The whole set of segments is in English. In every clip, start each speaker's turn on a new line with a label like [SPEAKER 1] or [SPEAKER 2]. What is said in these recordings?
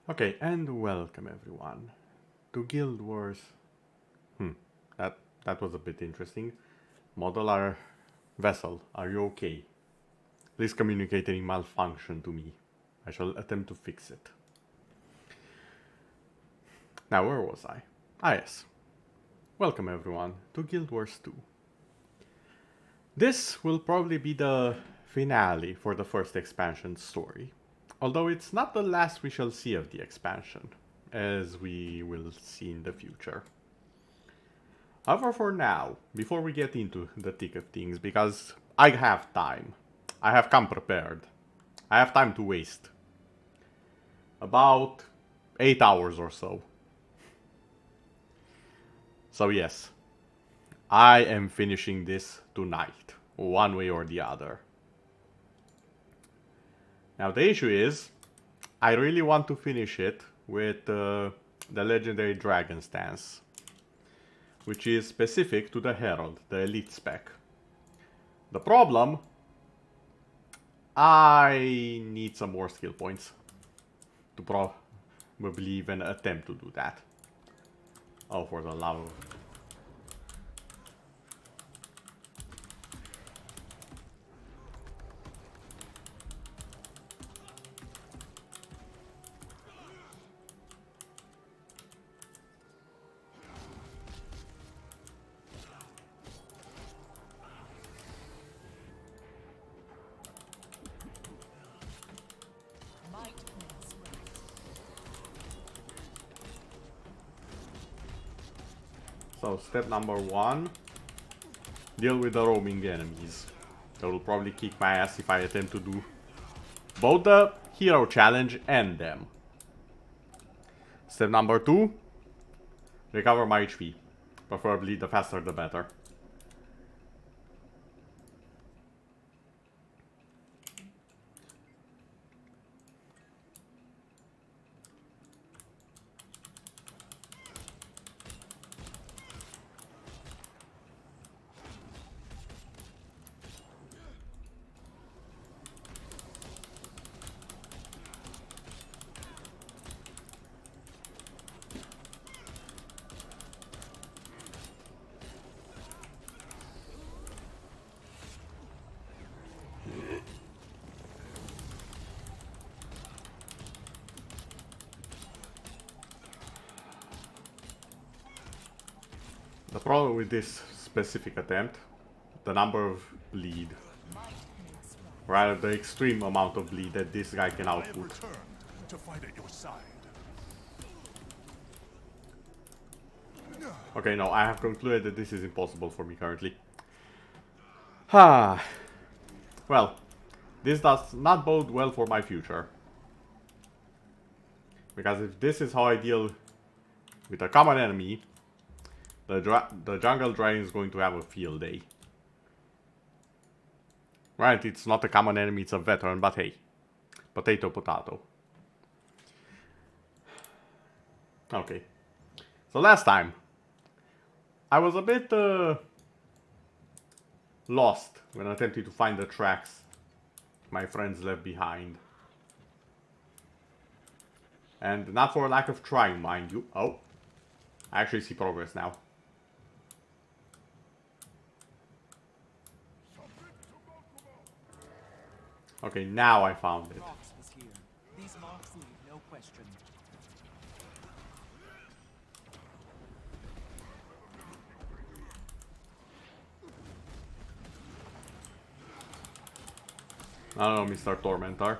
[SPEAKER 1] Okay, and welcome everyone to GuildWars. That was a bit interesting. Model our vessel. Are you okay? Please communicate any malfunction to me. I shall attempt to fix it. Now, where was I? Ah, yes. Welcome everyone to Guild Wars 2. This will probably be the finale for the first expansion story. Although it's not the last we shall see of the expansion, as we will see in the future. However, for now, before we get into the thick of things, because I have time, I have come prepared, I have time to waste. About 8 hours or so. So yes, I am finishing this tonight, one way or the other. Now the issue is, I really want to finish it with the legendary dragon stance, which is specific to the Herald, the elite spec. The problem, I need some more skill points to probably even attempt to do that. Oh, for the love of... So, step number 1, deal with the roaming enemies. They will probably kick my ass if I attempt to do both the hero challenge and them. Step number 2, recover my HP. Preferably the faster the better. The problem with this specific attempt, the number of bleed, rather the extreme amount of bleed that this guy can output.
[SPEAKER 2] To fight at your side.
[SPEAKER 1] Okay, no, I have concluded that this is impossible for me currently. Well, this does not bode well for my future. Because if this is how I deal with a common enemy, the jungle dragon is going to have a field day. Right, it's not a common enemy, it's a veteran, but hey. Potato, potato. Okay. So last time, I was a bit lost when attempting to find the tracks my friends left behind. And not for a lack of trying, mind you. Oh, I actually see progress now. Okay, now I found it.
[SPEAKER 3] These marks leave no question.
[SPEAKER 1] Oh, Mr. Tormentor.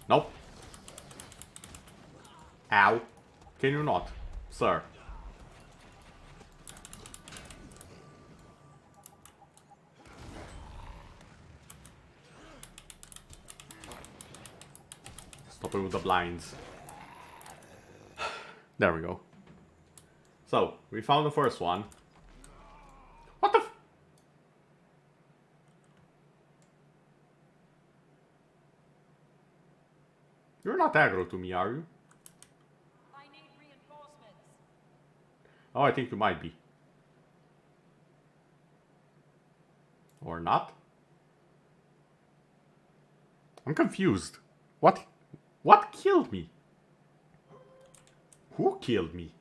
[SPEAKER 1] Nope. Ow. Can you not, sir? Stop it with the blinds. There we go. So, we found the first one. What the f- You're not aggro to me, are you?
[SPEAKER 4] I need reinforcements.
[SPEAKER 1] Oh, I think you might be. Or not? I'm confused. What? What killed me? Who killed me?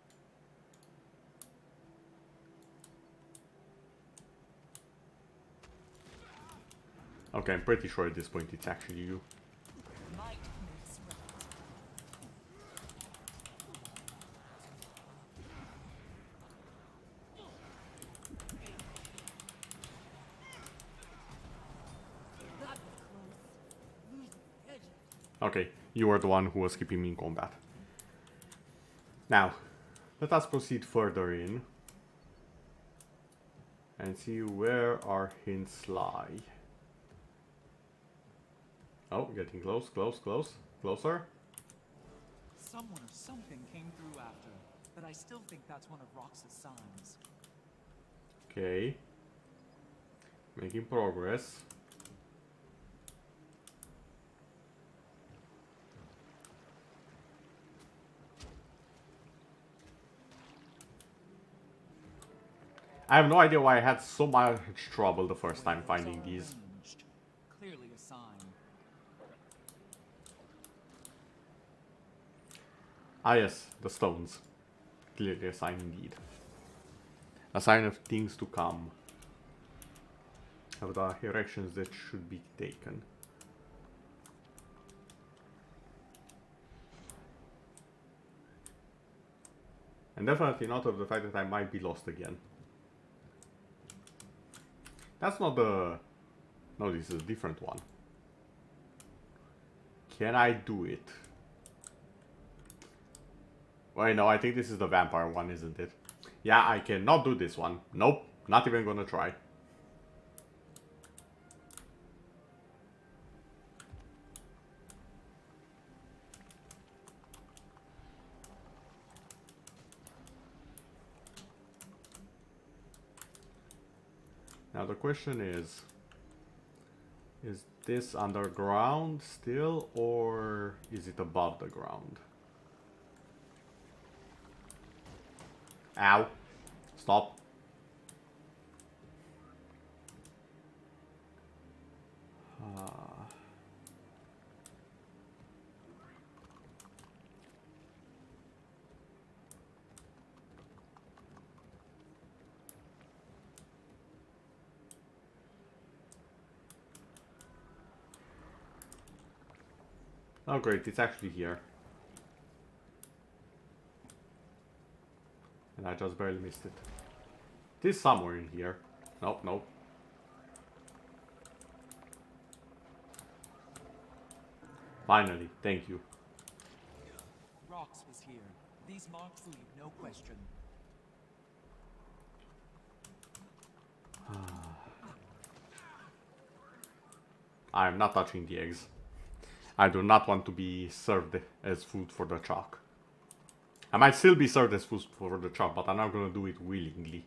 [SPEAKER 1] Okay, I'm pretty sure at this point it's actually you.
[SPEAKER 3] Might makes right. That was close. Lose the edge.
[SPEAKER 1] Okay, you are the one who was keeping me in combat. Now, let us proceed further in and see where our hints lie. Oh, getting close, closer.
[SPEAKER 3] Someone or something came through after, but I still think that's one of Rox's signs.
[SPEAKER 1] Okay. Making progress. I have no idea why I had so much trouble the first time finding these.
[SPEAKER 3] Arranged. Clearly a sign.
[SPEAKER 1] Ah yes, the stones. Clearly a sign indeed. A sign of things to come. Of the directions that should be taken. And definitely not of the fact that I might be lost again. That's not the... No, this is a different one. Can I do it? Wait, no, I think this is the vampire one, isn't it? Yeah, I cannot do this one. Nope, not even gonna try. Now the question is this underground still, or is it above the ground? Ow. Stop. Oh great, it's actually here. And I just barely missed it. It is somewhere in here. Nope, nope. Finally, thank you.
[SPEAKER 3] Rox was here. These marks leave no question.
[SPEAKER 1] I am not touching the eggs. I do not want to be served as food for the chalk. I might still be served as food for the chalk, but I'm not gonna do it willingly.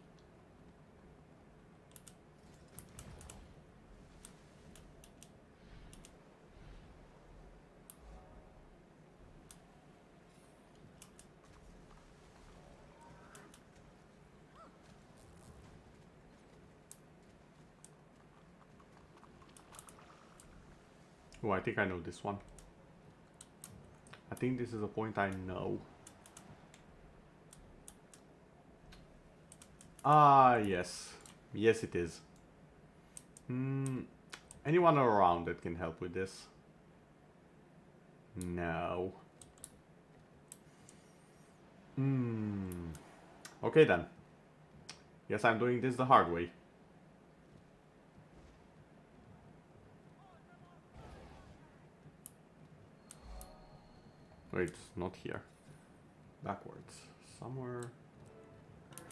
[SPEAKER 1] Oh, I think I know this one. I think this is a point I know. Ah, yes. Yes, it is. Anyone around that can help with this? No. Okay then. Guess I'm doing this the hard way. Wait, it's not here. Backwards. Somewhere.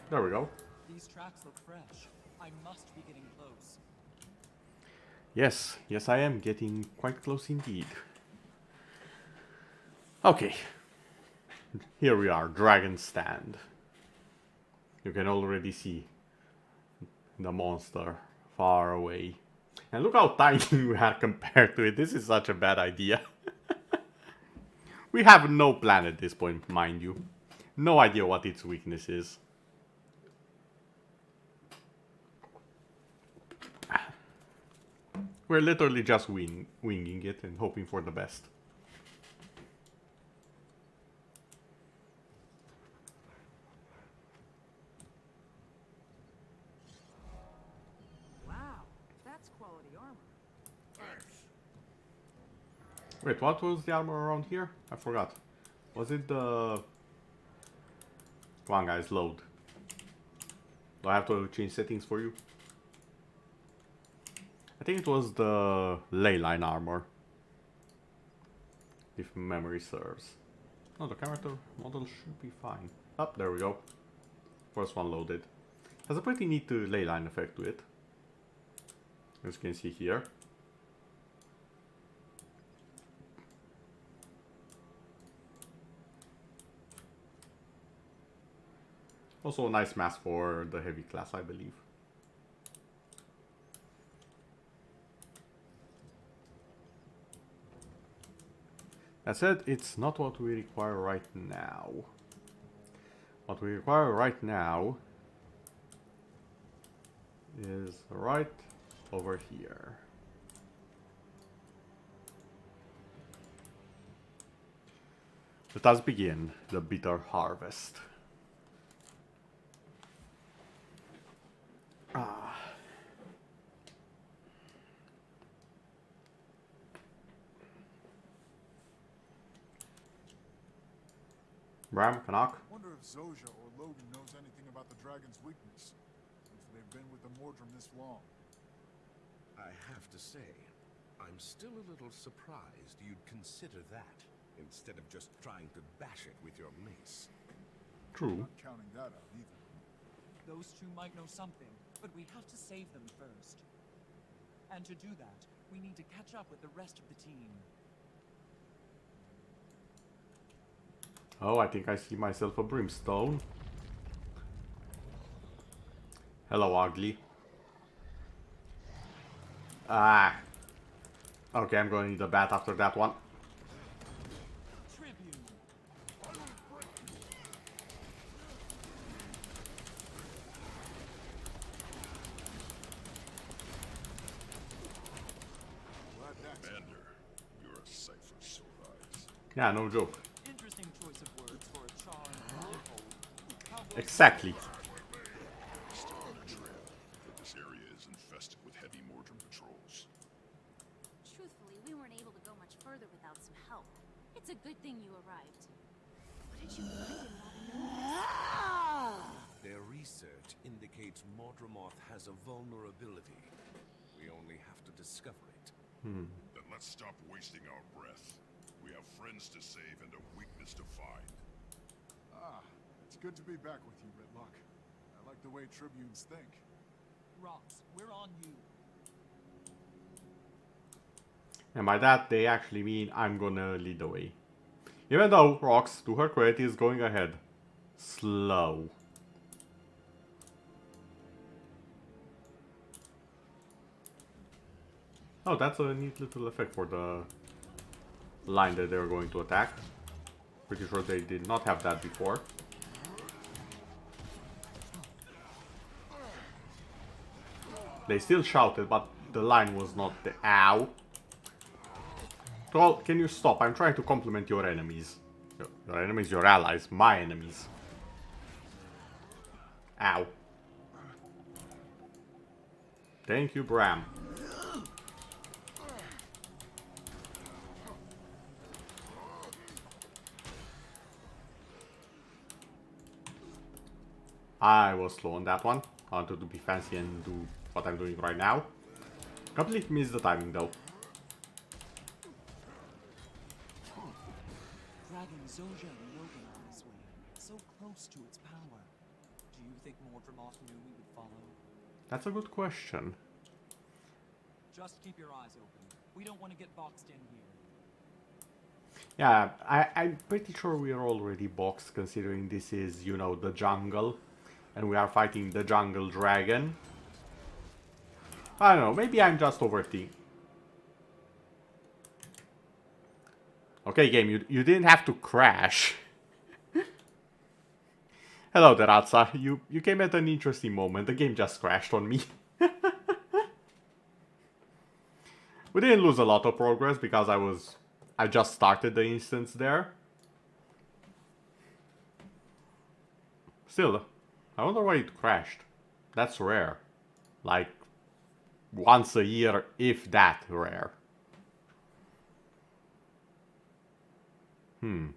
[SPEAKER 1] There we go.
[SPEAKER 3] These tracks look fresh. I must be getting close.
[SPEAKER 1] Yes, yes I am getting quite close indeed. Okay. Here we are, Dragon Stand. You can already see the monster far away. And look how tiny we are compared to it. This is such a bad idea. We have no plan at this point, mind you. No idea what its weakness is. We're literally just winging it and hoping for the best.
[SPEAKER 4] Wow, that's quality armor. Thanks.
[SPEAKER 1] Wait, what was the armor around here? I forgot. Was it the... Come on guys, load. Do I have to change settings for you? I think it was the ley line armor. If memory serves. No, the character model should be fine. Oh, there we go. First one loaded. Has a pretty neat ley line effect to it. As you can see here. Also a nice mask for the heavy class, I believe. That said, it's not what we require right now. What we require right now is right over here. Let us begin the bitter harvest. Bram, Canuck.
[SPEAKER 2] Wonder if Zojja or Logan knows anything about the dragon's weakness, if they've been with the Mordrum this long.
[SPEAKER 5] I have to say, I'm still a little surprised you'd consider that, instead of just trying to bash it with your mace.
[SPEAKER 1] True.
[SPEAKER 2] Not counting that out either.
[SPEAKER 3] Those two might know something, but we have to save them first. And to do that, we need to catch up with the rest of the team.
[SPEAKER 1] Oh, I think I see myself a brimstone. Hello, ugly. Ah. Okay, I'm going to need a bat after that one.
[SPEAKER 3] Tribune.
[SPEAKER 2] Glad that's
[SPEAKER 6] Commander, you're a sight for sore eyes.
[SPEAKER 1] Yeah, no joke.
[SPEAKER 3] Interesting choice of words for a charmed foothold.
[SPEAKER 1] Exactly.
[SPEAKER 6] Still on the trail, but this area is infested with heavy Mordrum patrols.
[SPEAKER 4] Truthfully, we weren't able to go much further without some help. It's a good thing you arrived. What did you find in Modern?
[SPEAKER 5] Their research indicates Mordremoth has a vulnerability. We only have to discover it.
[SPEAKER 6] Then let's stop wasting our breath. We have friends to save and a weakness to find.
[SPEAKER 2] Ah, it's good to be back with you, Redlock. I like the way Tribunes think.
[SPEAKER 3] Rox, we're on you.
[SPEAKER 1] And by that, they actually mean I'm gonna lead the way. Even though Rox, to her credit, is going ahead. Slow. Oh, that's a neat little effect for the line that they're going to attack. Pretty sure they did not have that before. They still shouted, but the line was not the ow. Troll, can you stop? I'm trying to compliment your enemies. Your enemies, your allies, my enemies. Ow. Thank you, Bram. I was slow on that one. I wanted to be fancy and do what I'm doing right now. Completely missed the timing though.
[SPEAKER 3] Dragging Zojja and Logan on this way, so close to its power. Do you think Mordremoth knew we would follow?
[SPEAKER 1] That's a good question.
[SPEAKER 3] Just keep your eyes open. We don't want to get boxed in here.
[SPEAKER 1] Yeah, I'm pretty sure we are already boxed considering this is, you know, the jungle. And we are fighting the jungle dragon. I don't know, maybe I'm just overthinking. Okay, game, you didn't have to crash. Hello there, Atsa. You came at an interesting moment. The game just crashed on me. We didn't lose a lot of progress because I just started the instance there. Still, I wonder why it crashed. That's rare. Like, once a year, if that rare. Oh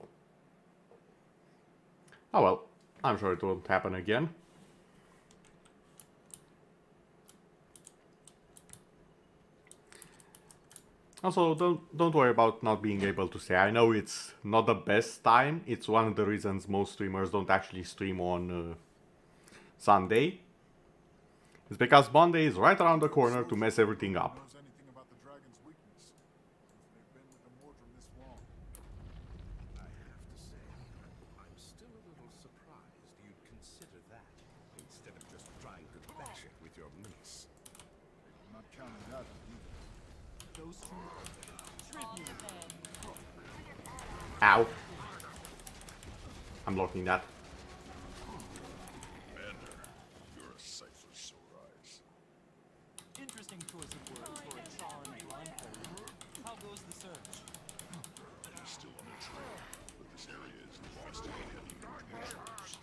[SPEAKER 1] well, I'm sure it won't happen again. Also, don't worry about not being able to say. I know it's not the best time. It's one of the reasons most streamers don't actually stream on Sunday. It's because Monday is right around the corner to mess everything up.
[SPEAKER 2] Knows anything about the dragon's weakness? If they've been with the Mordrum this long.
[SPEAKER 5] I have to say, I'm still a little surprised you'd consider that, instead of just trying to bash it with your mace.
[SPEAKER 2] I'm not counting that on either.
[SPEAKER 3] Those two tribute.
[SPEAKER 1] Ow. I'm blocking that.
[SPEAKER 6] Commander, you're a sight for sore eyes.
[SPEAKER 3] Interesting choice of words for a charmed blindfold. How goes the search?
[SPEAKER 6] You're still on the trail, but this area is infested with heavy monsters.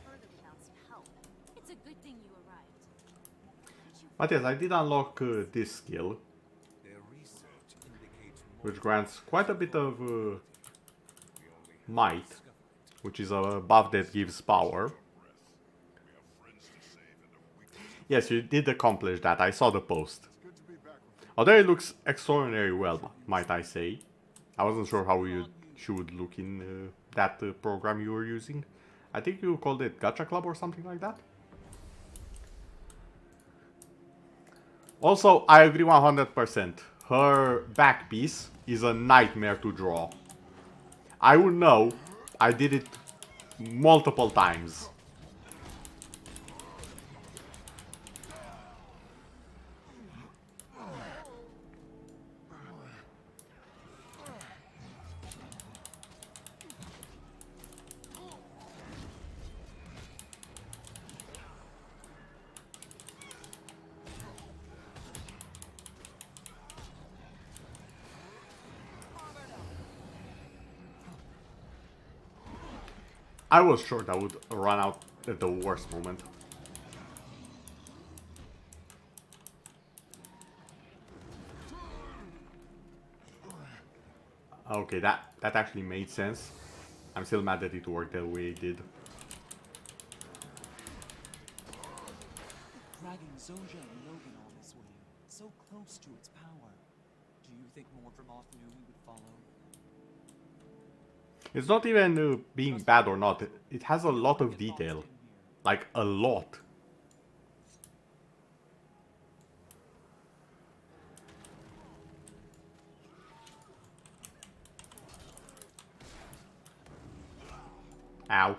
[SPEAKER 4] Further without some help. It's a good thing you arrived.
[SPEAKER 1] But yes, I did unlock this skill,
[SPEAKER 5] Their research indicates
[SPEAKER 1] which grants quite a bit of might, which is a buff that gives power. Yes, you did accomplish that. I saw the post.
[SPEAKER 2] Good to be back with you.
[SPEAKER 1] Although it looks extraordinarily well, might I say. I wasn't sure how you should look in that program you were using. I think you called it Gacha Club or something like that. Also, I agree 100%. Her back piece is a nightmare to draw. I would know. I did it multiple times. I was sure that would run out at the worst moment. Okay, that actually made sense. I'm still mad that it worked the way it did.
[SPEAKER 3] Dragging Zoja and Logan all this way, so close to its power. Do you think Mordremoth knew we would follow?
[SPEAKER 1] It's not even being bad or not. It has a lot of detail. Like, a lot. Ow.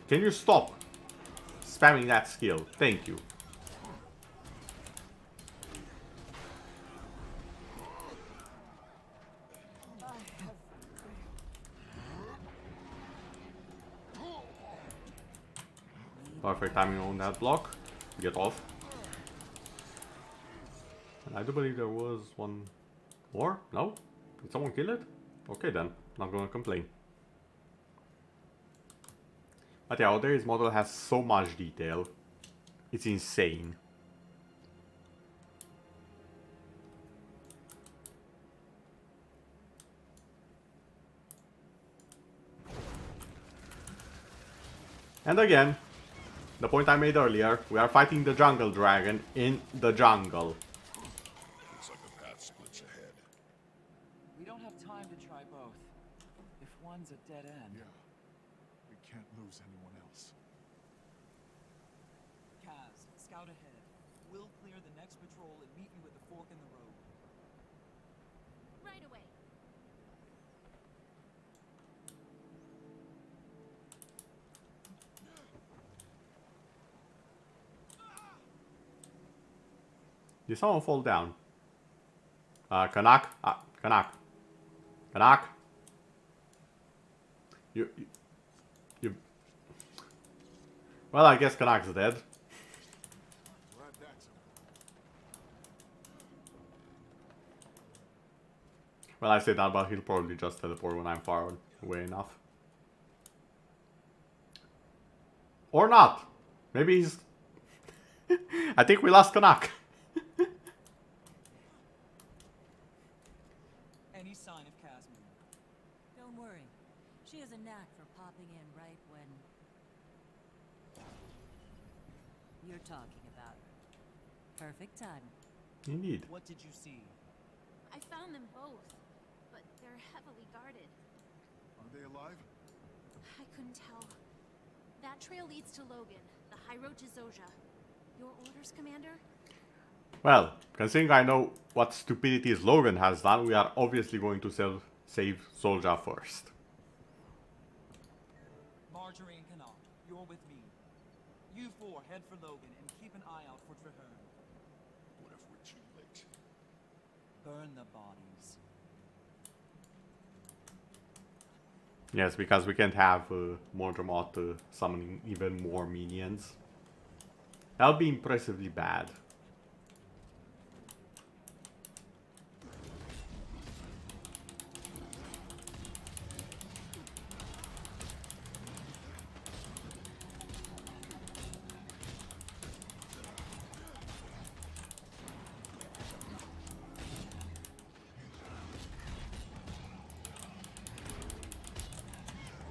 [SPEAKER 1] Can you stop spamming that skill? Thank you. Perfect timing on that block. Get off. And I do believe there was one more. No? Did someone kill it? Okay then. Not gonna complain. But yeah, Odair's model has so much detail. It's insane. And again, the point I made earlier, we are fighting the jungle dragon in the jungle.
[SPEAKER 6] Looks like the path splits ahead.
[SPEAKER 3] We don't have time to try both. If one's a dead end.
[SPEAKER 2] Yeah. We can't lose anyone else.
[SPEAKER 3] Kaz, scout ahead. We'll clear the next patrol and meet you at the fork in the road.
[SPEAKER 4] Right away.
[SPEAKER 1] Did someone fall down? Kanak? Kanak. Kanak? You... Well, I guess Kanak's dead.
[SPEAKER 2] Glad that's over.
[SPEAKER 1] Well, I say that, but he'll probably just teleport when I'm far away enough. Or not. Maybe he's... I think we lost Kanak.
[SPEAKER 3] Any sign of Casmine?
[SPEAKER 7] Don't worry. She has a knack for popping in right when... you're talking about her. Perfect timing.
[SPEAKER 1] Indeed.
[SPEAKER 3] What did you see?
[SPEAKER 4] I found them both, but they're heavily guarded.
[SPEAKER 2] Are they alive?
[SPEAKER 4] I couldn't tell. That trail leads to Logan. The high road to Zoja. Your orders, Commander?
[SPEAKER 1] Well, considering I know what stupidities Logan has done, we are obviously going to save Soldier first.
[SPEAKER 3] Marjorie and Kanok, you're with me. You four head for Logan and keep an eye out for Traherne.
[SPEAKER 6] What if we're too late?
[SPEAKER 3] Burn the bodies.
[SPEAKER 1] Yes, because we can't have Mordremoth summoning even more minions. That would be impressively bad.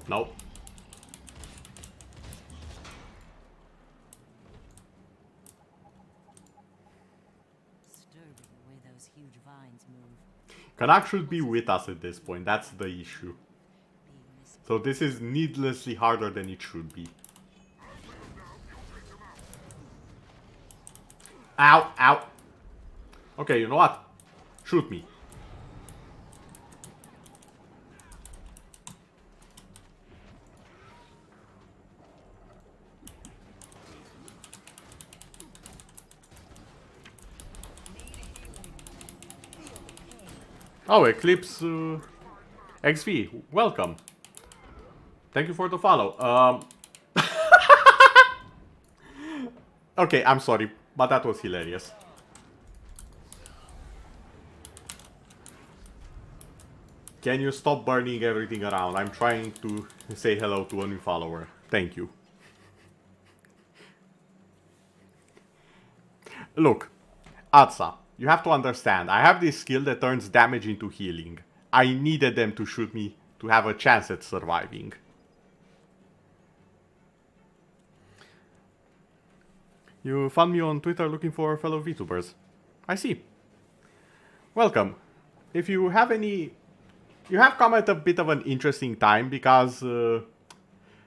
[SPEAKER 1] Nope.
[SPEAKER 7] Disturbing the way those huge vines move.
[SPEAKER 1] Kanak should be with us at this point, that's the issue.
[SPEAKER 7] Being this
[SPEAKER 1] So this is needlessly harder than it should be. Ow, ow. Okay, you know what? Shoot me. Oh, Eclipse XV, welcome. Thank you for the follow. Okay, I'm sorry, but that was hilarious. Can you stop burning everything around? I'm trying to say hello to a new follower. Thank you. Look, Atsa, you have to understand, I have this skill that turns damage into healing. I needed them to shoot me to have a chance at surviving. You found me on Twitter looking for fellow VTubers. I see. Welcome. If you have any... You have come at a bit of an interesting time because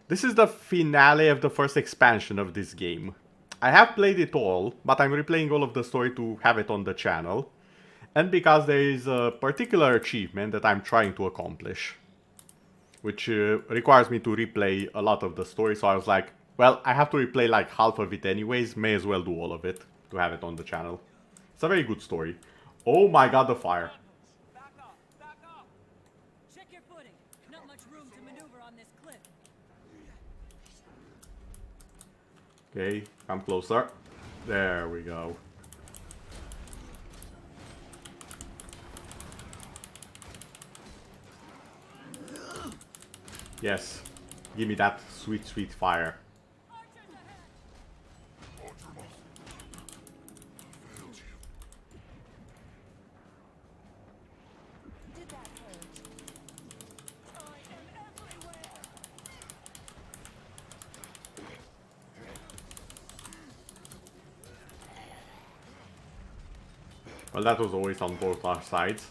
[SPEAKER 1] this is the finale of the first expansion of this game. I have played it all, but I'm replaying all of the story to have it on the channel. And because there is a particular achievement that I'm trying to accomplish, which requires me to replay a lot of the story, so I was like, well, I have to replay like half of it anyways, may as well do all of it to have it on the channel. It's a very good story. Oh my god, the fire.
[SPEAKER 3] Back up! Back up!
[SPEAKER 7] check your footing. Not much room to maneuver on this cliff.
[SPEAKER 1] Okay, come closer. There we go. Yes, give me that sweet, sweet fire.
[SPEAKER 7] Did that hurt? I am everywhere.
[SPEAKER 1] Well, that was always on both our sides.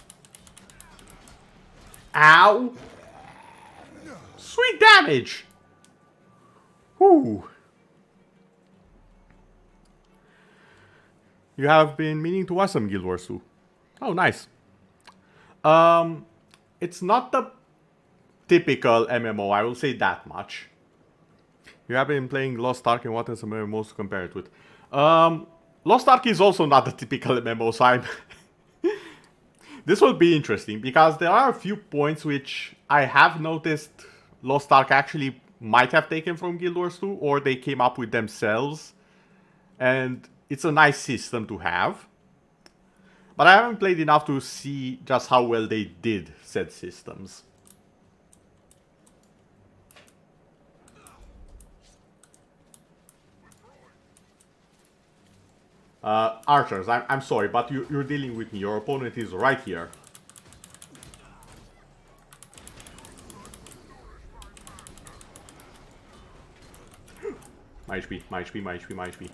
[SPEAKER 1] Ow! Sweet damage! Whew. You have been meaning to watch some GuildWars 2. Oh, nice. It's not the typical MMO, I will say that much. You have been playing Lost Ark and what are some MMOs to compare it with? Lost Ark is also not the typical MMO, so I'm... This will be interesting, because there are a few points which I have noticed Lost Ark actually might have taken from GuildWars 2, or they came up with themselves. And it's a nice system to have. But I haven't played enough to see just how well they did said systems. Archers, I'm sorry, but you're dealing with me. Your opponent is right here. My HP, my HP, my HP, my HP.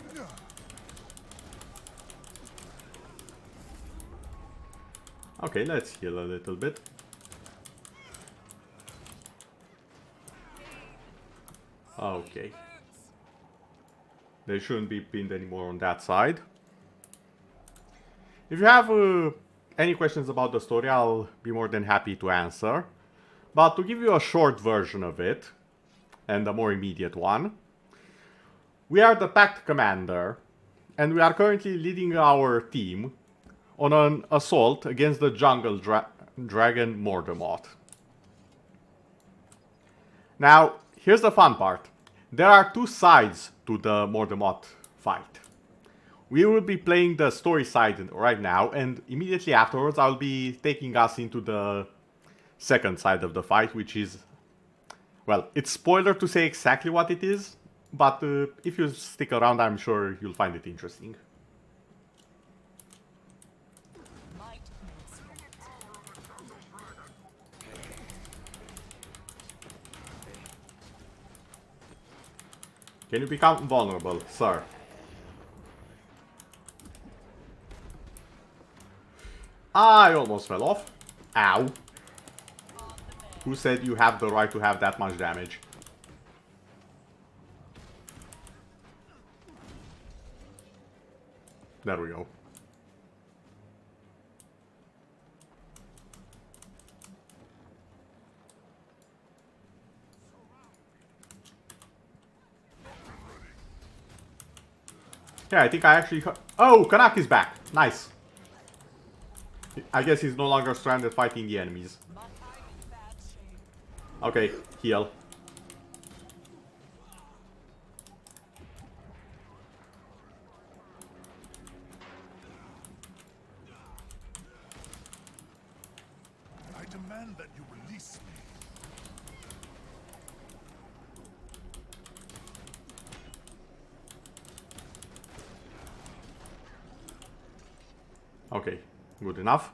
[SPEAKER 1] Okay, let's heal a little bit. Okay. They shouldn't be pinned anymore on that side. If you have any questions about the story, I'll be more than happy to answer. But to give you a short version of it, and a more immediate one, we are the Pact Commander, and we are currently leading our team on an assault against the jungle dragon Mordemoth. Now, here's the fun part. There are two sides to the Mordemoth fight. We will be playing the story side right now, and immediately afterwards I'll be taking us into the second side of the fight, which is, well, it's spoiler to say exactly what it is, but if you stick around, I'm sure you'll find it interesting. Can you become vulnerable, sir? I almost fell off. Ow. Who said you have the right to have that much damage? There we go. Yeah, I think I actually... Oh, Kanak is back. Nice. I guess he's no longer stranded fighting the enemies. Okay, heal.
[SPEAKER 2] I demand that you release me.
[SPEAKER 1] Okay, good enough.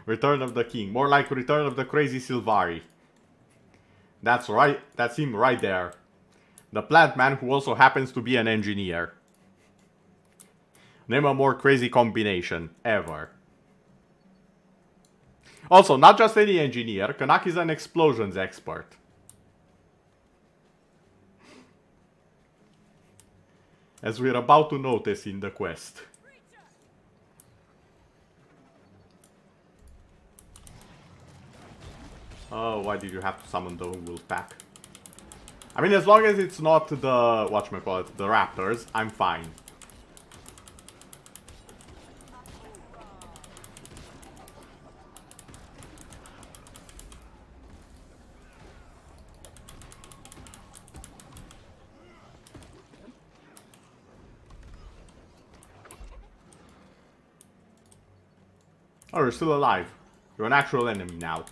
[SPEAKER 1] Return of the King. More like Return of the Crazy Sylvari. That's right, that's him right there. The plant man who also happens to be an engineer. Name a more crazy combination ever. Also, not just any engineer, Kanak is an explosions expert. As we're about to notice in the quest. Oh, why did you have to summon the wolf pack? I mean, as long as it's not the, whatchamacallit, the raptors, I'm fine. Oh, you're still alive. You're an actual enemy now.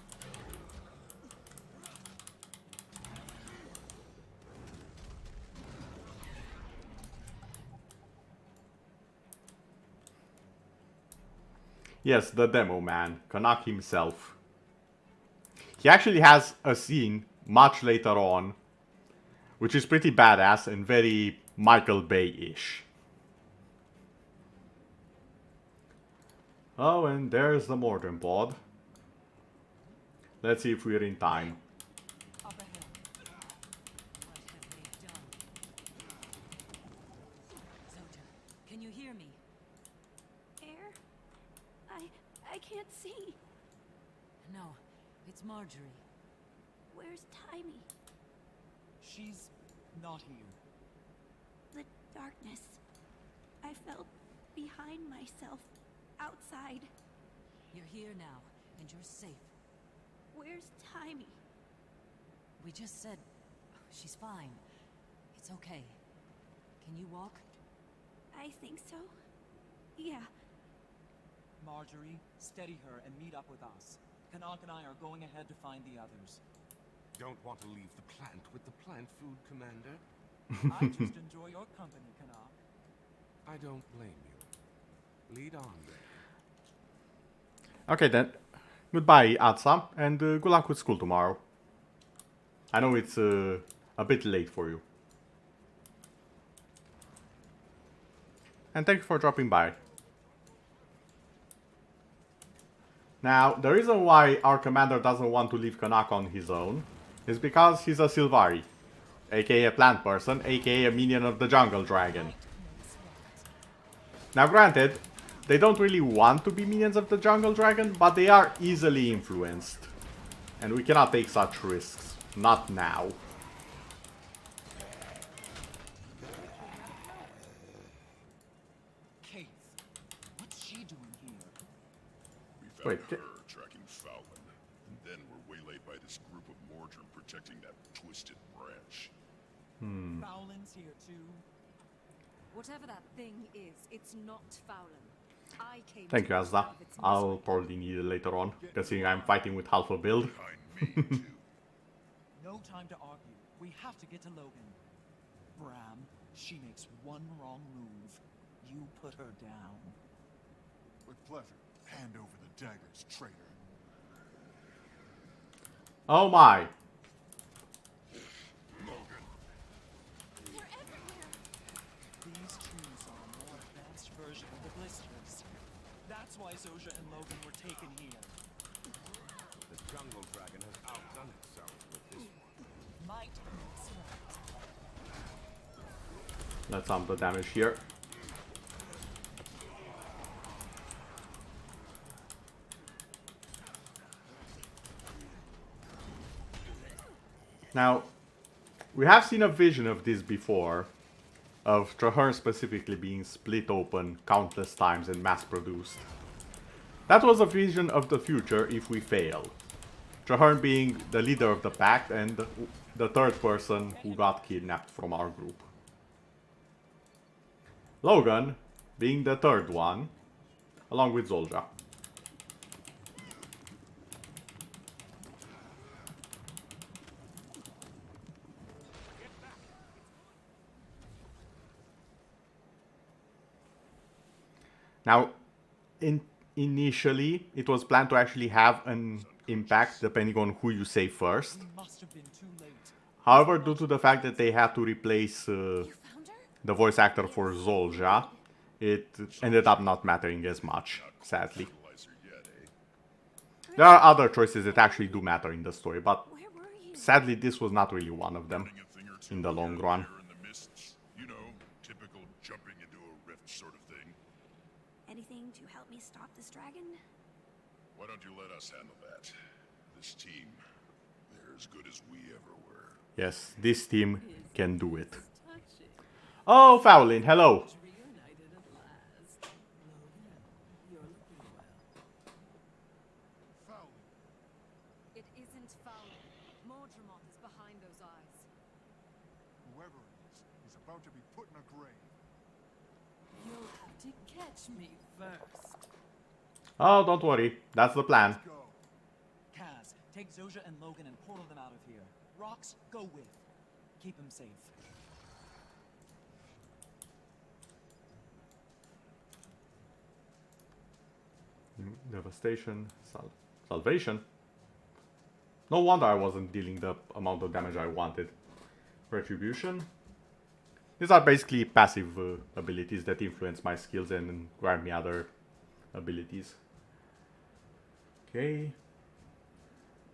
[SPEAKER 1] Yes, the demo man, Kanak himself. He actually has a scene much later on, which is pretty badass and very Michael Bay-ish. Oh, and there's the Mordor pod. Let's see if we're in time.
[SPEAKER 7] Up ahead. What have they done? Zota, can you hear me?
[SPEAKER 4] Air? I can't see.
[SPEAKER 7] No, it's Marjorie.
[SPEAKER 4] Where's Timey?
[SPEAKER 3] She's not here.
[SPEAKER 4] The darkness. I felt behind myself, outside.
[SPEAKER 7] You're here now, and you're safe.
[SPEAKER 4] Where's Timey?
[SPEAKER 7] We just said she's fine. It's okay. Can you walk?
[SPEAKER 4] I think so. Yeah.
[SPEAKER 3] Marjorie, steady her and meet up with us. Canuck and I are going ahead to find the others.
[SPEAKER 5] Don't want to leave the plant with the plant food, Commander?
[SPEAKER 3] I just enjoy your company, Canuck.
[SPEAKER 5] I don't blame you. Lead on, then.
[SPEAKER 1] Okay then. Goodbye, Atsa, and good luck with school tomorrow. I know it's a bit late for you. And thank you for dropping by. Now, the reason why our commander doesn't want to leave Canuck on his own is because he's a Sylvari, aka a plant person, aka a minion of the jungle dragon. Now granted, they don't really want to be minions of the jungle dragon, but they are easily influenced. And we cannot take such risks. Not now.
[SPEAKER 3] Keith, what's she doing here?
[SPEAKER 6] We found
[SPEAKER 1] Wait,
[SPEAKER 6] her tracking Fowlin, and then we're waylaid by this group of Mordrim protecting that twisted branch.
[SPEAKER 3] Fowlin's here too.
[SPEAKER 8] Whatever that thing is, it's not Fowlin. I came
[SPEAKER 1] Thank
[SPEAKER 8] to
[SPEAKER 1] you,
[SPEAKER 8] get
[SPEAKER 1] Asda.
[SPEAKER 8] out of its
[SPEAKER 1] I'll
[SPEAKER 8] misery.
[SPEAKER 1] probably need it later on, considering I'm fighting with half a build.
[SPEAKER 6] Behind me, too.
[SPEAKER 3] No time to argue. We have to get to Logan. Bram, she makes one wrong move. You put her down.
[SPEAKER 2] With pleasure. Hand over the daggers, traitor.
[SPEAKER 1] Oh my!
[SPEAKER 6] Logan,
[SPEAKER 4] They're everywhere.
[SPEAKER 3] These trees are a more advanced version of the blisters. That's why Zojja and Logan were taken here.
[SPEAKER 5] The jungle dragon has outdone itself with this one.
[SPEAKER 3] Might makes right.
[SPEAKER 1] Let's up the damage here. Now, we have seen a vision of this before, of Traherne specifically being split open countless times and mass-produced. That was a vision of the future if we fail. Traherne being the leader of the pack and the third person who got kidnapped from our group. Logan being the third one, along with Zolja. Now, initially, it was planned to actually have an impact depending on who you save first.
[SPEAKER 3] We must have been too late.
[SPEAKER 1] However, due to the fact that they had to replace
[SPEAKER 4] You found her?
[SPEAKER 1] the voice actor for Zolja, it ended up not mattering as much, sadly.
[SPEAKER 6] fertilizer yet, eh?
[SPEAKER 1] There are other choices that actually do matter in the story, but
[SPEAKER 4] Where were you?
[SPEAKER 1] sadly this was not really one of them
[SPEAKER 6] Putting a thing or two
[SPEAKER 1] in the long
[SPEAKER 6] here and
[SPEAKER 1] run.
[SPEAKER 6] there in the mists. You know, typical jumping into a rift sort of thing.
[SPEAKER 4] Anything to help me stop this dragon?
[SPEAKER 6] Why don't you let us handle that? This team, they're as good as we ever were.
[SPEAKER 1] Yes, this team can do it. Oh, Fowlin, hello!
[SPEAKER 7] Reunited at last. Logan, you're looking well.
[SPEAKER 2] Fowlin.
[SPEAKER 8] It isn't Fowlin. Mordremoth is behind those eyes.
[SPEAKER 2] Whoever it is, he's about to be put in a grave.
[SPEAKER 7] You'll have to catch me first.
[SPEAKER 1] Oh, don't worry, that's the plan.
[SPEAKER 2] Go.
[SPEAKER 3] Kaz, take Zojja and Logan and portal them out of here. Rox, go with. Keep them safe.
[SPEAKER 1] Devastation, salvation. No wonder I wasn't dealing the amount of damage I wanted. Retribution. These are basically passive abilities that influence my skills and grant me other abilities. Okay.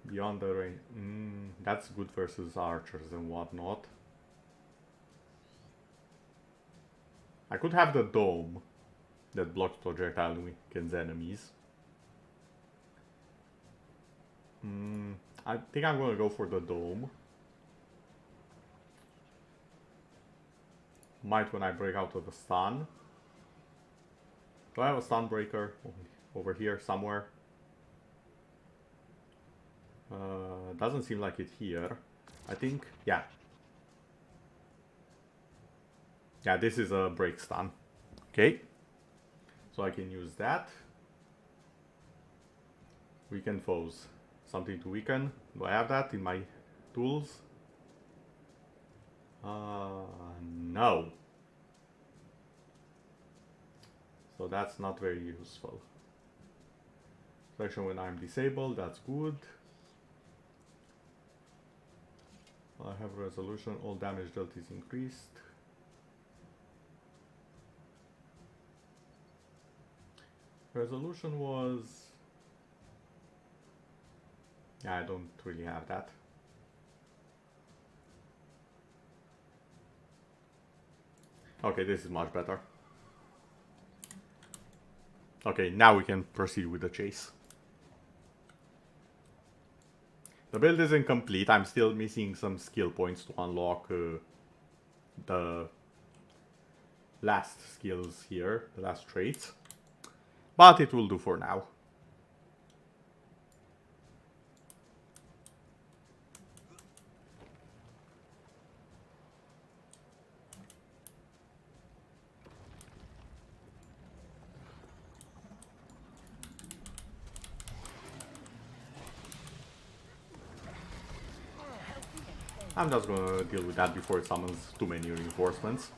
[SPEAKER 1] Beyond the range. That's good versus archers and whatnot. I could have the dome that blocks projectile weakens enemies. I think I'm gonna go for the dome. Might when I break out of the stun. Do I have a stun breaker over here somewhere? Doesn't seem like it here. I think. Yeah. Yeah, this is a break stun. Okay. So I can use that. Weaken foes. Something to weaken. Do I have that in my tools? No. So that's not very useful. Selection when I'm disabled, that's good. I have resolution, all damage dealt is increased. Resolution was... Yeah, I don't really have that. Okay, this is much better. Okay, now we can proceed with the chase. The build isn't complete. I'm still missing some skill points to unlock the last skills here, the last traits. But it will do for now. I'm just gonna deal with that before it summons too many reinforcements.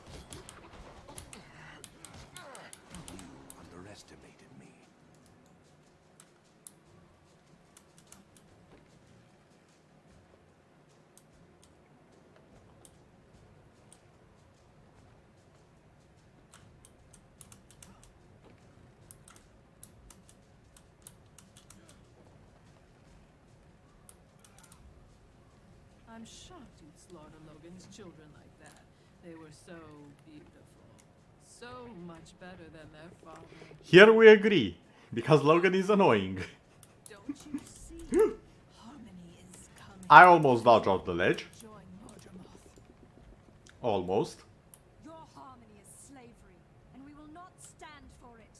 [SPEAKER 5] You underestimated me.
[SPEAKER 9] I'm shocked you'd slaughter Logan's children like that. They were so beautiful. So much better than their father.
[SPEAKER 1] Here we agree, because Logan is annoying.
[SPEAKER 8] Don't you see? Harmony is coming.
[SPEAKER 1] I almost dodged off the ledge.
[SPEAKER 8] Join Mordremoth.
[SPEAKER 1] Almost.
[SPEAKER 8] Your harmony is slavery, and we will not stand for it.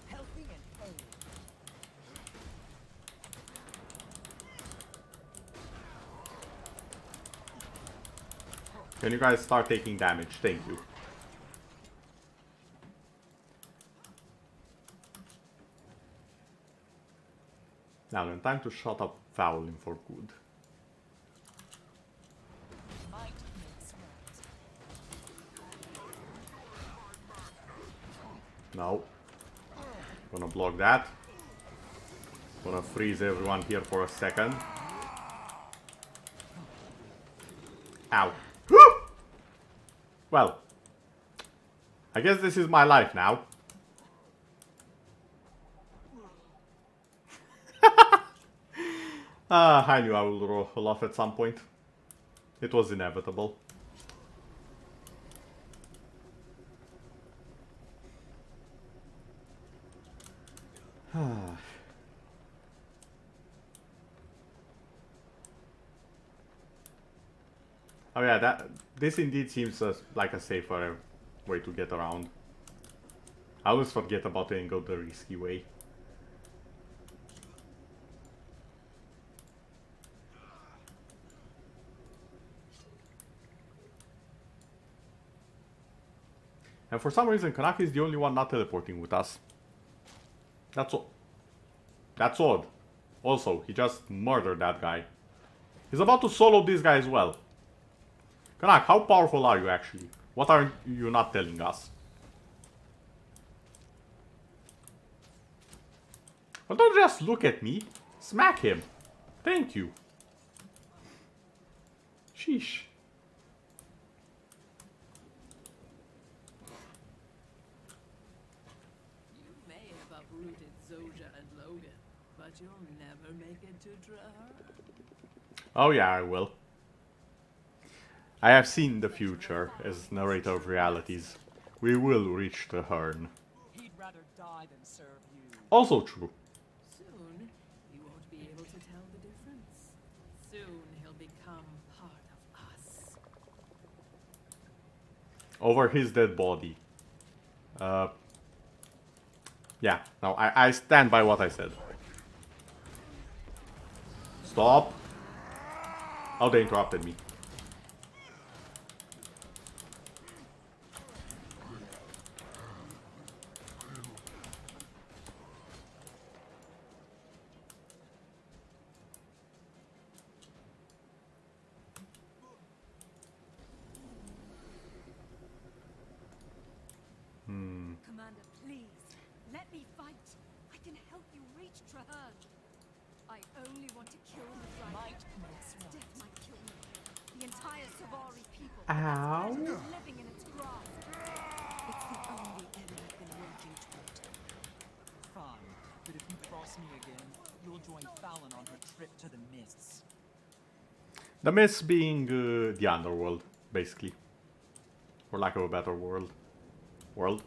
[SPEAKER 3] Helping and aid.
[SPEAKER 1] Can you guys start taking damage? Thank you. Now then, time to shut up fouling for good.
[SPEAKER 8] Might makes right.
[SPEAKER 1] No. Gonna block that. Gonna freeze everyone here for a second. Ow. Well. I guess this is my life now. I knew I would roll off at some point. It was inevitable. Oh yeah, this indeed seems like a safer way to get around. I always forget about it and go the risky way. And for some reason, Kanaki is the only one not teleporting with us. That's all. That's odd. Also, he just murdered that guy. He's about to solo this guy as well. Kanak, how powerful are you actually? What are you not telling us? Well, don't just look at me. Smack him. Thank you. Sheesh.
[SPEAKER 9] You may have uprooted Zoja and Logan, but you'll never make it to Drahar.
[SPEAKER 1] Oh yeah, I will. I have seen the future as narrator of realities. We will reach the Hearn.
[SPEAKER 3] He'd rather die than serve you.
[SPEAKER 1] Also true.
[SPEAKER 9] Soon, you won't be able to tell the difference. Soon, he'll become part of us.
[SPEAKER 1] Over his dead body. Yeah, no, I stand by what I said. Stop. Oh, they interrupted me.
[SPEAKER 8] Commander, please, let me fight. I can help you reach Traherne. I only want to kill the dragon. Death might kill me. The entire Savari people.
[SPEAKER 1] Ow.
[SPEAKER 8] Living in its grasp. It's the only end I've been working toward.
[SPEAKER 3] Fine, but if you cross me again, you'll join Fallon on her trip to the Mists.
[SPEAKER 1] The Mists being the underworld, basically. For lack of a better word. Word.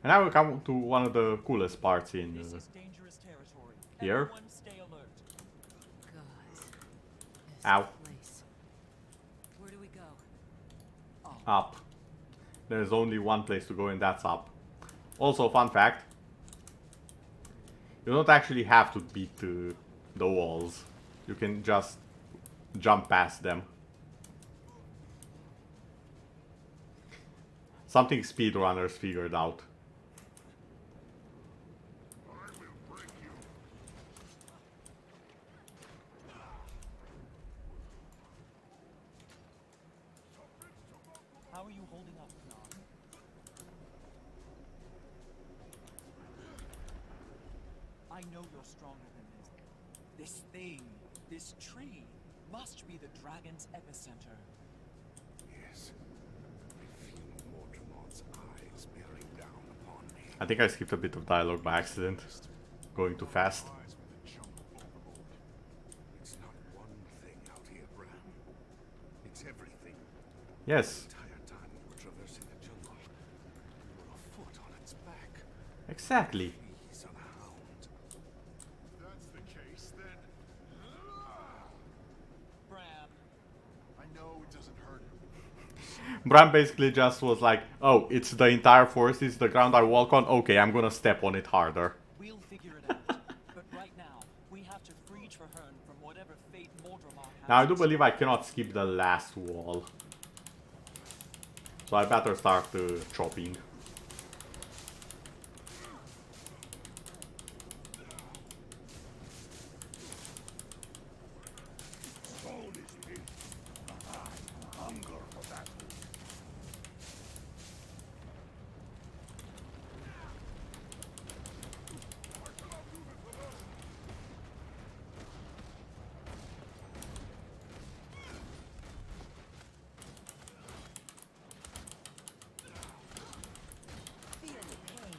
[SPEAKER 1] And now we come to one of the coolest parts in
[SPEAKER 3] This is dangerous territory.
[SPEAKER 1] here.
[SPEAKER 3] Everyone stay alert.
[SPEAKER 7] God. This
[SPEAKER 1] Ow.
[SPEAKER 7] place. Where do we go?
[SPEAKER 1] Up. There's only one place to go and that's up. Also, fun fact. You don't actually have to beat the walls. You can just jump past them. Something speedrunners figured out.
[SPEAKER 3] How are you holding up, Knog? I know you're stronger than this. This thing, this tree, must be the dragon's epicenter.
[SPEAKER 5] Yes. I feel Mordremont's eyes bearing down upon me.
[SPEAKER 1] I think I skipped a bit of dialogue by accident. Going too fast.
[SPEAKER 2] Eyes with the jump overboard.
[SPEAKER 5] It's not one thing out here, Bram. It's everything.
[SPEAKER 1] Yes,
[SPEAKER 5] The entire time we were traversing the jungle, we were a foot on its back.
[SPEAKER 1] exactly.
[SPEAKER 5] He's on a hound.
[SPEAKER 2] If that's the case, then...
[SPEAKER 3] Bram,
[SPEAKER 2] I know it doesn't hurt him.
[SPEAKER 1] Bram basically just was like, oh, it's the entire forest, it's the ground I walk on, okay, I'm gonna step on it harder.
[SPEAKER 3] we'll figure it out. But right now, we have to free Traherne from whatever fate Mordremont has.
[SPEAKER 1] Now I do
[SPEAKER 3] in
[SPEAKER 1] believe I cannot skip the last wall. So I better start chopping.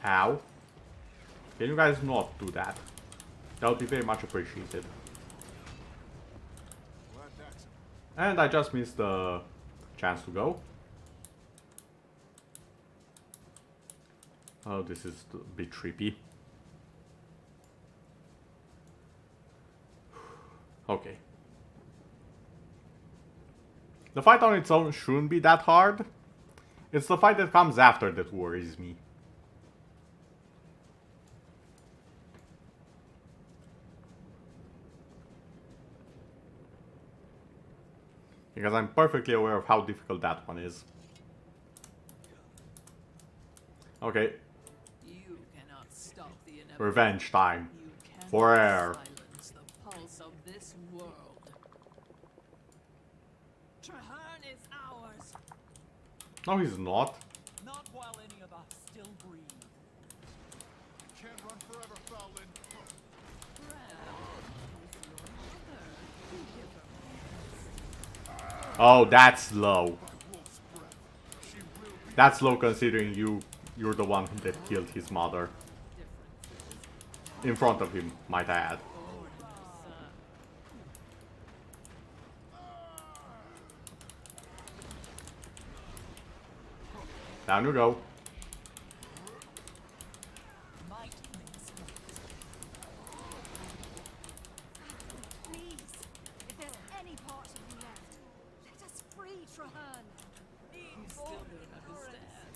[SPEAKER 1] Ow. Can you guys not do that? That would be very much appreciated.
[SPEAKER 2] Glad that's it.
[SPEAKER 1] And I just missed the chance to go. Oh, this is a bit trippy. Okay. The fight on its own shouldn't be that hard. It's the fight that comes after that worries me. Because I'm perfectly aware of how difficult that one is. Okay,
[SPEAKER 9] You cannot stop the inevitable.
[SPEAKER 1] revenge time.
[SPEAKER 9] You cannot
[SPEAKER 1] For air.
[SPEAKER 9] silence the pulse of this world. Traherne is ours.
[SPEAKER 1] No, he's not.
[SPEAKER 3] Not while any of us still breathe.
[SPEAKER 2] You can't run forever, Fallon.
[SPEAKER 1] Oh, that's low.
[SPEAKER 2] Wolf's breath. She will be...
[SPEAKER 1] That's low considering you're the one that killed his mother. In front of him, might I add. Down you go.
[SPEAKER 3] Might brings
[SPEAKER 8] Please, if there's any part of you left, let us free Traherne.
[SPEAKER 9] You still don't understand.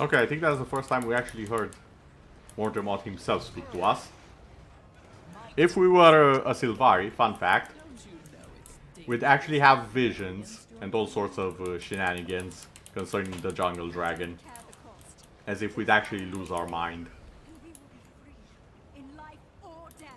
[SPEAKER 1] Okay, I think that's the first time we actually heard Mordemot himself speak to us. If we were a Sylvari, fun fact, we'd actually have visions and all sorts of shenanigans concerning the jungle dragon.
[SPEAKER 8] Care the cost,
[SPEAKER 1] As if we'd actually lose our mind.
[SPEAKER 8] and we will be free, in life or death.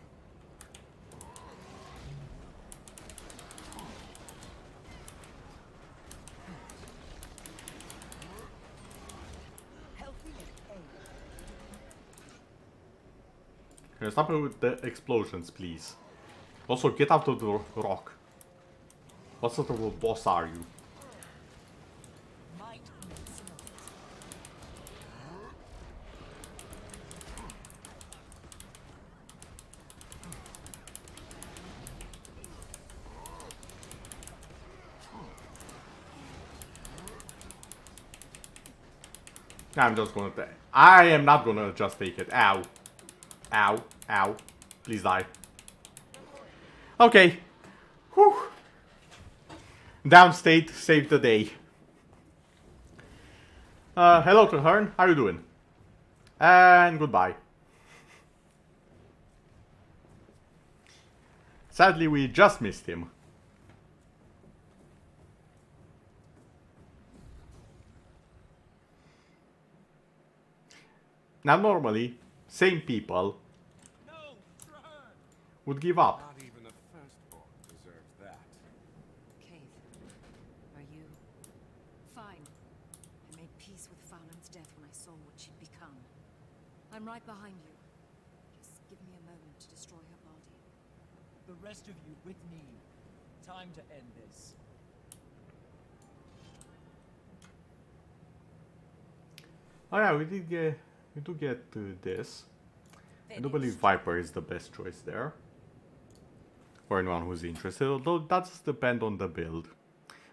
[SPEAKER 1] Can you stop me with the explosions, please? Also, get out of the rock. What sort of a boss are you?
[SPEAKER 3] Might makes noise.
[SPEAKER 1] I'm just gonna take. I am not gonna just take it. Ow. Ow. Ow. Please die. Okay. Whew. Downstate saved the day. Hello to Hearn. How you doing? And goodbye. Sadly, we just missed him. Now, normally, same people would give up.
[SPEAKER 5] Not even a firstborn deserves that.
[SPEAKER 7] Kate, are you...
[SPEAKER 8] Fine. I made peace with Fallon's death when I saw what she'd become. I'm right behind you. Just give me a moment to destroy her body.
[SPEAKER 3] The rest of you with me. Time to end this.
[SPEAKER 1] Oh yeah, we do get this. I do believe Viper is the best choice there. For anyone who's interested, although that does depend on the build.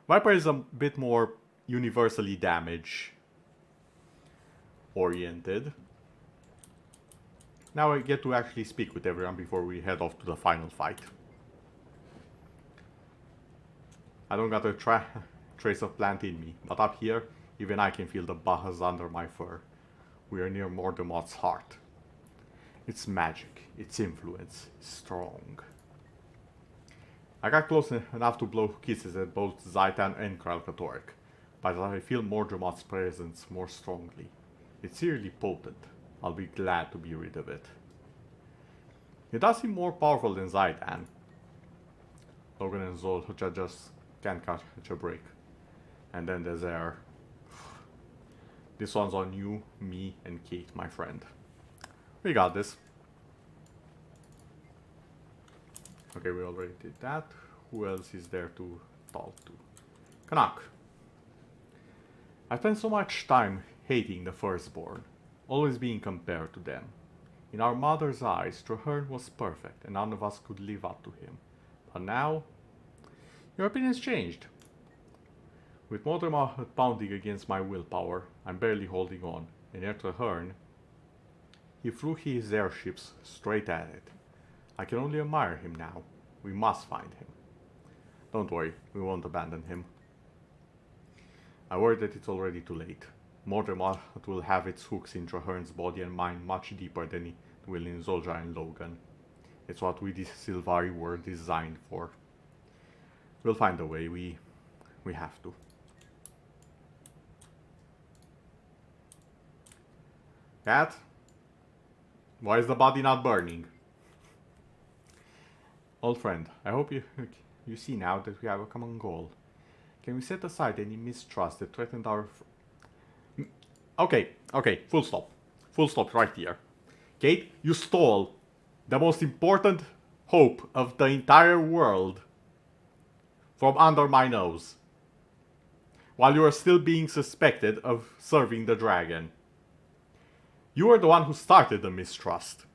[SPEAKER 1] Viper is a bit more universally damage oriented. Now I get to actually speak with everyone before we head off to the final fight. I don't got a trace of plant in me, but up here, even I can feel the buzz under my fur. We are near Mordemot's heart. Its magic, its influence, is strong. I got close enough to blow kisses at both Zaitan and Kralkatorek, but I feel Mordemot's presence more strongly. It's eerily potent. I'll be glad to be rid of it. It does seem more powerful than Zaitan. Logan and Zol just can't catch a break. And then there's Air. This one's on you, me, and Kate, my friend. We got this. Okay, we already did that. Who else is there to talk to? Kanak. I spent so much time hating the firstborn, always being compared to them. In our mother's eyes, Traherne was perfect, and none of us could live up to him. But now, your opinion's changed. With Mordemot pounding against my willpower, I'm barely holding on, and yet Traherne, he flew his airships straight at it. I can only admire him now. We must find him. Don't worry, we won't abandon him. I worry that it's already too late. Mordemot will have its hooks in Traherne's body and mind much deeper than it will in Zolja and Logan. It's what we Sylvari were designed for. We'll find a way, we have to. Cat? Why is the body not burning? Old friend, I hope you see now that we have a common goal. Can we set aside any mistrust that threatened our... Okay, full stop. Full stop right here. Kate, you stole the most important hope of the entire world from under my nose. While you are still being suspected of serving the dragon. You are the one who started the mistrust.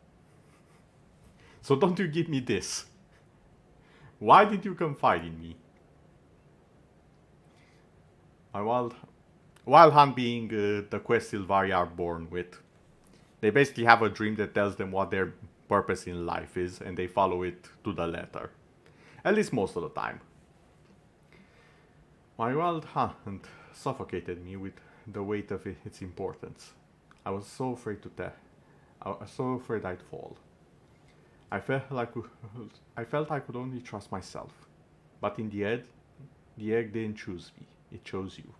[SPEAKER 1] So don't you give me this. Why did you confide in me? My Wild Hunt being the quest Sylvari are born with. They basically have a dream that tells them what their purpose in life is, and they follow it to the letter. At least most of the time. My Wild Hunt suffocated me with the weight of its importance. I was so afraid I was so afraid I'd fall. I felt I could only trust myself. But in the end, the egg didn't choose me. It chose you.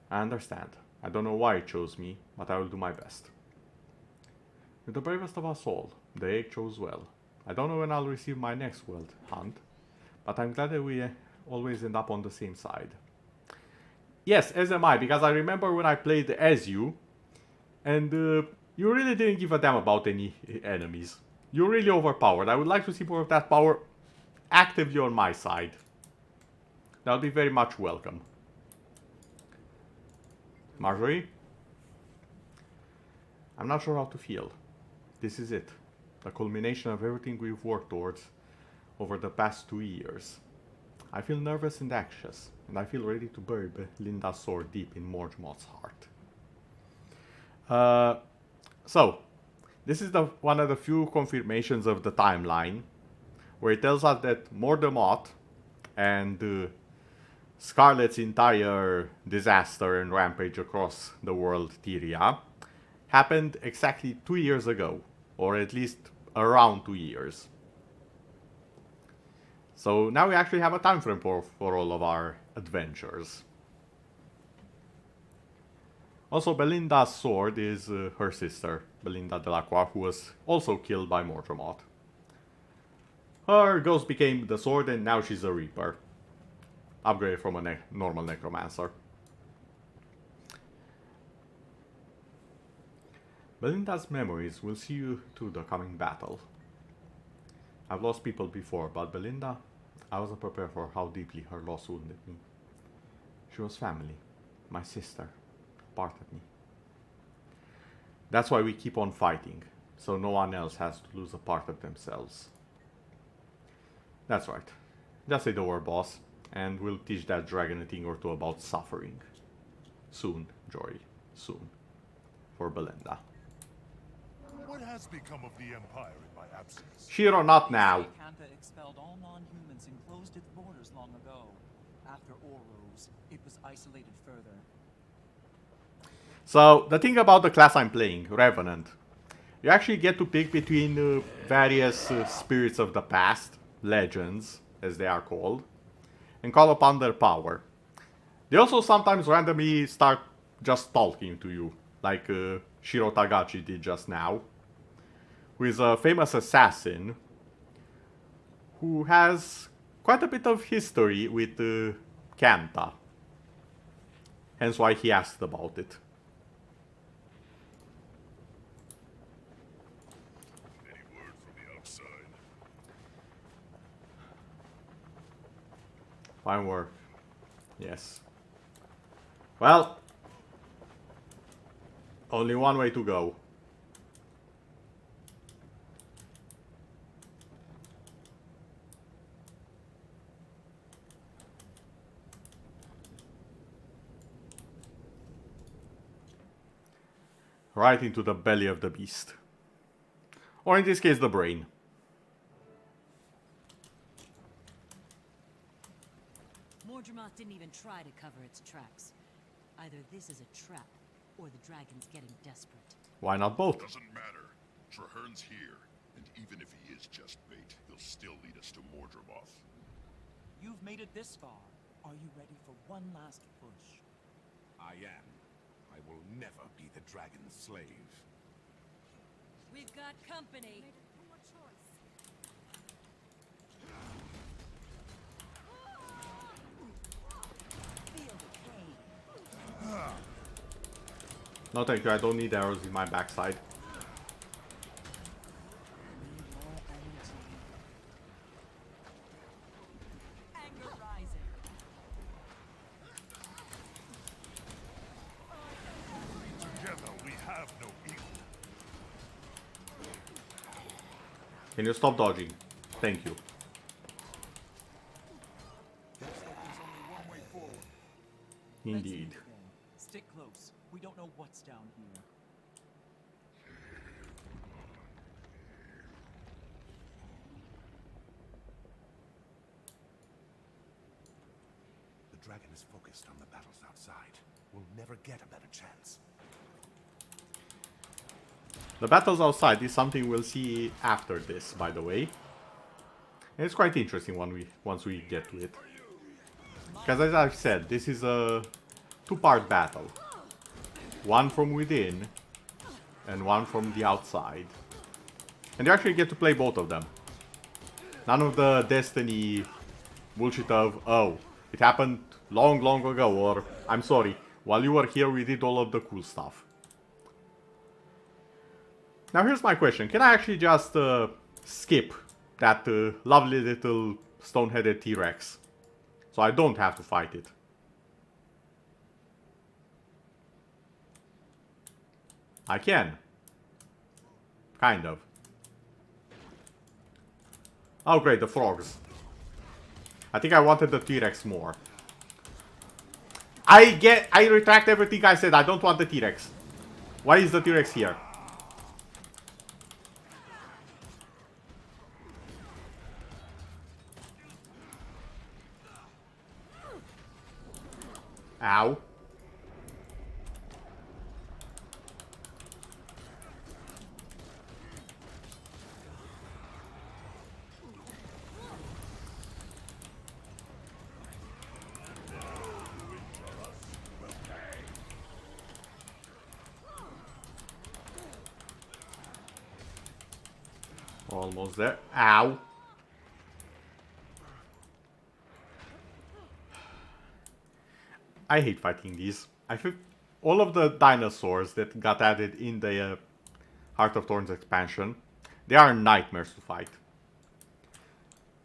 [SPEAKER 1] I understand. I don't know why it chose me, but I will do my best. You're the bravest of us all. The egg chose well. I don't know when I'll receive my next world hunt, but I'm glad that we always end up on the same side. Yes, as am I, because I remember when I played as you, and you really didn't give a damn about any enemies. You're really overpowered. I would like to see more of that power actively on my side. That would be very much welcome. Marjorie? I'm not sure how to feel. This is it. The culmination of everything we've worked towards over the past 2 years. I feel nervous and anxious, and I feel ready to bury Belinda's sword deep in Morgemot's heart. So, this is one of the few confirmations of the timeline, where it tells us that Morgemot and Scarlet's entire disaster and rampage across the world, Tyria, happened exactly 2 years ago, or at least around 2 years. So now we actually have a time frame for all of our adventures. Also, Belinda's sword is her sister, Belinda Delacroix, who was also killed by Morgemot. Her ghost became the sword, and now she's a Reaper. Upgraded from a normal Necromancer. Belinda's memories will see you through the coming battle. I've lost people before, but Belinda, I wasn't prepared for how deeply her loss wounded me. She was family, my sister, part of me. That's why we keep on fighting, so no one else has to lose a part of themselves. That's right. Just say the word, boss, and we'll teach that dragon a thing or two about suffering. Soon, Jory, soon. For Belinda.
[SPEAKER 2] What has become of the Empire in my absence?
[SPEAKER 1] Shiro, not now.
[SPEAKER 3] Kantha expelled all non-humans and closed its borders long ago. After Oros, it was isolated further.
[SPEAKER 1] So, the thing about the class I'm playing, Revenant, you actually get to pick between various spirits of the past, legends, as they are called, and call upon their power. They also sometimes randomly start just talking to you, like Shiro Tagachi did just now, who is a famous assassin who has quite a bit of history with Kantha. Hence why he asked about it.
[SPEAKER 6] Any word from the outside?
[SPEAKER 1] Fine work. Yes. Well, only one way to go. Right into the belly of the beast. Or in this case, the brain.
[SPEAKER 7] Morgemot didn't even try to cover its tracks. Either this is a trap, or the dragon's getting desperate.
[SPEAKER 1] Why not both?
[SPEAKER 6] Doesn't matter. Traherne's here, and even if he is just bait, he'll still lead us to Morgemot.
[SPEAKER 3] You've made it this far. Are you ready for one last push?
[SPEAKER 5] I am. I will never be the dragon's slave.
[SPEAKER 7] We've got company.
[SPEAKER 8] Made a poor choice.
[SPEAKER 7] Feel the pain.
[SPEAKER 1] No thank you, I don't need arrows in my backside.
[SPEAKER 7] Anger rising.
[SPEAKER 2] Together we have no equal.
[SPEAKER 1] Can you stop dodging? Thank you.
[SPEAKER 3] Looks like there's only one way forward.
[SPEAKER 1] Indeed.
[SPEAKER 3] Let's move then. Stick close. We don't know what's down here.
[SPEAKER 5] The dragon is focused on the battles outside. we'll never get a better chance.
[SPEAKER 1] The battles outside is something we'll see after this, by the way. And it's quite interesting once we get to it. Because as I've said, this is a two-part battle. One from within, and one from the outside. And you actually get to play both of them. None of the Destiny bullshit of, oh, it happened long, long ago, or, I'm sorry, while you were here we did all of the cool stuff. Now here's my question, can I actually just skip that lovely little stone-headed T-Rex? So I don't have to fight it. I can. Kind of. Oh great, the frogs. I think I wanted the T-Rex more. I retract everything I said, I don't want the T-Rex. Why is the T-Rex here? Ow. Almost there. Ow. I hate fighting these. I think all of the dinosaurs that got added in the Heart of Thorns expansion, they are nightmares to fight.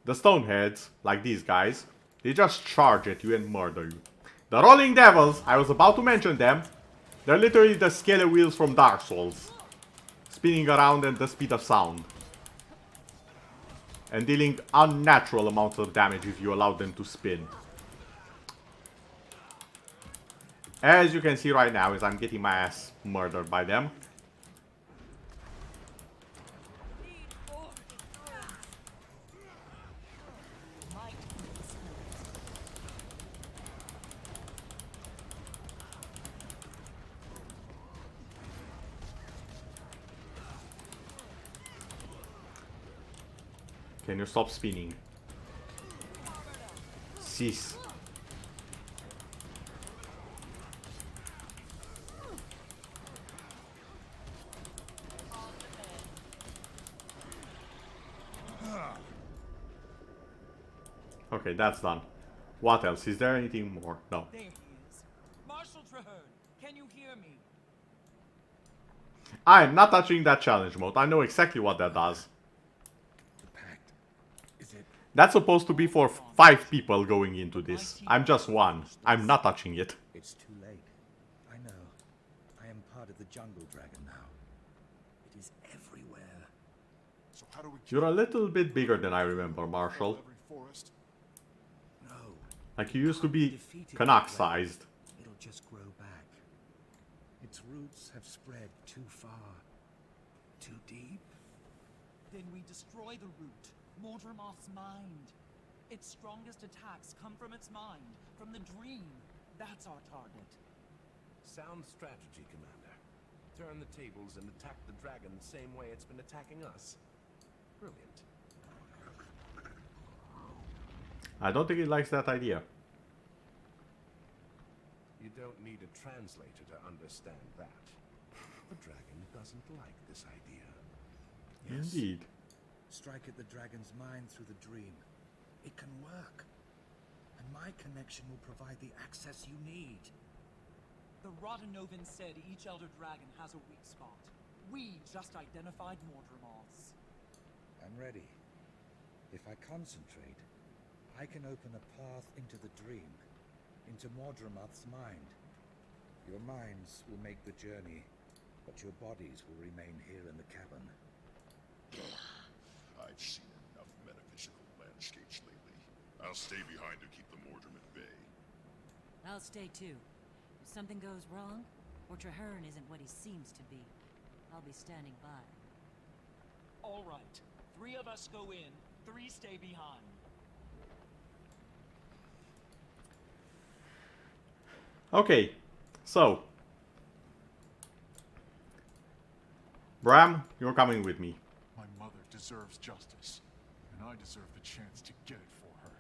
[SPEAKER 1] The Stoneheads, like these guys, they just charge at you and murder you. The Rolling Devils, I was about to mention them, they're literally the scaly wheels from Dark Souls, spinning around at the speed of sound. And dealing unnatural amounts of damage if you allow them to spin. As you can see right now, is I'm getting my ass murdered by them. Can you stop spinning? Cease. Okay, that's done. What else? Is there anything more? No.
[SPEAKER 3] There he is. Marshal Traherne, can you hear me?
[SPEAKER 1] I'm not touching that challenge mode. I know exactly what that does. That's supposed to be for 5 people going into this. I'm just one. I'm not touching it.
[SPEAKER 10] It's too late. I know. I am part of the jungle dragon now. It is everywhere.
[SPEAKER 2] So how do we
[SPEAKER 1] You're a little bit bigger than I remember, Marshall.
[SPEAKER 2] every forest?
[SPEAKER 10] No.
[SPEAKER 1] Like you used to be
[SPEAKER 10] Defeated
[SPEAKER 1] Canuck
[SPEAKER 10] the dragon,
[SPEAKER 1] sized.
[SPEAKER 10] It'll just grow back. Its roots have spread too far. Too deep.
[SPEAKER 3] Then we destroy the root, Mordremoth's mind. Its strongest attacks come from its mind, from the dream. That's our target.
[SPEAKER 5] Sound strategy, Commander. Turn the tables and attack the dragon the same way it's been attacking us. Brilliant.
[SPEAKER 1] I don't think it likes that idea.
[SPEAKER 5] You don't need a translator to understand that. The dragon doesn't like this idea.
[SPEAKER 10] Yes.
[SPEAKER 1] Indeed.
[SPEAKER 10] Strike at the dragon's mind through the dream. It can work. And my connection will provide the access you need.
[SPEAKER 3] The Rodenovan said each Elder Dragon has a weak spot. We just identified Mordremoth's.
[SPEAKER 10] I'm ready. If I concentrate, I can open a path into the dream, into Mordremoth's mind. Your minds will make the journey, but your bodies will remain here in the cavern.
[SPEAKER 6] I've seen enough metaphysical landscapes lately. I'll stay behind to keep the Mordrim at bay.
[SPEAKER 7] I'll stay too. If something goes wrong, or Traherne isn't what he seems to be, I'll be standing by.
[SPEAKER 3] All right. 3 of us go in, 3 stay behind.
[SPEAKER 1] Okay. So, Bram, you're coming with me.
[SPEAKER 2] My mother deserves justice, and I deserve the chance to get it for her.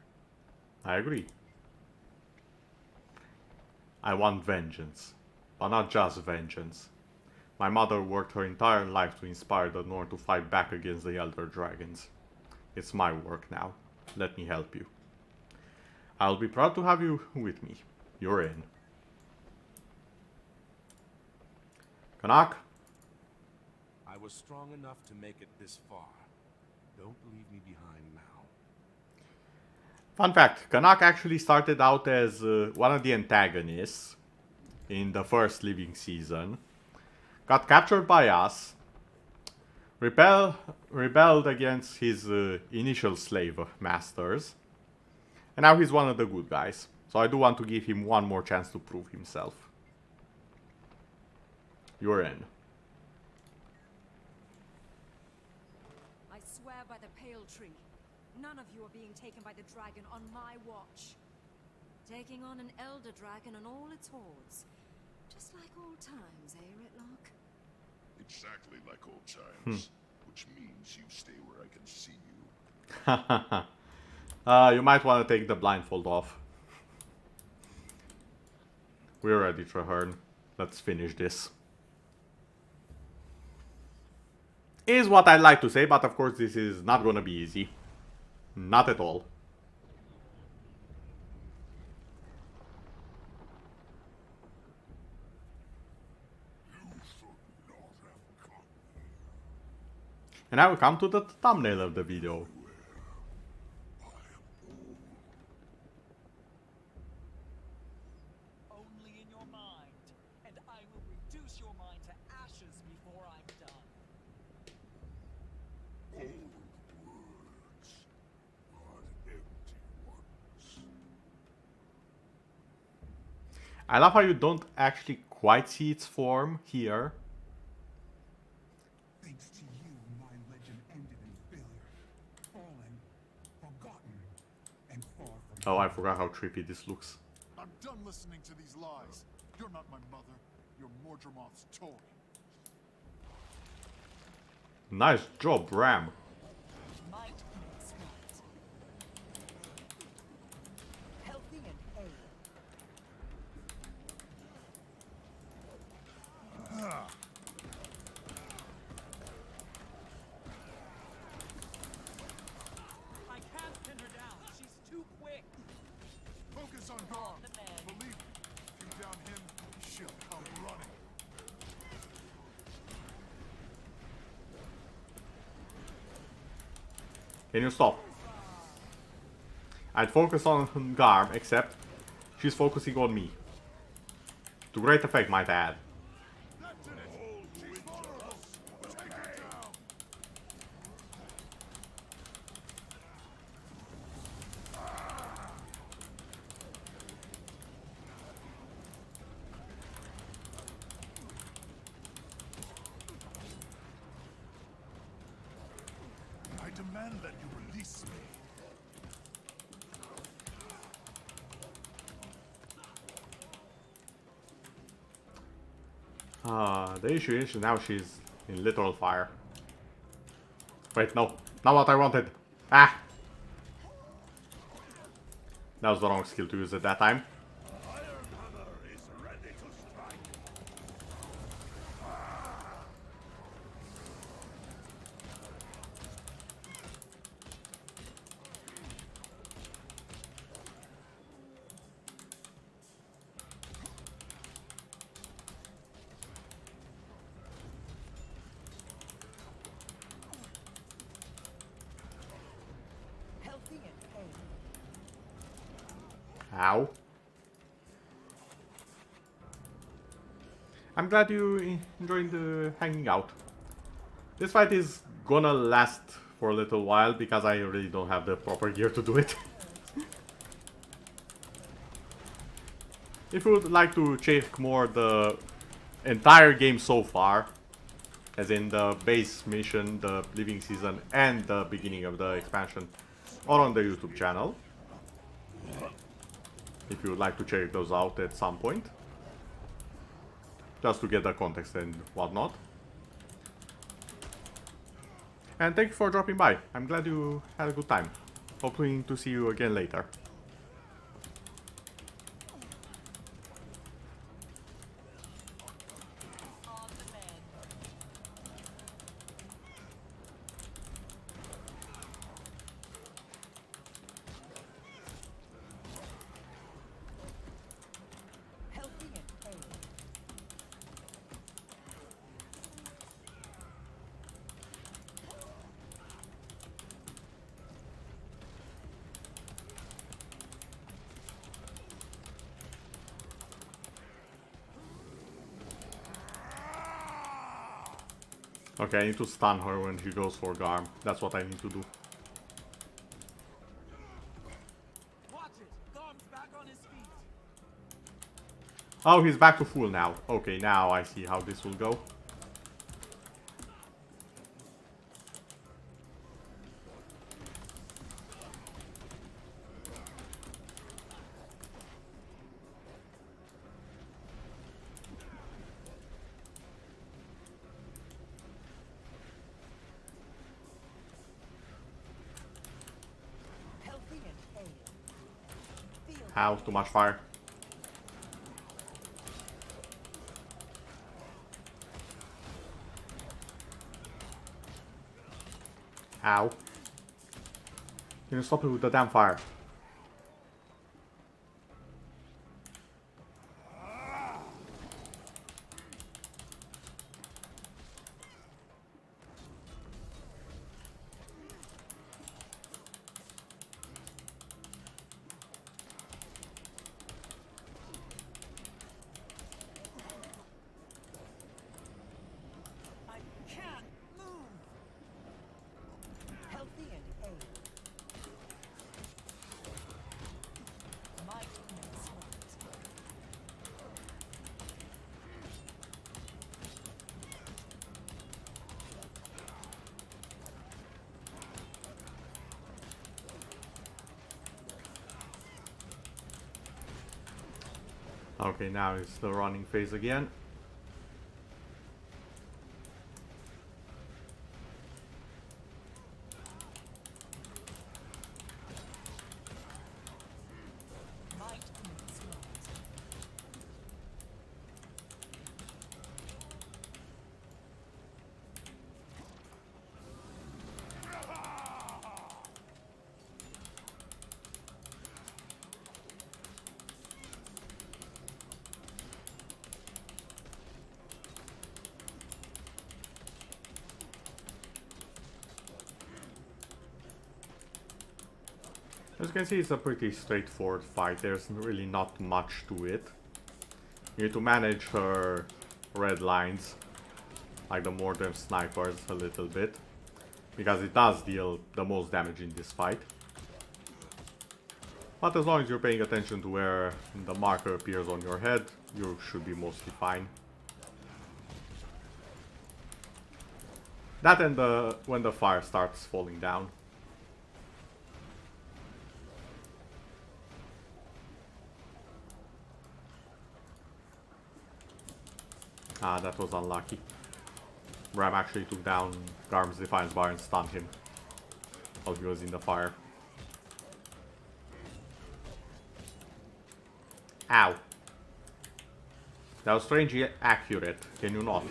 [SPEAKER 1] I agree. I want vengeance, but not just vengeance. My mother worked her entire life to inspire the North to fight back against the Elder Dragons. It's my work now. Let me help you. I'll be proud to have you with me. You're in. Kanak?
[SPEAKER 5] I was strong enough to make it this far. Don't leave me behind now.
[SPEAKER 1] Fun fact, Kanak actually started out as one of the antagonists in the first Living season. Got captured by us. Rebelled against his initial slave masters. And now he's one of the good guys. So I do want to give him one more chance to prove himself. You're in.
[SPEAKER 8] I swear by the Pale Tree, none of you are being taken by the dragon on my watch.
[SPEAKER 7] Taking on an Elder Dragon and all its hordes. Just like old times, eh, Ritlock?
[SPEAKER 6] Exactly like old times. Which means you stay where I can see you.
[SPEAKER 1] You might want to take the blindfold off. We're ready, Traherne. Let's finish this. Is what I'd like to say, but of course this is not gonna be easy. Not at all. And now we come to the thumbnail of the video.
[SPEAKER 3] Only in your mind, and I will reduce your mind to ashes before I'm done.
[SPEAKER 1] I love how you don't actually quite see its form here.
[SPEAKER 2] Thanks to you, my legend ended in failure. Fallen, forgotten, and far from
[SPEAKER 1] Oh, I forgot how trippy this looks.
[SPEAKER 2] I'm done listening to these lies. You're not my mother. You're Mordremoth's toy.
[SPEAKER 1] Nice job, Ram.
[SPEAKER 3] Might makes right. Healthy and hale. I can't pin her down. She's too quick.
[SPEAKER 2] Focus on Garm.
[SPEAKER 3] The man.
[SPEAKER 2] Believe me, if you down him, she'll come running.
[SPEAKER 1] Can you stop? I'd focus on Garm, except she's focusing on me. To great effect, might I add.
[SPEAKER 2] That's it. She's vulnerable. Take her down. I demand that you release me.
[SPEAKER 1] The issue is now she's in literal fire. Wait, no. Not what I wanted. Ah! That was the wrong skill to use at that time.
[SPEAKER 3] Healthy and hale.
[SPEAKER 1] Ow. I'm glad you enjoyed the hanging out. This fight is gonna last for a little while because I really don't have the proper gear to do it. If you would like to check more the entire game so far, as in the base mission, the Living Season, and the beginning of the expansion, or on the YouTube channel, if you would like to check those out at some point. just to get the context and whatnot. And thank you for dropping by. I'm glad you had a good time. Hoping to see you again later. Okay, I need to stun her when she goes for Garm. That's what I need to do.
[SPEAKER 3] Watch it. Garm's back on his feet.
[SPEAKER 1] Oh, he's back to full now. Okay, now I see how this will go. Ow, too much fire. Ow. Can you stop it with the damn fire? Okay, now it's the running phase again. As you can see, it's a pretty straightforward fight. There's really not much to it. You need to manage her red lines, like the modern snipers, a little bit, because it does deal the most damage in this fight. But as long as you're paying attention to where the marker appears on your head, you should be mostly fine. That and when the fire starts falling down. Ah, that was unlucky. Ram actually took down Garm's Defiance Bar and stunned him while he was in the fire. Ow. That was strangely accurate, can you not?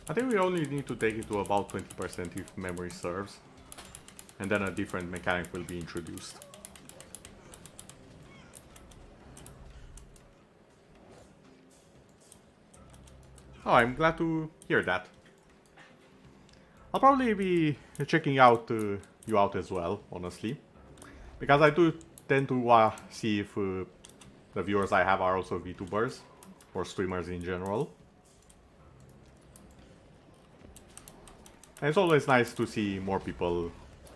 [SPEAKER 1] I think we only need to take it to about 20% if memory serves. And then a different mechanic will be introduced. Oh, I'm glad to hear that. I'll probably be checking out you out as well, honestly. Because I do tend to see if the viewers I have are also VTubers or streamers in general. And it's always nice to see more people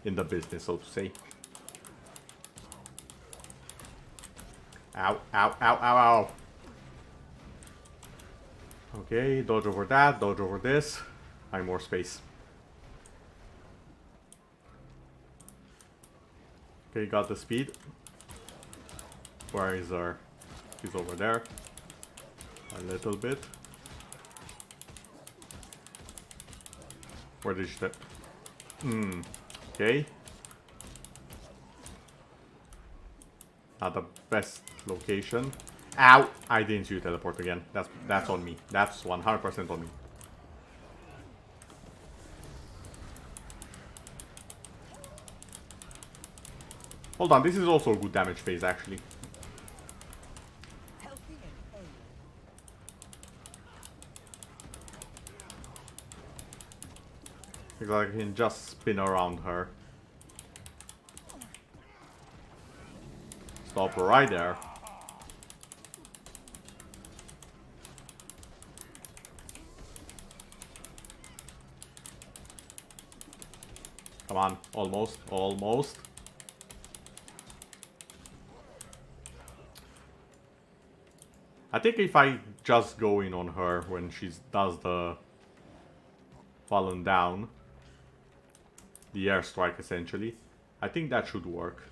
[SPEAKER 1] in the business, so to say. Ow, ow, ow, ow, ow. Okay, dodge over that, dodge over this. I have more space. Okay, got the speed. Where is our... He's over there. A little bit. Where did she step? Okay. Not the best location. Ow! I didn't use teleport again. That's on me. That's 100% on me. Hold on, this is also a good damage phase actually. Because I can just spin around her. Stop right there. Come on, almost, almost. I think if I just go in on her when she does the fallen down, the airstrike essentially, I think that should work.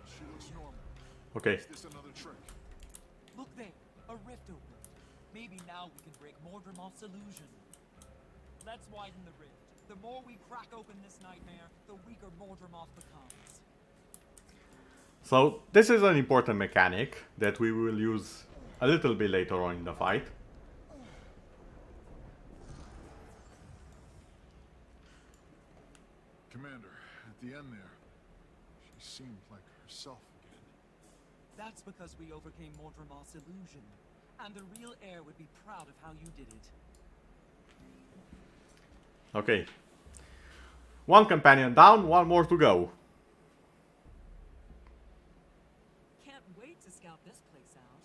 [SPEAKER 3] She looks normal.
[SPEAKER 1] Okay.
[SPEAKER 6] Is this another trick?
[SPEAKER 3] Look there, a rift open. Maybe now we can break Mordremoth's illusion. Let's widen the rift. The more we crack open this nightmare, the weaker Mordremoth becomes.
[SPEAKER 1] So this is an important mechanic that we will use a little bit later on in the fight.
[SPEAKER 6] Commander, at the end there, she seemed like herself again.
[SPEAKER 3] That's because we overcame Mordremoth's illusion. And the real heir would be proud of how you did it.
[SPEAKER 1] Okay. One companion down, one more to go.
[SPEAKER 3] Can't wait to scout this place out.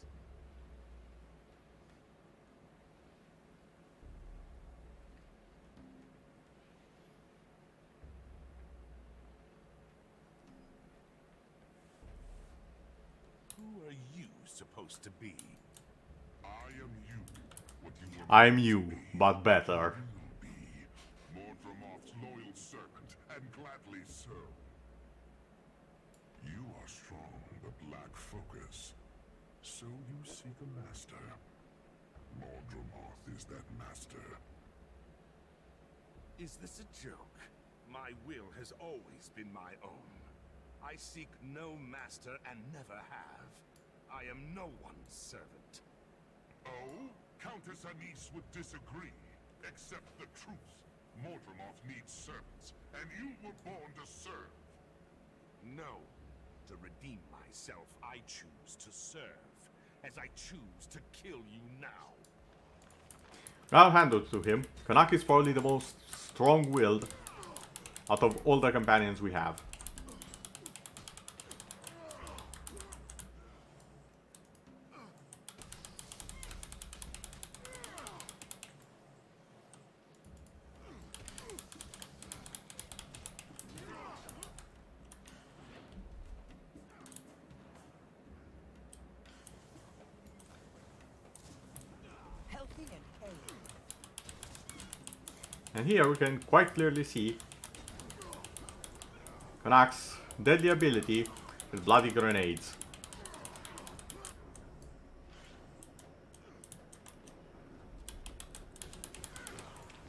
[SPEAKER 5] Who are you supposed to be?
[SPEAKER 6] I am you. What you were
[SPEAKER 1] I'm
[SPEAKER 6] meant to
[SPEAKER 1] you,
[SPEAKER 6] be.
[SPEAKER 1] but better.
[SPEAKER 6] You will be Mordremoth's loyal servant and gladly so. You are strong but lack focus. So you seek a master. Mordremoth is that master.
[SPEAKER 5] Is this a joke? My will has always been my own. I seek no master and never have. I am no one's servant.
[SPEAKER 6] Oh? Countess Anise would disagree. Accept the truth. Mordremoth needs servants, and you were born to serve.
[SPEAKER 5] No. To redeem myself, I choose to serve, as I choose to kill you now.
[SPEAKER 1] I'll hand it to him. Kanak is probably the most strong-willed out of all the companions we have. And here we can quite clearly see Kanak's deadly ability with bloody grenades.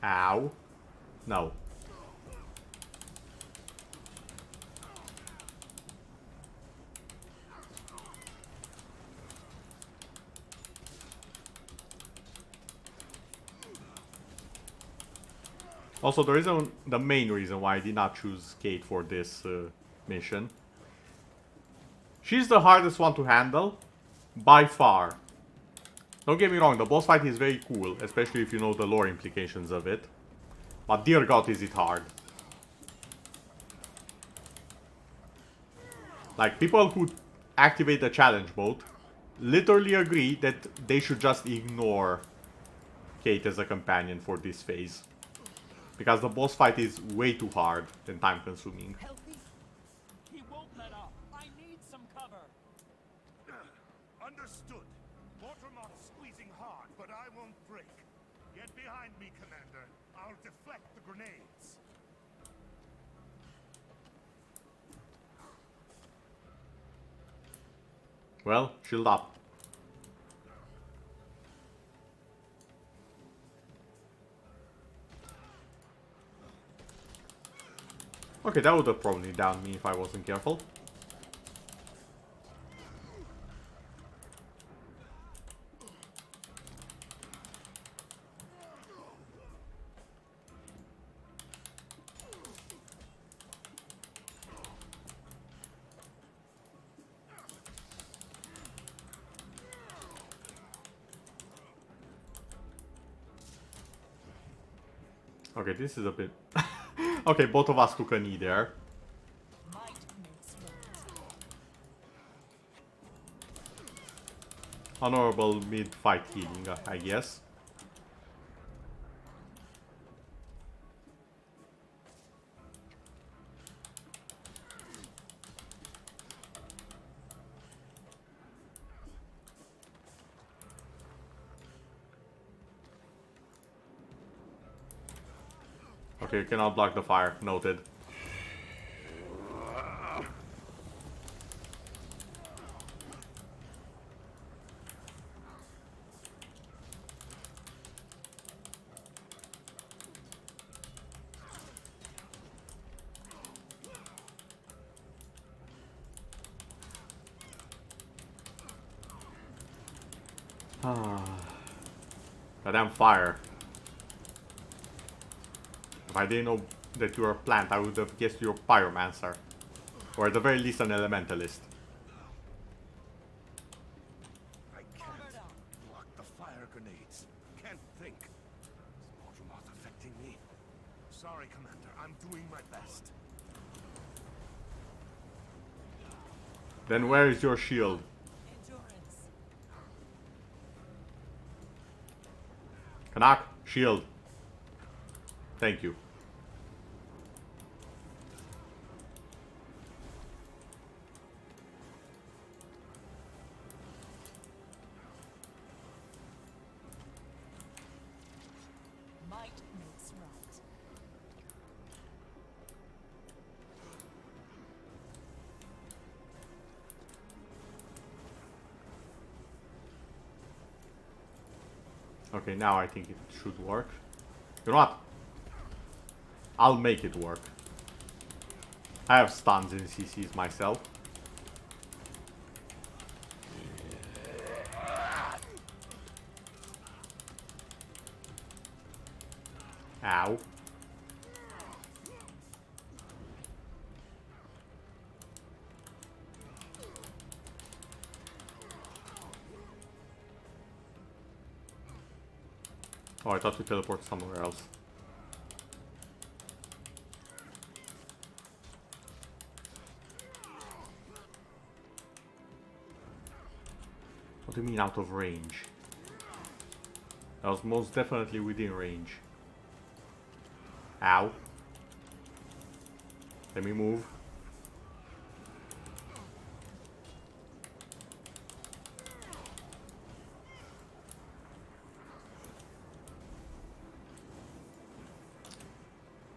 [SPEAKER 1] Ow. No. Also, the main reason why I did not choose Kate for this mission. She's the hardest one to handle, by far. Don't get me wrong, the boss fight is very cool, especially if you know the lore implications of it. But dear god, is it hard. Like, people who activate the challenge mode literally agree that they should just ignore Kate as a companion for this phase. Because the boss fight is way too hard and time consuming.
[SPEAKER 3] Healthy? He won't let up. I need some cover.
[SPEAKER 6] Understood. Mortimer's squeezing hard, but I won't break. Get behind me, Commander. I'll deflect the grenades.
[SPEAKER 1] Well, shield up. Okay, that would have probably downed me if I wasn't careful. Okay, this is a bit... Okay, both of us took a knee there.
[SPEAKER 3] Might makes right.
[SPEAKER 1] Honorable mid-fight healing, I guess. Okay, you cannot block the fire. Noted. Goddamn fire. If I didn't know that you're a plant, I would have guessed you're a pyromancer. Or at the very least an elementalist.
[SPEAKER 5] I can't block the fire grenades. Can't think. Is Mortimer affecting me? Sorry, Commander. I'm doing my best.
[SPEAKER 1] Then where is your shield?
[SPEAKER 3] Endurance.
[SPEAKER 1] Kanak, shield. Thank you.
[SPEAKER 3] Might makes right.
[SPEAKER 1] Okay, now I think it should work. You know what? I'll make it work. I have stuns in CCs myself. Ow. Oh, I thought we teleported somewhere else. What do you mean out of range? That was most definitely within range. Ow. Let me move.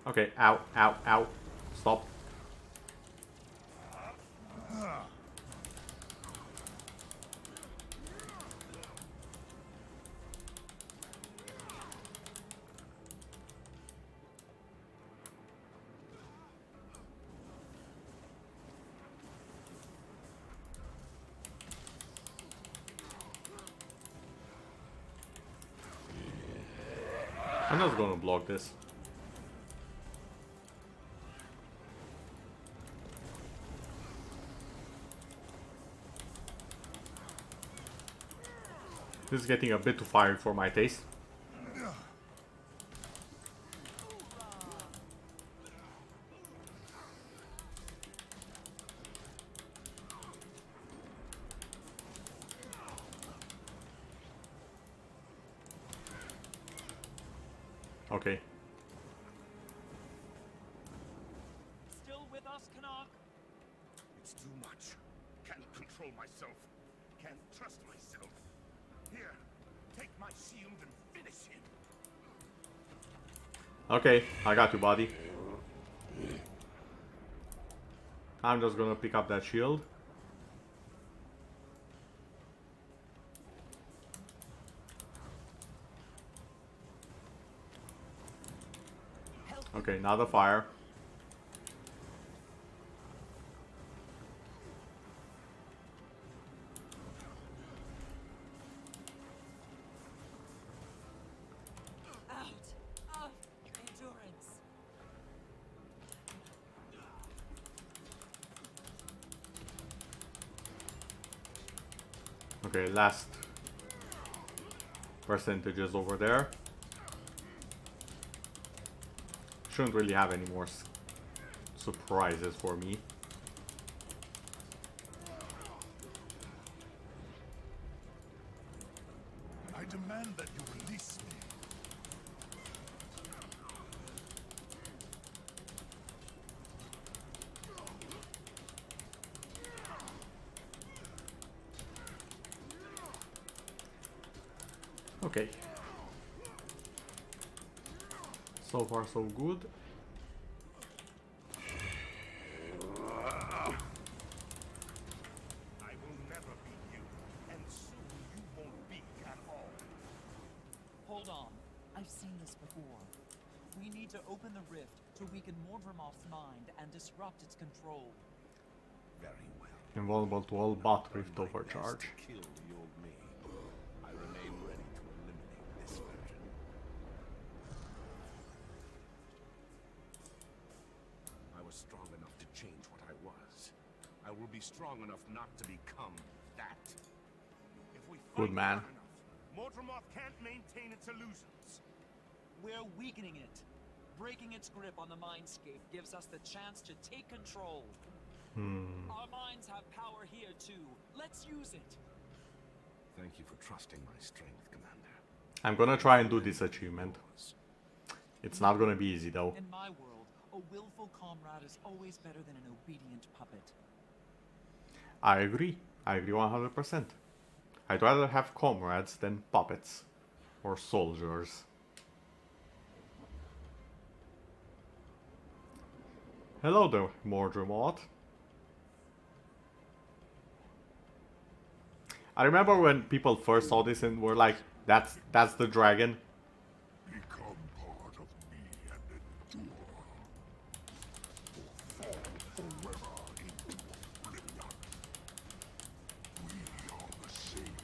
[SPEAKER 1] Okay, ow, ow, ow. Stop. I'm just gonna block this. This is getting a bit too fiery for my taste. Okay.
[SPEAKER 3] Still with us, Canuck?
[SPEAKER 5] It's too much. Can't control myself. Can't trust myself. Here, take my shield and finish him.
[SPEAKER 1] Okay, I got you, buddy. I'm just gonna pick up that shield. Okay, now the fire.
[SPEAKER 3] Out of endurance.
[SPEAKER 1] Okay, last percentages over there. Shouldn't really have any more surprises for me.
[SPEAKER 6] I demand that you release me.
[SPEAKER 1] Okay. So far so good.
[SPEAKER 5] I will never be you, and soon you won't be at all.
[SPEAKER 3] Hold on. I've seen this before. We need to open the rift to weaken Mordremoth's mind and disrupt its control.
[SPEAKER 5] Very well.
[SPEAKER 1] Invulnerable to all but rift
[SPEAKER 5] My
[SPEAKER 1] overcharge.
[SPEAKER 5] best to kill the old me. I remain ready to eliminate this version. I was strong enough to change what I was. I will be strong enough not to become that. If we
[SPEAKER 1] Good
[SPEAKER 5] fight
[SPEAKER 1] man.
[SPEAKER 5] hard enough, Mordremoth can't maintain its illusions.
[SPEAKER 3] We're weakening it. Breaking its grip on the mindscape gives us the chance to take control. Our minds have power here too. Let's use it.
[SPEAKER 5] Thank you for trusting my strength, Commander.
[SPEAKER 1] I'm gonna try and do this achievement. It's not gonna be easy though.
[SPEAKER 3] In my world, a willful comrade is always better than an obedient puppet.
[SPEAKER 1] I agree. I agree 100%. I'd rather have comrades than puppets. Or soldiers. Hello there, Mordremoth. I remember when people first saw this and were like, that's the dragon.
[SPEAKER 6] Become part of me and endure. Or fall forever into oblivion. We are the same.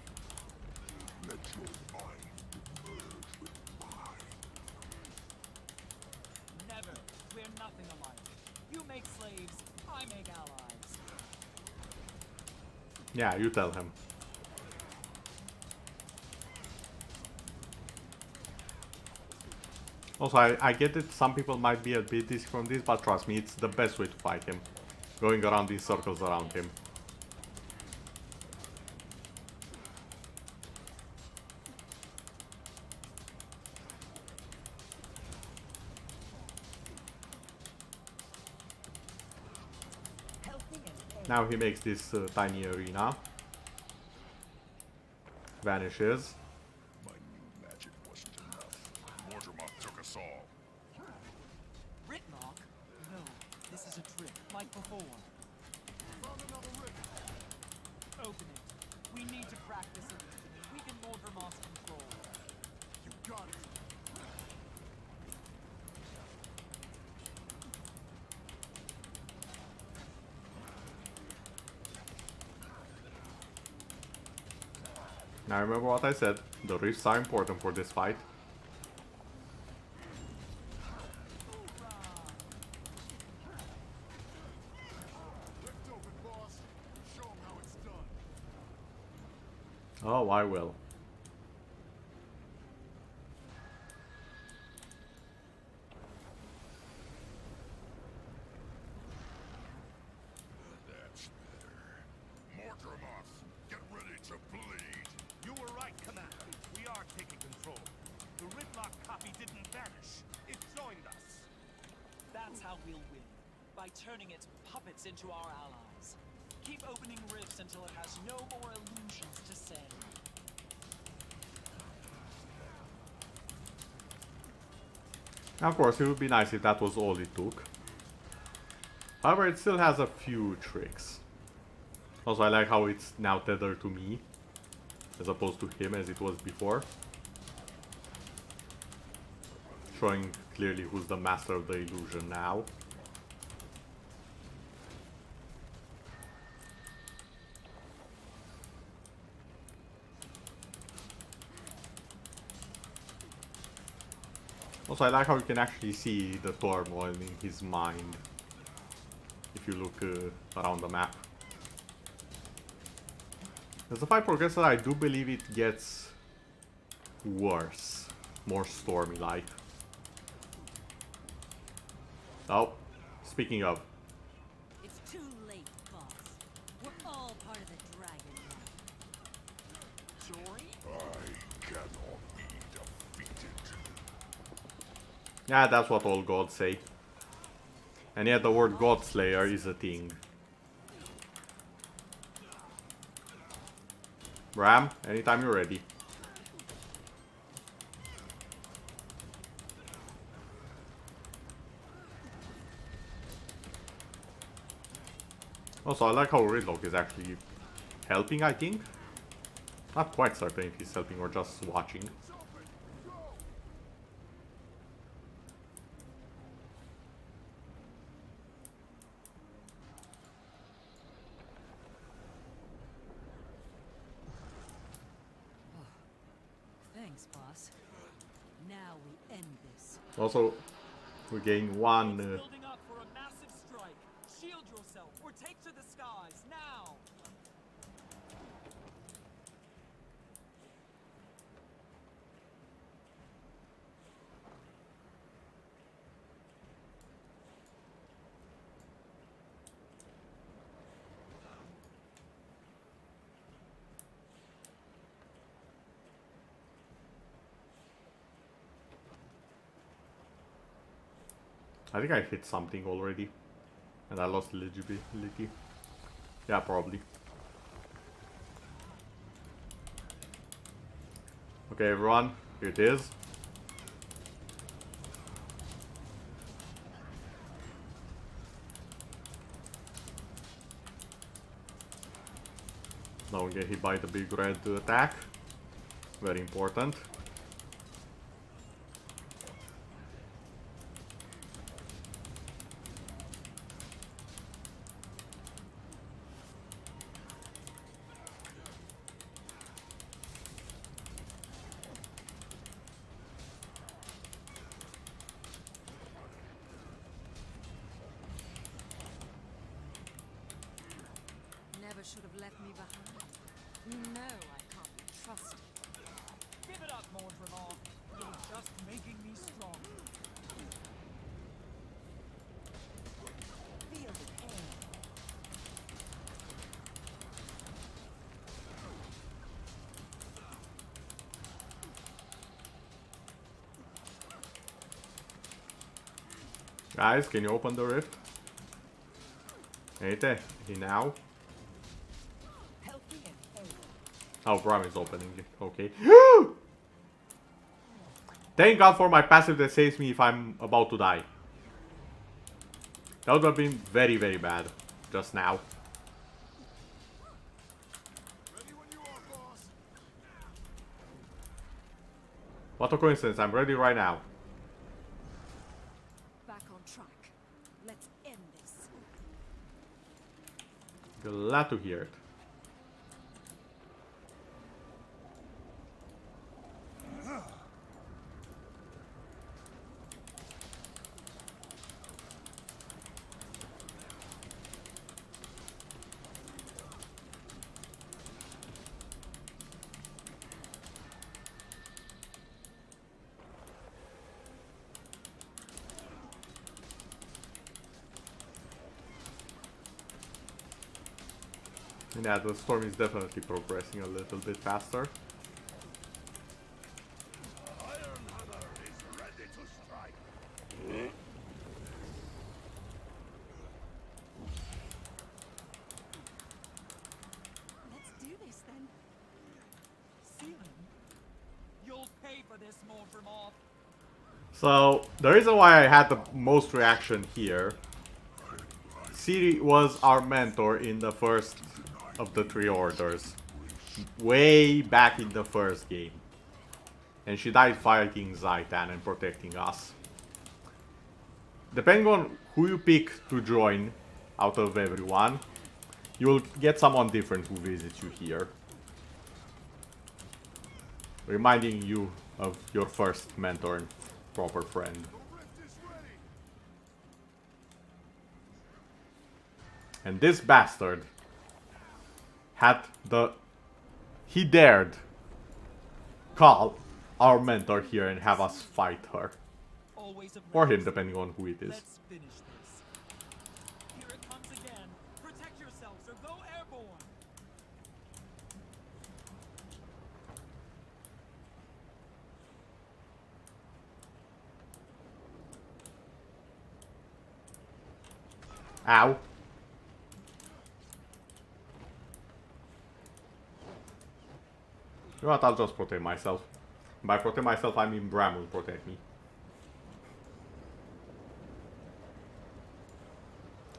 [SPEAKER 6] Let your mind merge with mine.
[SPEAKER 3] Never. We're nothing alike. You make slaves, I make allies.
[SPEAKER 1] Yeah, you tell him. Also, I get it, some people might be a bit dizzy from this, but trust me, it's the best way to fight him. Going around these circles around him. Now he makes this tiny arena. Vanishes.
[SPEAKER 6] My new magic wasn't enough. Mordremoth took us all.
[SPEAKER 3] Ritlock? No, this is a trick, like before.
[SPEAKER 6] Found another rift.
[SPEAKER 3] Open it. We need to crack this illusion and weaken Mordremoth's control.
[SPEAKER 6] You got it.
[SPEAKER 1] Now remember what I said, the rifts are important for this fight.
[SPEAKER 6] Rift open, boss. Show 'em how it's done.
[SPEAKER 1] Oh, I will.
[SPEAKER 6] That's better. Mordremoth, get ready to bleed.
[SPEAKER 5] You were right, Commander. We are taking control. The Ridlock copy didn't vanish.
[SPEAKER 3] That's how we'll win. By turning its puppets into our allies. Keep opening rifts until it has no more illusions to send.
[SPEAKER 1] Of course, it would be nice if that was all it took. However, it still has a few tricks. Also, I like how it's now tethered to me, as opposed to him as it was before. Showing clearly who's the master of the illusion now. Also, I like how you can actually see the turmoil in his mind if you look around the map. As the fight progresses, I do believe it gets worse, more stormy-like. Oh, speaking of.
[SPEAKER 7] It's too late, boss. We're all part of the dragon now.
[SPEAKER 3] Jory?
[SPEAKER 6] I cannot be defeated.
[SPEAKER 1] Yeah, that's what all gods say. And yet the word God Slayer is a thing. Ram, anytime you're ready. Also, I like how Ridlock is actually helping, I think. Not quite certain if he's helping or just watching.
[SPEAKER 7] Thanks, boss. Now we end this.
[SPEAKER 1] Also, we gain one.
[SPEAKER 3] Building up for a massive strike. Shield yourself or take to the skies now.
[SPEAKER 1] I think I hit something already. And I lost eligibility. Yeah, probably. Okay, everyone, here it is. Don't get hit by the big red attack. Very important.
[SPEAKER 8] Never should have left me behind. You know I can't be trusted.
[SPEAKER 3] Give it up, Mordrimar. You're just making me strong. Feel the pain.
[SPEAKER 1] Guys, can you open the rift? Hey, now. Oh, Bram is opening it. Okay. Thank God for my passive that saves me if I'm about to die. That would have been very, very bad just now. What a coincidence, I'm ready right now.
[SPEAKER 8] Back on track. Let's end this.
[SPEAKER 1] Glad to hear it. Yeah, the storm is definitely progressing a little bit faster.
[SPEAKER 3] Mordremoth.
[SPEAKER 1] So, the reason why I had the most reaction here, Ciri was our mentor in the first of the three orders. Way back in the first game. And she died fighting Zaitan and protecting us. Depending on who you pick to join out of everyone, you will get someone different who visits you here. Reminding you of your first mentor and proper friend. And this bastard had the... He dared call our mentor here and have us fight her. Or him, depending on who it is.
[SPEAKER 3] Let's finish this. Here it comes again. Protect yourselves or go airborne.
[SPEAKER 1] Ow. You know what, I'll just protect myself. By protect myself, I mean Bram will protect me.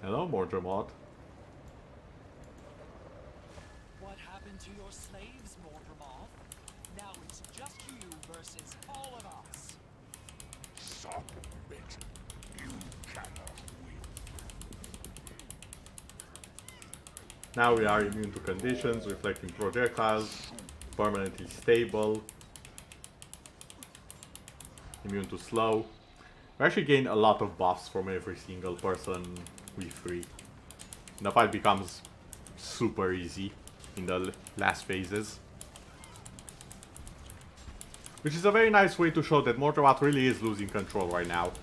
[SPEAKER 1] Hello, Mordremoth.
[SPEAKER 3] What happened to your slaves, Mordremoth? Now it's just you versus all of us.
[SPEAKER 6] Son of a bitch, you cannot win.
[SPEAKER 1] Now we are immune to conditions, reflecting projectiles, permanently stable, immune to slow. We actually gain a lot of buffs from every single person we free. And the fight becomes super easy in the last phases. Which is a very nice way to show that Mordremoth really is losing control right now.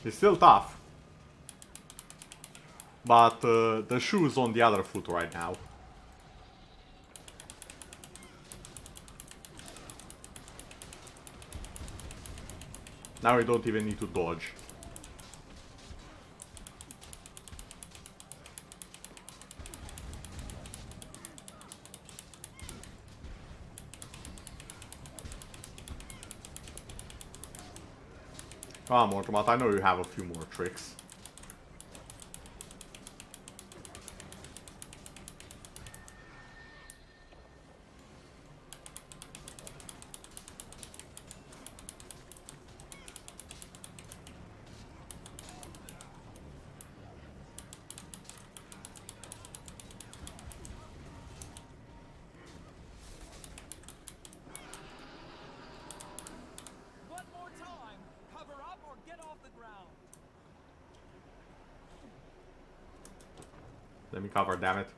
[SPEAKER 1] He's still tough. But the shoe is on the other foot right now. Now we don't even need to dodge. Come on, Mordremoth, I know you have a few more tricks.
[SPEAKER 3] One more time. Cover up or get off the ground.
[SPEAKER 1] Let me cover, damn it.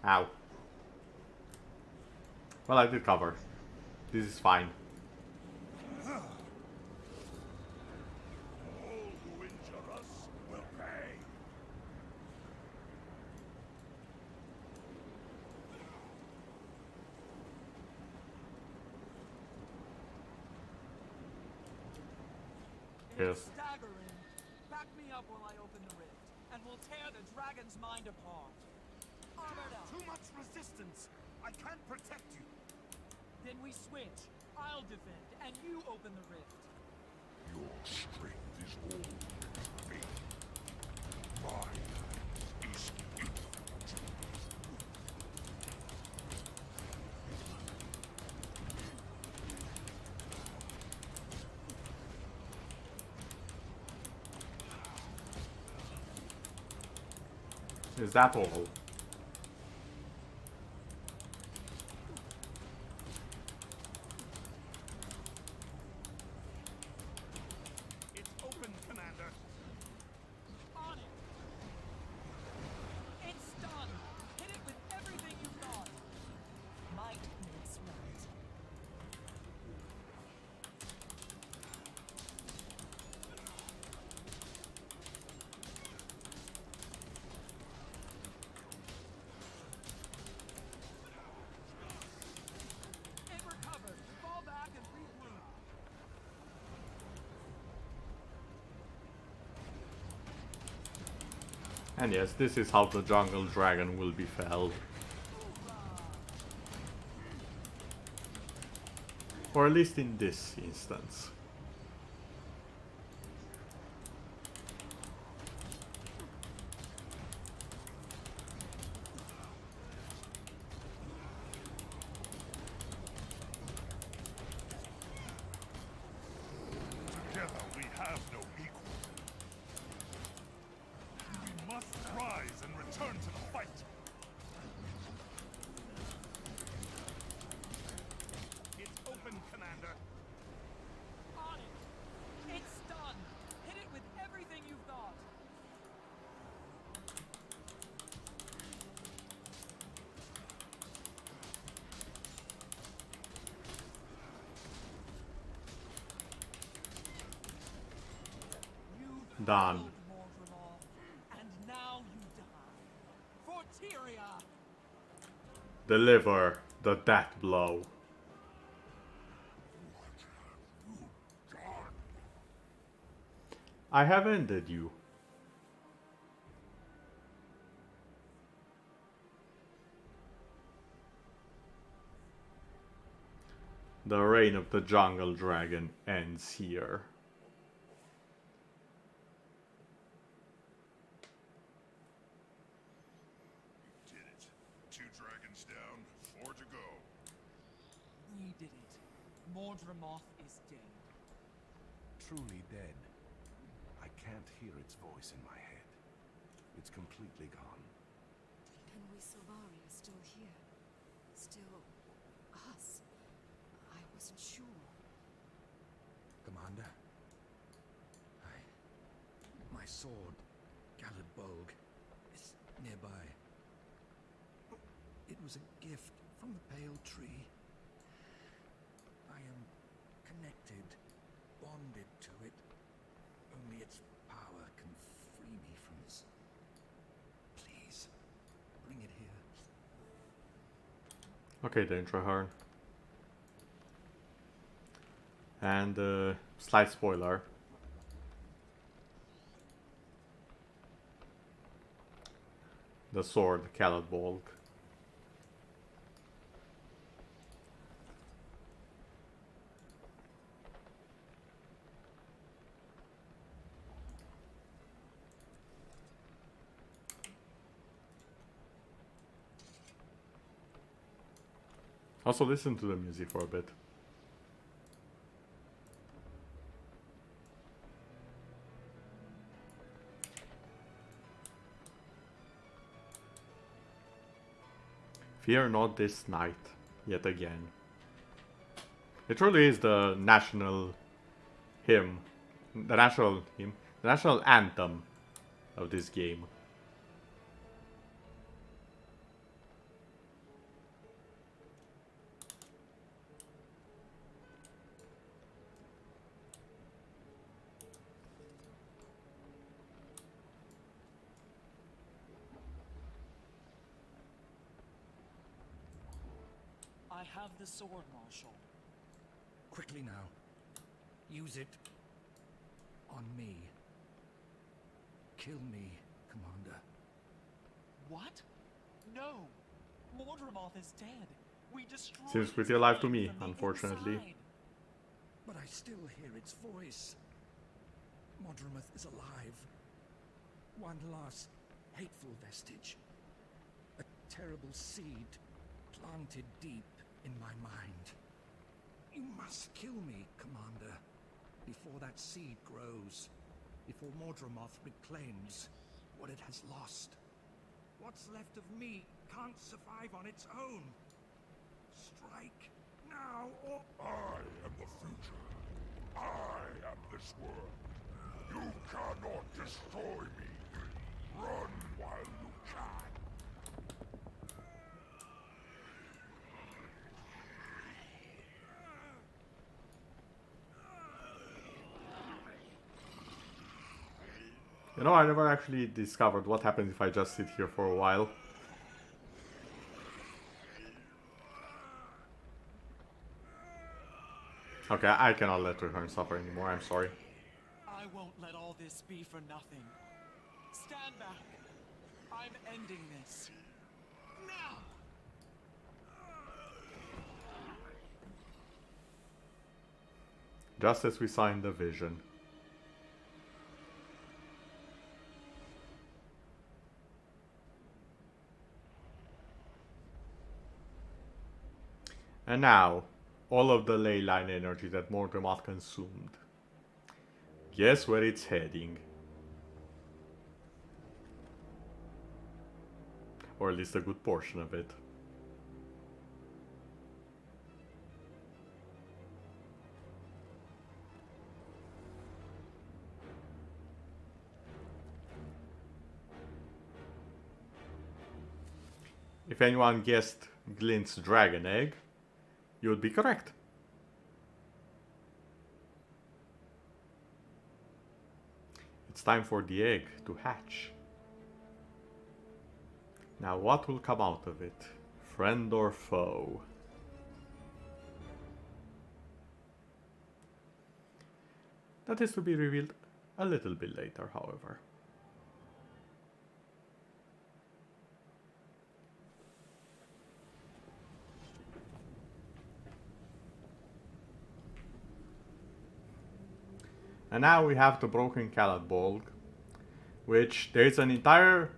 [SPEAKER 1] Ow. Well, I did cover. This is fine.
[SPEAKER 6] All who injure us will pay.
[SPEAKER 1] Yes.
[SPEAKER 3] Staggering. Back me up while I open the rift, and we'll tear the dragon's mind apart. Armored up.
[SPEAKER 5] Too much resistance. I can't protect you.
[SPEAKER 3] Then we switch. I'll defend, and you open the rift.
[SPEAKER 6] Your strength is all me. Mine is infinite.
[SPEAKER 1] Is that all?
[SPEAKER 5] It's open, Commander.
[SPEAKER 3] On it. It's done. Hit it with everything you've got. Might makes right.
[SPEAKER 1] And yes, this is how the jungle dragon will be felled. Or at least in this instance.
[SPEAKER 6] Together we have no equal. We must rise and return to the fight. It's open, Commander.
[SPEAKER 3] On it! It's done! Hit it with everything you've got! You've
[SPEAKER 1] Done.
[SPEAKER 3] killed Mordremoth, and now you die. For Tyria!
[SPEAKER 1] Deliver the death blow. I have ended you. The reign of the jungle dragon ends here.
[SPEAKER 6] Did it. 2 dragons down, 4 to go.
[SPEAKER 3] We did it. Mordremoth is dead.
[SPEAKER 5] Truly dead. I can't hear its voice in my head. It's completely gone.
[SPEAKER 8] And we Silvari are still here. Still us. I wasn't sure.
[SPEAKER 10] Commander? My sword, Galad Bolg, is nearby. It was a gift from the Pale Tree. I am connected, bonded to it. Only its power can free me from this. Please, bring it here.
[SPEAKER 1] Okay then, Trahern. And slight spoiler. The sword, Galad Bolg. Also listen to the music for a bit. Fear not this night, yet again. It truly is the national hymn, the national anthem of this game.
[SPEAKER 3] I have the sword, Marshal.
[SPEAKER 10] Quickly now. Use it on me. Kill me, Commander.
[SPEAKER 3] What? No! Mordremoth is dead. We destroyed
[SPEAKER 1] Seems
[SPEAKER 3] its
[SPEAKER 1] pretty alive to
[SPEAKER 3] brain
[SPEAKER 1] me,
[SPEAKER 3] from the
[SPEAKER 1] unfortunately.
[SPEAKER 3] inside.
[SPEAKER 10] But I still hear its voice. Mordremoth is alive. One last hateful vestige. A terrible seed planted deep in my mind. You must kill me, Commander, before that seed grows. Before Mordremoth reclaims what it has lost. What's left of me can't survive on its own. Strike now or...
[SPEAKER 6] I am the future. I am this world. You cannot destroy me. Run while you can.
[SPEAKER 1] You know, I never actually discovered what happens if I just sit here for a while. Okay, I cannot let Trahern suffer anymore, I'm sorry.
[SPEAKER 3] I won't let all this be for nothing. Stand back. ending this. Now!
[SPEAKER 1] Just as we saw in the vision. And now, all of the ley line energy that Mortimer consumed. Guess where it's heading? Or at least a good portion of it. If anyone guessed Glint's dragon egg, you would be correct. It's time for the egg to hatch. Now what will come out of it? Friend or foe? That is to be revealed a little bit later, however. And now we have the Broken Caladbolg, which there is an entire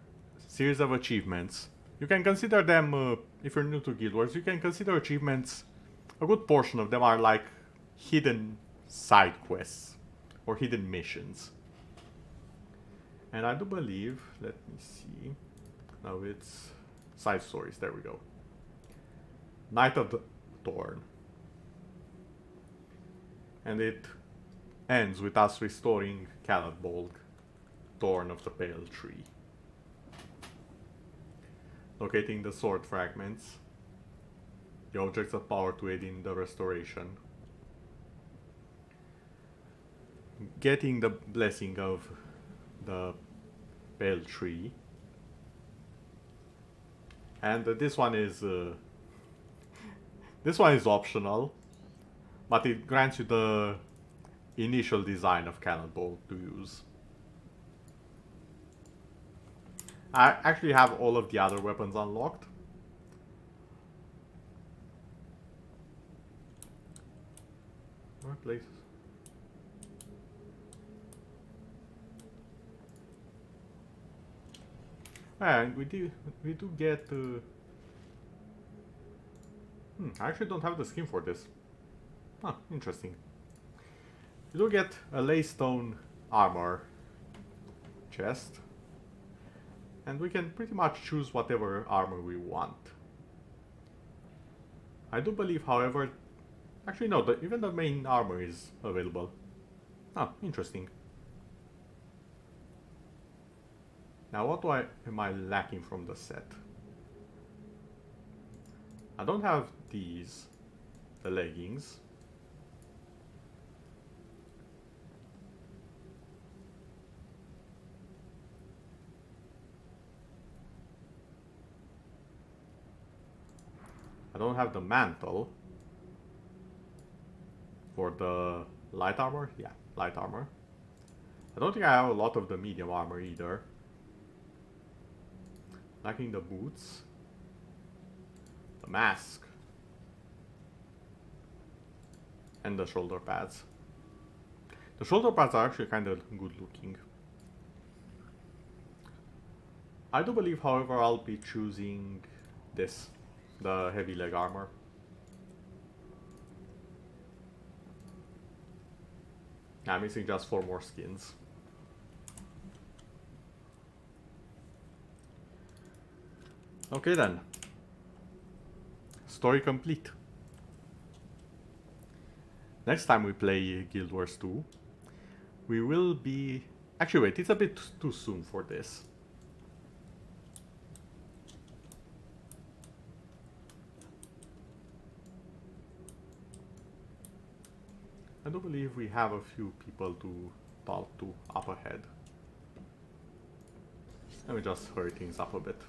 [SPEAKER 1] series of achievements. You can consider them, if you're new to GuildWars, you can consider achievements, a good portion of them are like hidden side quests or hidden missions. And I do believe, let me see, now it's side stories, there we go. Knight of the Thorn. And it ends with us restoring Caladbolg, Thorn of the Pale Tree. Locating the sword fragments, the objects of power to aid in the restoration. Getting the blessing of the Pale Tree. And this one is optional, but it grants you the initial design of Caladbolg to use. I actually have all of the other weapons unlocked. More places. And we do get I actually don't have the skin for this. Huh, interesting. You do get a Laystone armor chest. And we can pretty much choose whatever armor we want. I do believe, however, actually no, even the main armor is available. Ah, interesting. Now what am I lacking from the set? I don't have these, the leggings. I don't have the mantle for the light armor. Yeah, light armor. I don't think I have a lot of the medium armor either. Lacking the boots. The mask. And the shoulder pads. The shoulder pads are actually kind of good looking. I do believe, however, I'll be choosing this. The heavy leg armor. I'm missing just 4 more skins. Okay then. Story complete. Next time we play Guild Wars 2, we will be... Actually wait, it's a bit too soon for this. I do believe we have a few people to talk to up ahead. Let me just hurry things up a bit.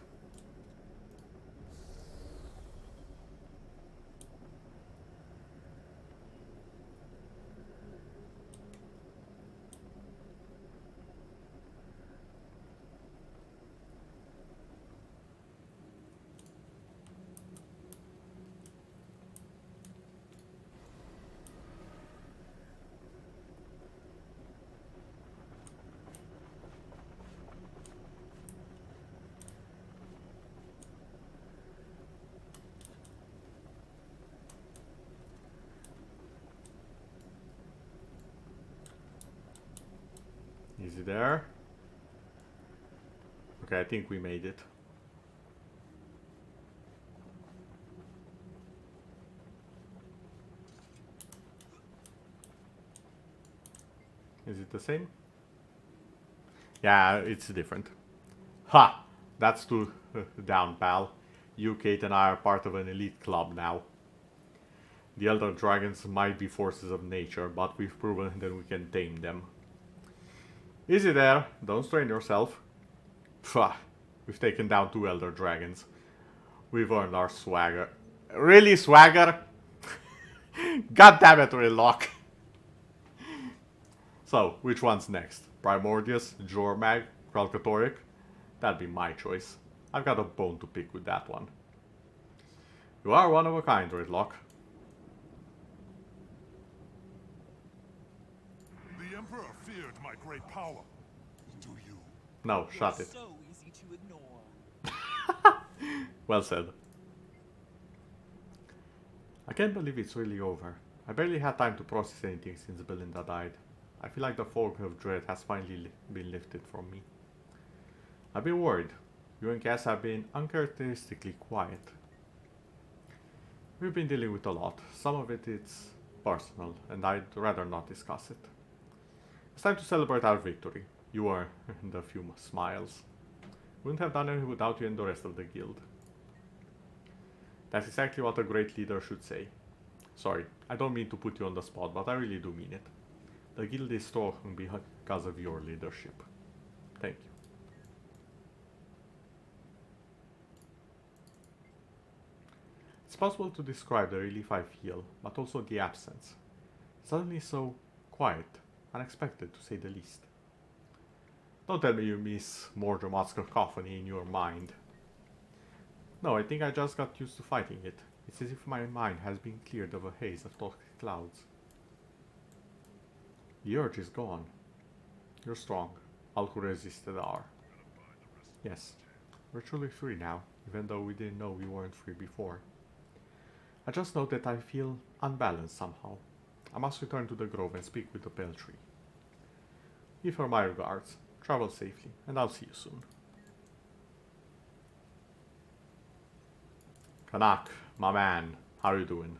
[SPEAKER 1] Is he there? Okay, I think we made it. Is it the same? Yeah, it's different. Ha! That's too down, pal. You, Kate, and I are part of an elite club now. The Elder Dragons might be forces of nature, but we've proven that we can tame them. Easy there, don't strain yourself. Pfah, we've taken down 2 Elder Dragons. We've earned our swagger. Really, swagger? God damn it, Rillock. So, which one's next? Primordius, Jormag, Kralkatoric? That'd be my choice. I've got a bone to pick with that one. You are one of a kind, Ridlock.
[SPEAKER 6] The Emperor feared my great power. Do you?
[SPEAKER 1] No, shut it.
[SPEAKER 3] So easy to ignore.
[SPEAKER 1] Well said. I can't believe it's really over. I barely had time to process anything since Belinda died. I feel like the fog of dread has finally been lifted from me. I've been worried. You and Cass have been uncharacteristically quiet. We've been dealing with a lot. Some of it is personal, and I'd rather not discuss it. It's time to celebrate our victory. You are and a few smiles. Wouldn't have done it without you and the rest of the guild. That's exactly what a great leader should say. Sorry, I don't mean to put you on the spot, but I really do mean it. The guild is strong because of your leadership. Thank you. It's possible to describe the relief I feel, but also the absence. Suddenly so quiet, unexpected to say the least. Don't tell me you miss Mordremoth's cacophony in your mind. No, I think I just got used to fighting it. It's as if my mind has been cleared of a haze of toxic clouds. The urge is gone. You're strong. All who resisted are. Yes, we're truly free now, even though we didn't know we weren't free before. I just know that I feel unbalanced somehow. I must return to the grove and speak with the pale tree. Give her my regards. Travel safely, and I'll see you soon. Kanak, my man, how are you doing?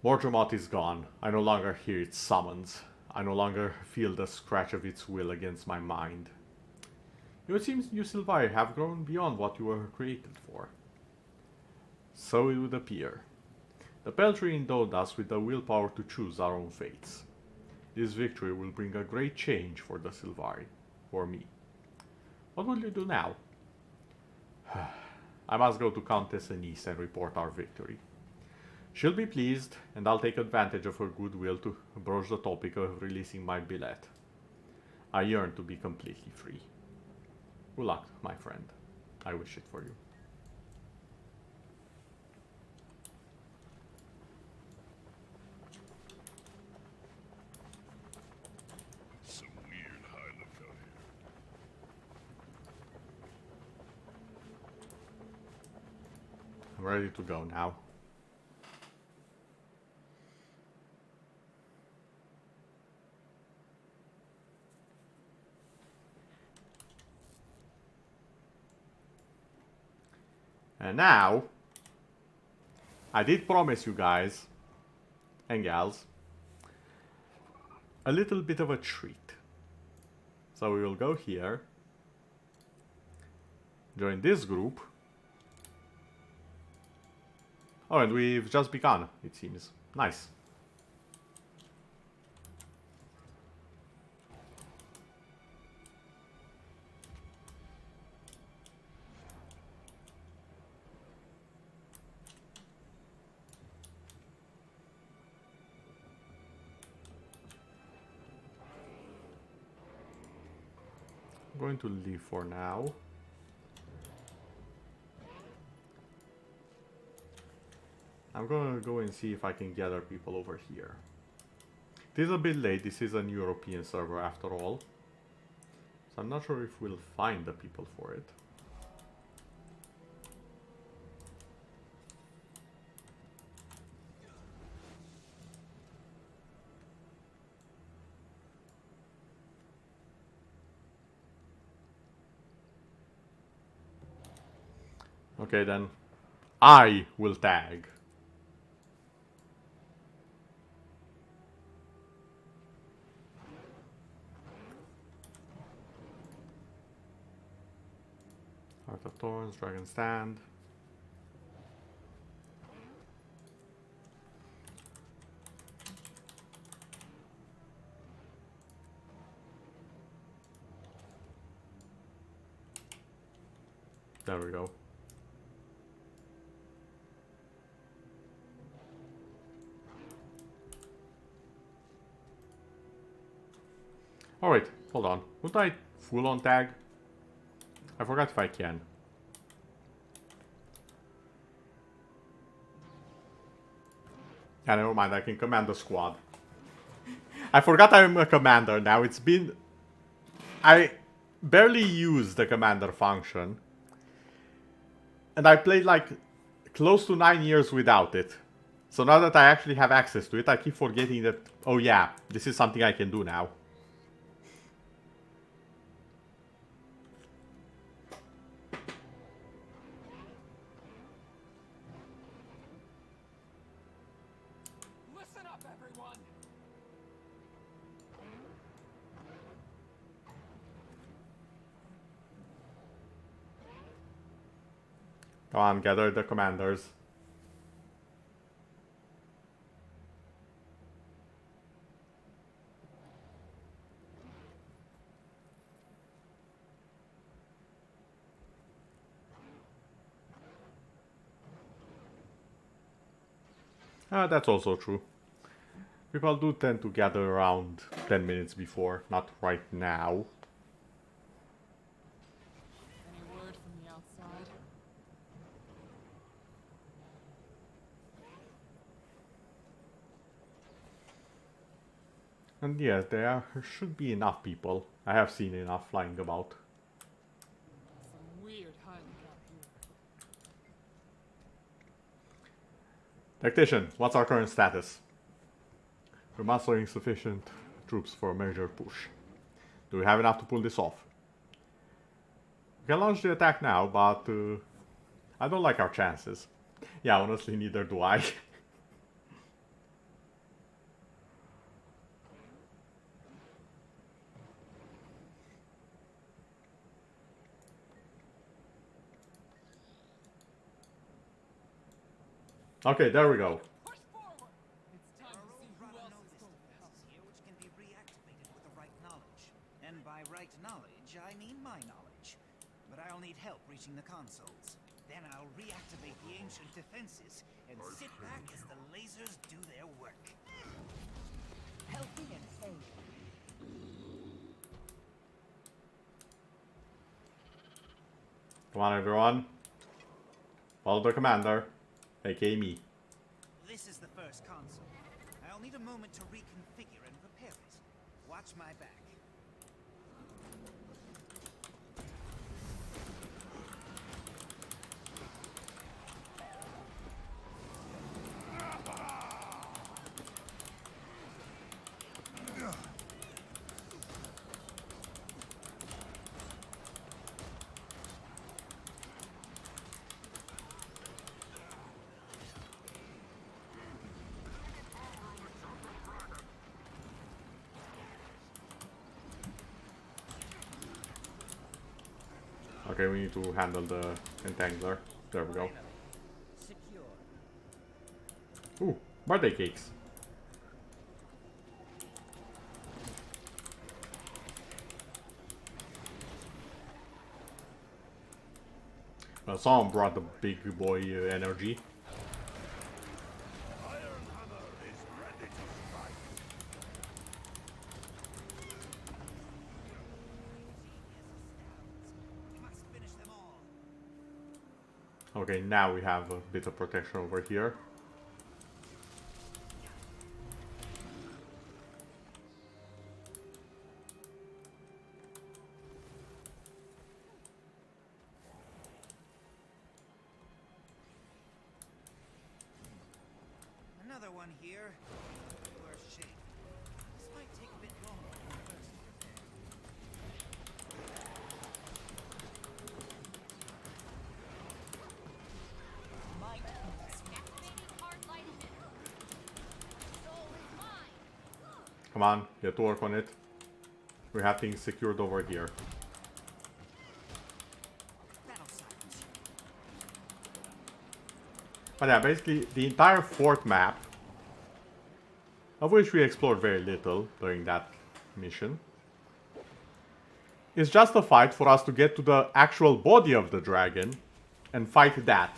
[SPEAKER 1] Mordremoth is gone. I no longer hear its summons. I no longer feel the scratch of its will against my mind. It seems you Sylvari have grown beyond what you were created for. So it would appear. The Peltry endowed us with the willpower to choose our own fates. This victory will bring a great change for the Sylvari, for me. What will you do now? I must go to Countess Anise and report our victory. She'll be pleased, and I'll take advantage of her goodwill to broach the topic of releasing my billet. I yearn to be completely free. Good luck, my friend. I wish it for you.
[SPEAKER 6] Some weird Highlands out here.
[SPEAKER 1] I'm ready to go now. And now, I did promise you guys and gals a little bit of a treat. So we will go here, join this group. Oh, and we've just begun, it seems. Nice. I'm going to leave for now. I'm gonna go and see if I can gather people over here. It is a bit late, this is an European server after all. So I'm not sure if we'll find the people for it. Okay, then I will tag. Heart of Thorns, Dragon Stand. There we go. Alright, hold on. Would I full on tag? I forgot if I can. Yeah, never mind, I can command the squad. I forgot I'm a commander now. It's been... I barely used the commander function. And I played like close to 9 years without it. So now that I actually have access to it, I keep forgetting that, oh yeah, this is something I can do now.
[SPEAKER 3] Listen up, everyone!
[SPEAKER 1] Come on, gather the commanders. That's also true. People do tend to gather around 10 minutes before, not right now.
[SPEAKER 3] Any word from the outside?
[SPEAKER 1] And yes, there should be enough people. I have seen enough flying about.
[SPEAKER 3] Some weird hiding out here.
[SPEAKER 1] Tactician, what's our current status? We're mustering sufficient troops for a major push. Do we have enough to pull this off? We can launch the attack now, but I don't like our chances. Yeah, honestly, neither do I. Okay, there we go.
[SPEAKER 3] Push forward! It's time to see who else is going to help.
[SPEAKER 11] Here which can be reactivated with the right knowledge. And by right knowledge, I mean my knowledge. But I'll need help reaching the consoles. Then I'll reactivate the ancient defenses and sit back as the lasers do their work. Helping and aid.
[SPEAKER 1] Come on, everyone. Follow the commander, aka me.
[SPEAKER 11] This is the first console. I'll need a moment to reconfigure and repair it. Watch my back.
[SPEAKER 1] Okay, we need to handle the entangler. There we go.
[SPEAKER 11] Secure.
[SPEAKER 1] Ooh, birthday cakes. Well, someone brought the big boy energy.
[SPEAKER 11] Must finish them all.
[SPEAKER 1] Okay, now we have a bit of protection over here.
[SPEAKER 11] Another one here. Worse shape. This might take a bit longer than first prepared.
[SPEAKER 1] Come on, get to work on it. We have things secured over here. But yeah, basically the entire fort map, of which we explored very little during that mission, is just a fight for us to get to the actual body of the dragon and fight that.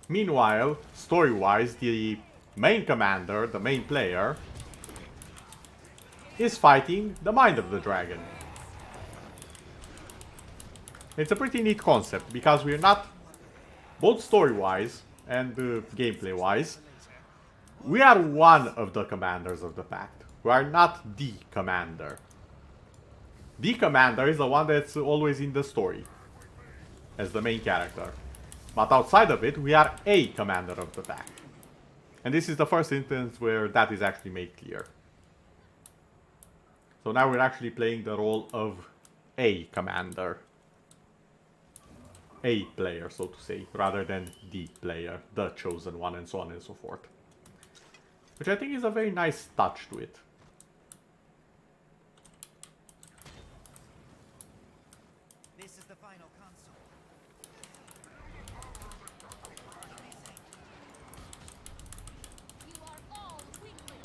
[SPEAKER 1] Meanwhile, story-wise, the main commander, the main player, is fighting the mind of the dragon. It's a pretty neat concept, because we're not, both story-wise and gameplay-wise, we are one of the commanders of the pact. We are not the commander. The commander is the one that's always in the story, as the main character. But outside of it, we are a commander of the pact. And this is the first instance where that is actually made clear. So now we're actually playing the role of a commander. A player, so to say, rather than the player, the chosen one, and so on and so forth. Which I think is a very nice touch to it.
[SPEAKER 11] This is the final console.
[SPEAKER 4] You are all weaklings.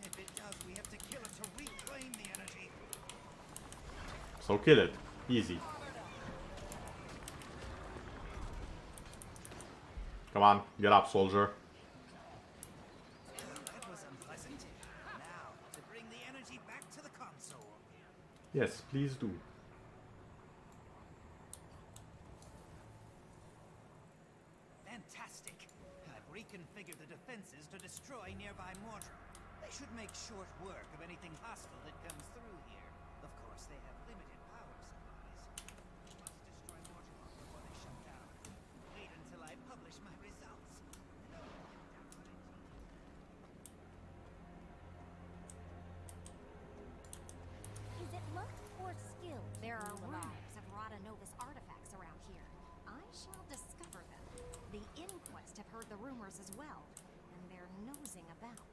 [SPEAKER 11] If it does, we have to kill it to reclaim the energy.
[SPEAKER 1] So kill it. Easy. Come on, get up, soldier.
[SPEAKER 11] That was unpleasant. Now, to bring the energy back to the console.
[SPEAKER 1] Yes, please do.
[SPEAKER 11] Fantastic. I've reconfigured the defenses to destroy nearby Mordor. They should make short work of anything hostile that comes through here. Of course, they have limited power supplies. We must destroy Mordor before they shut down. Wait until I publish my results.
[SPEAKER 4] Is it luck or skill? There are rumors of Radanova's artifacts around here. I shall discover them. The Inquest have heard the rumors as well, and they're nosing about.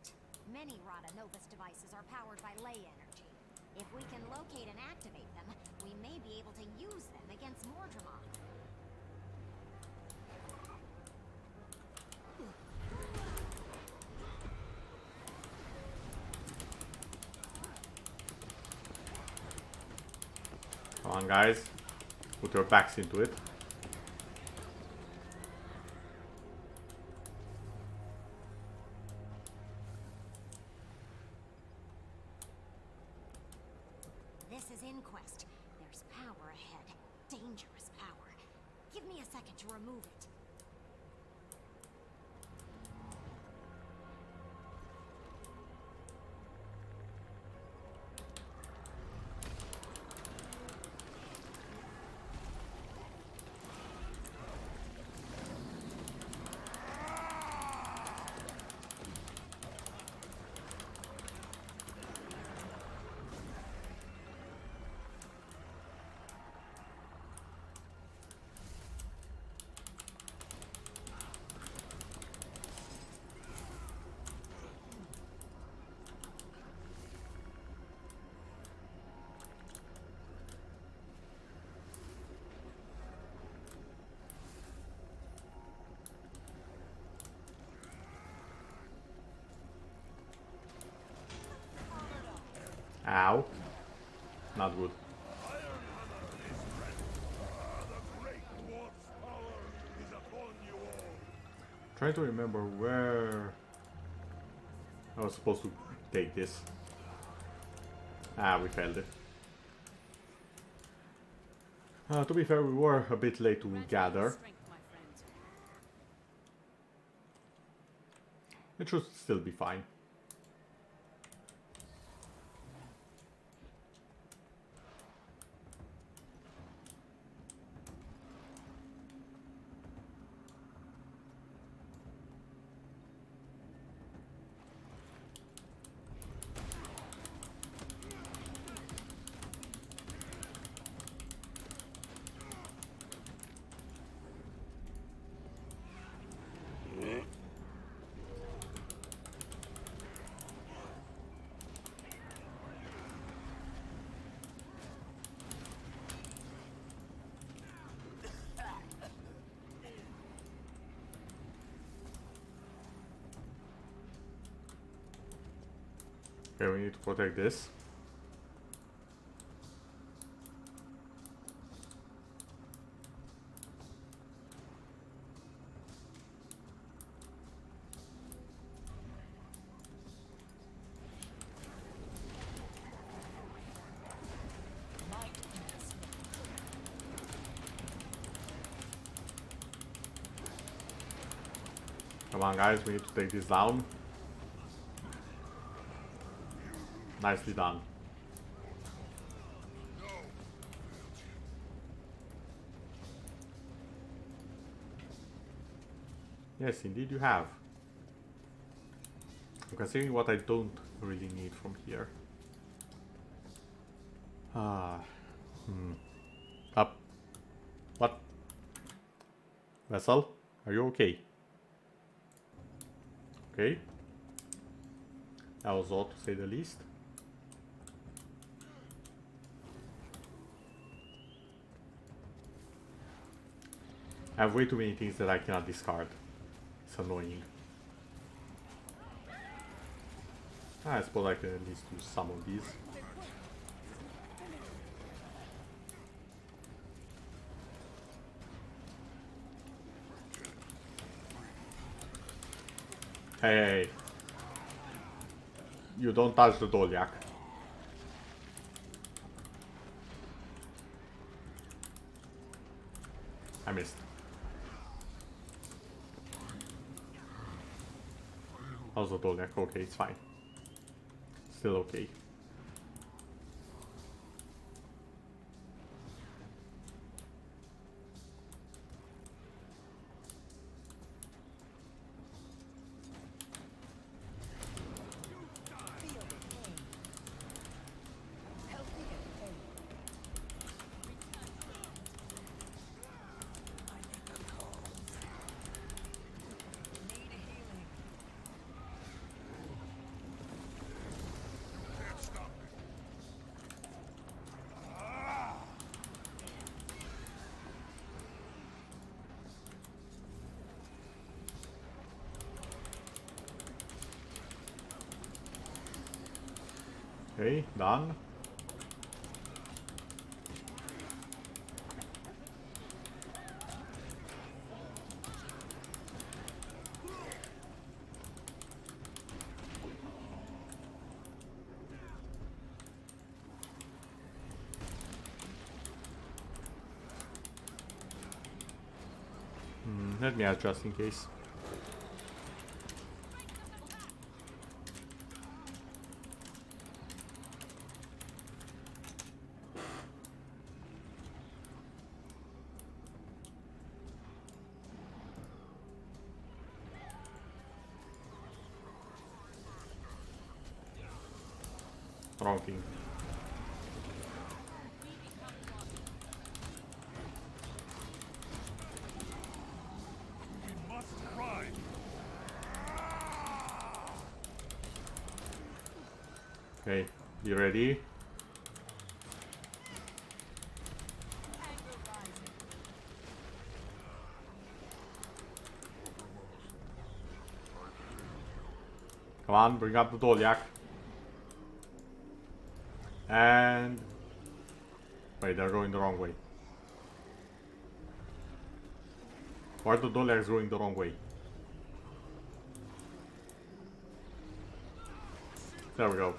[SPEAKER 4] Many Radanova's devices are powered by ley energy. If we can locate and activate them, we may be able to use them against Mordremoth.
[SPEAKER 1] Come on, guys. Put your backs into it.
[SPEAKER 4] This is Inquest. There's power ahead. Dangerous power. Give me a second to remove it.
[SPEAKER 1] Ow. Not good. Trying to remember where I was supposed to take this. Ah, we failed it. To be fair, we were a bit late to gather. It should still be fine. Okay, we need to protect this. Come on, guys, we need to take this down. Nicely done. Yes, indeed you have. I'm considering what I don't really need from here. Up. What? Vessel, are you okay? Okay. That was odd to say the least. I have way too many things that I cannot discard. It's annoying. I suppose I can at least use some of these. Hey, you don't touch the Dolyak. I missed. How's the Dolyak? Okay, it's fine. Still okay. Okay, done. Let me adjust in case. Wrong thing.
[SPEAKER 6] We must ride.
[SPEAKER 1] Okay, you ready? Come on, bring up the Dolyak. And... wait, they're going the wrong way. Why are the Dolyaks going the wrong way? There we go.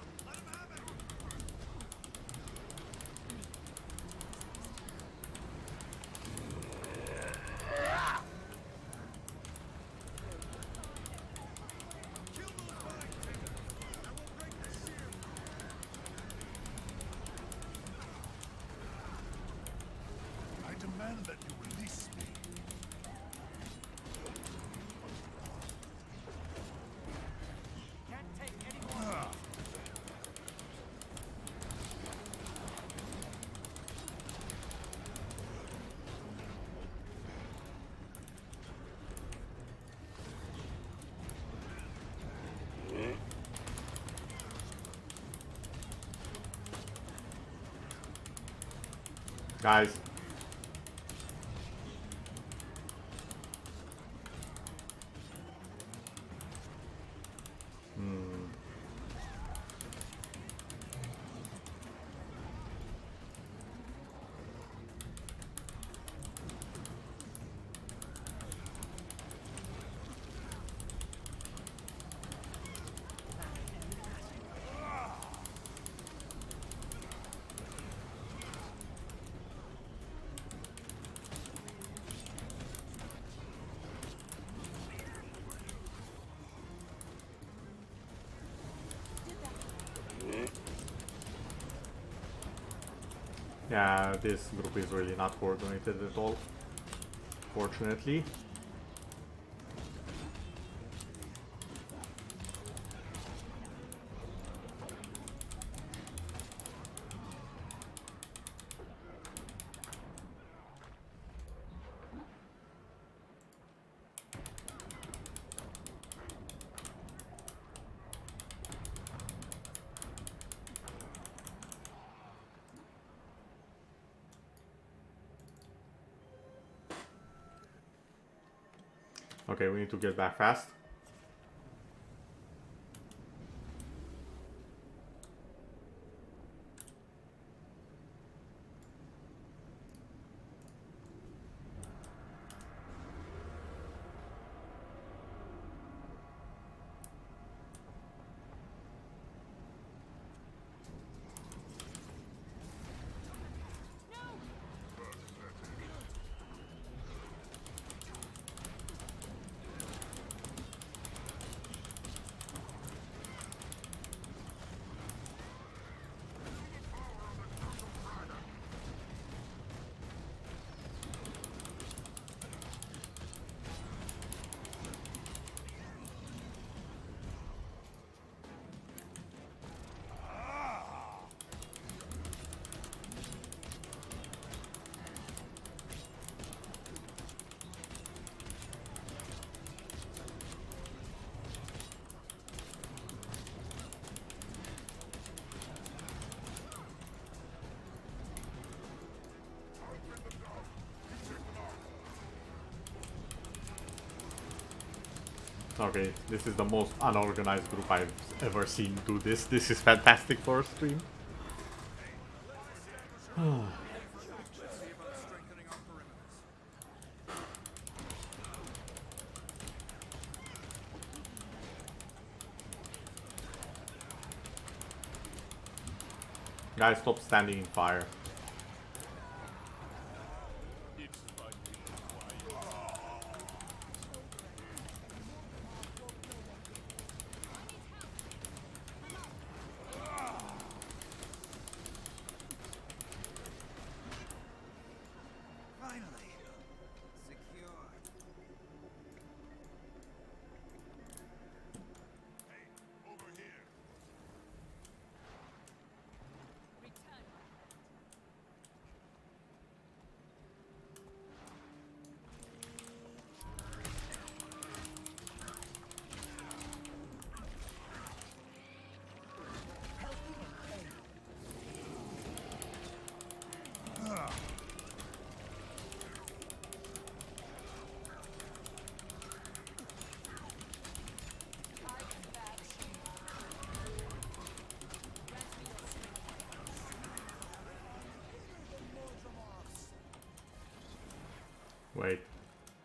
[SPEAKER 6] I demand that you release me.
[SPEAKER 3] Can't take any more.
[SPEAKER 1] Guys. Yeah, this group is really not coordinated at all, fortunately. Okay, we need to get back fast. Okay, this is the most unorganized group I've ever seen do this. This is fantastic for a stream. Guys, stop standing in fire.
[SPEAKER 11] Finally. Secure.
[SPEAKER 6] Hey, over here.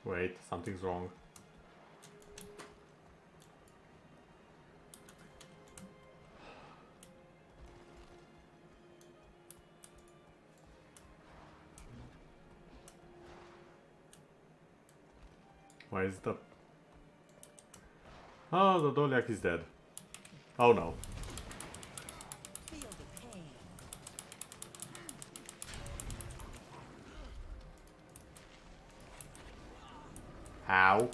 [SPEAKER 1] Wait, something's wrong. Why is the... Oh, the Doliak is dead. Oh no.
[SPEAKER 7] Feel the pain.
[SPEAKER 1] Ow.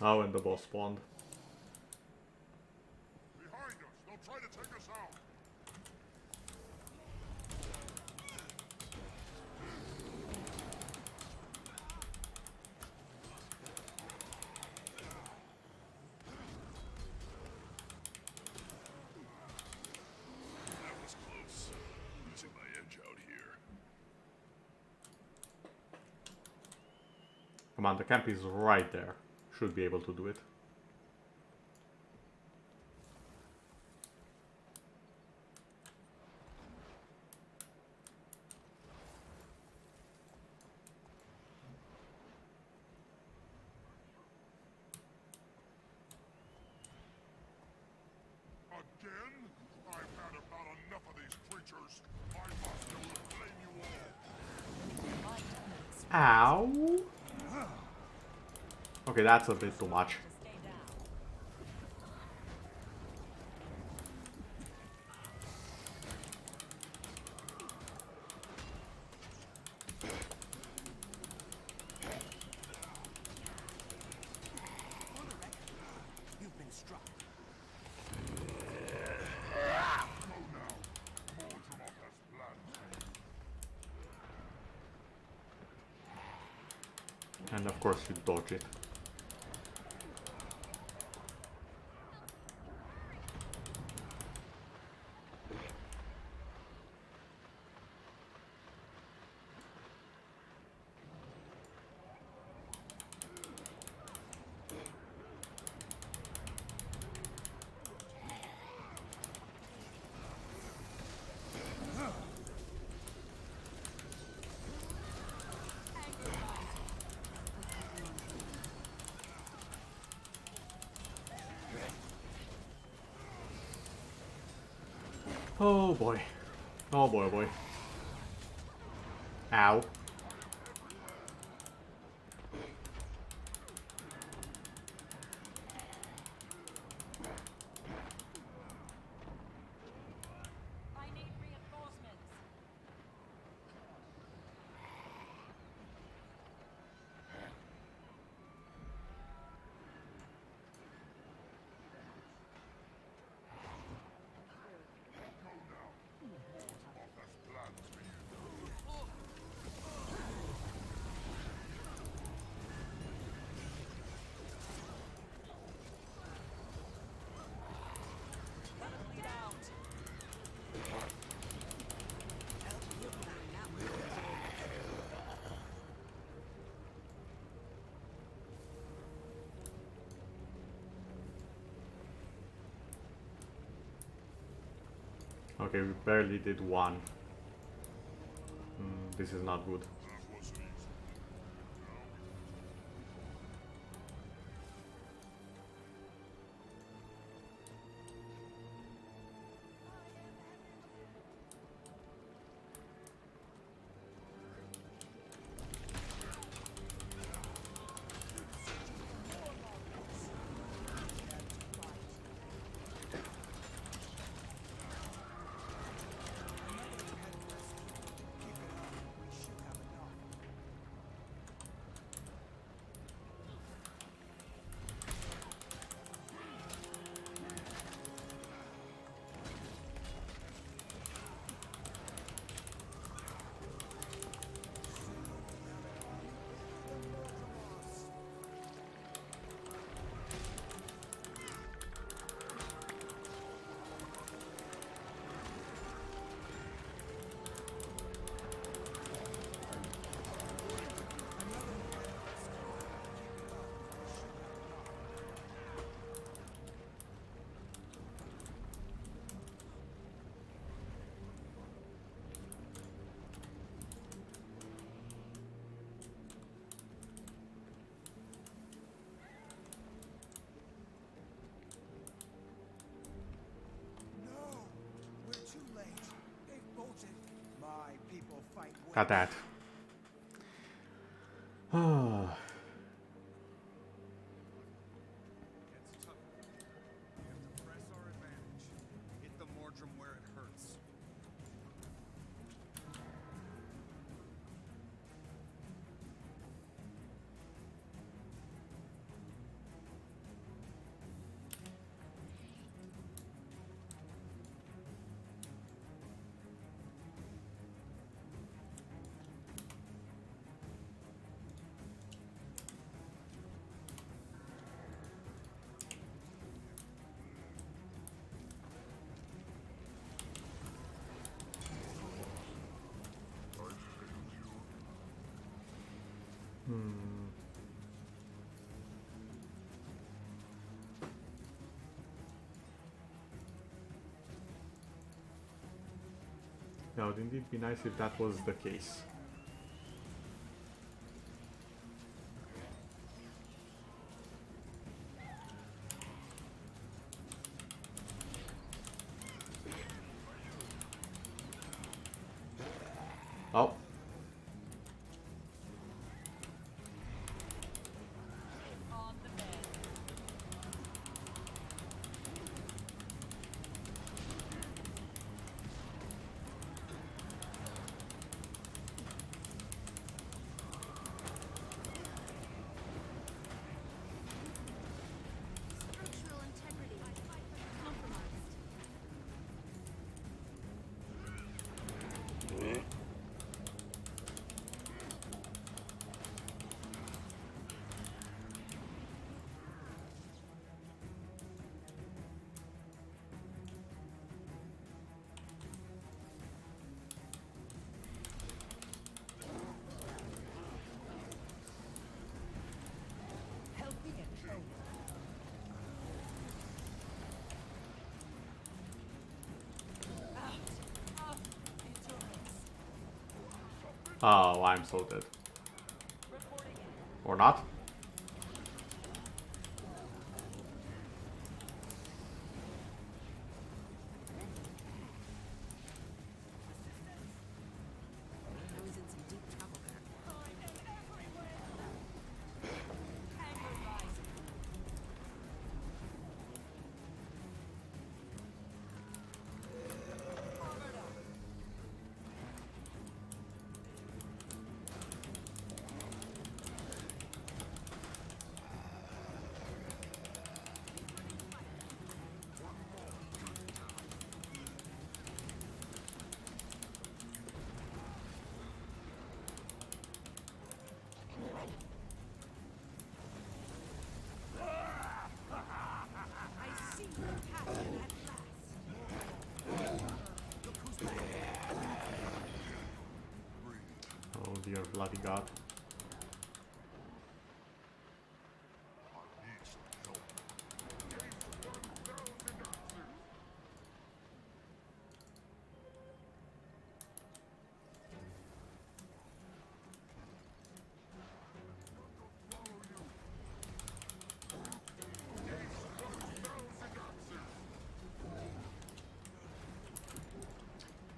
[SPEAKER 1] Oh, and the boss spawned.
[SPEAKER 6] Behind us. They'll try to take us out. That was close. Losing my edge out here.
[SPEAKER 1] Come on, the camp is right there. Should be able to do it. Ow. Okay, that's a bit too much.
[SPEAKER 11] You've been struck.
[SPEAKER 1] And of course you dodge it. Oh boy. Oh boy, oh boy. Ow.
[SPEAKER 7] I need reinforcements.
[SPEAKER 1] Okay, we barely did one. This is not good.
[SPEAKER 2] No, we're too late. They've bolted. My people fight well.
[SPEAKER 1] Got that.
[SPEAKER 5] Gets tougher. We have to press our advantage. Hit the Mordrum where it hurts.
[SPEAKER 1] That would indeed be nice if that was the case. Oh. Oh, I'm so dead. Or not?
[SPEAKER 7] I was in some deep trouble there.
[SPEAKER 8] I see your passion at last.
[SPEAKER 1] Oh dear bloody god.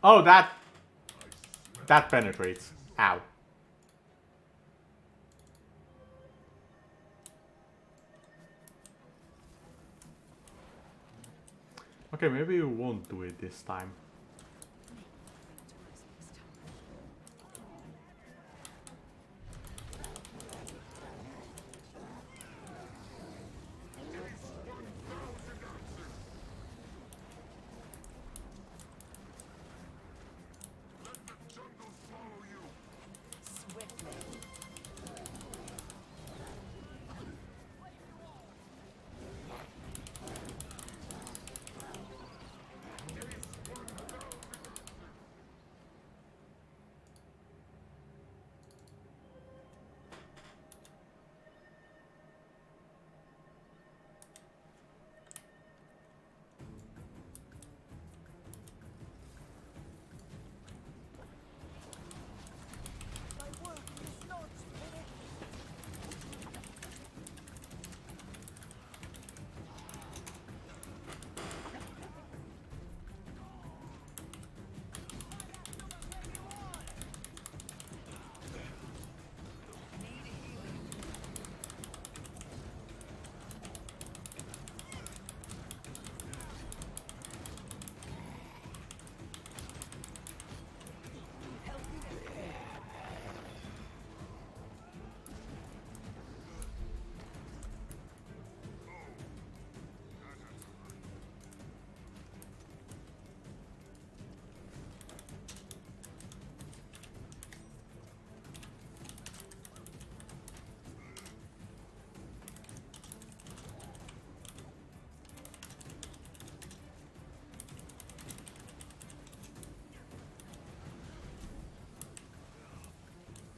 [SPEAKER 1] Oh, that penetrates. Ow. Okay, maybe we won't do it this time.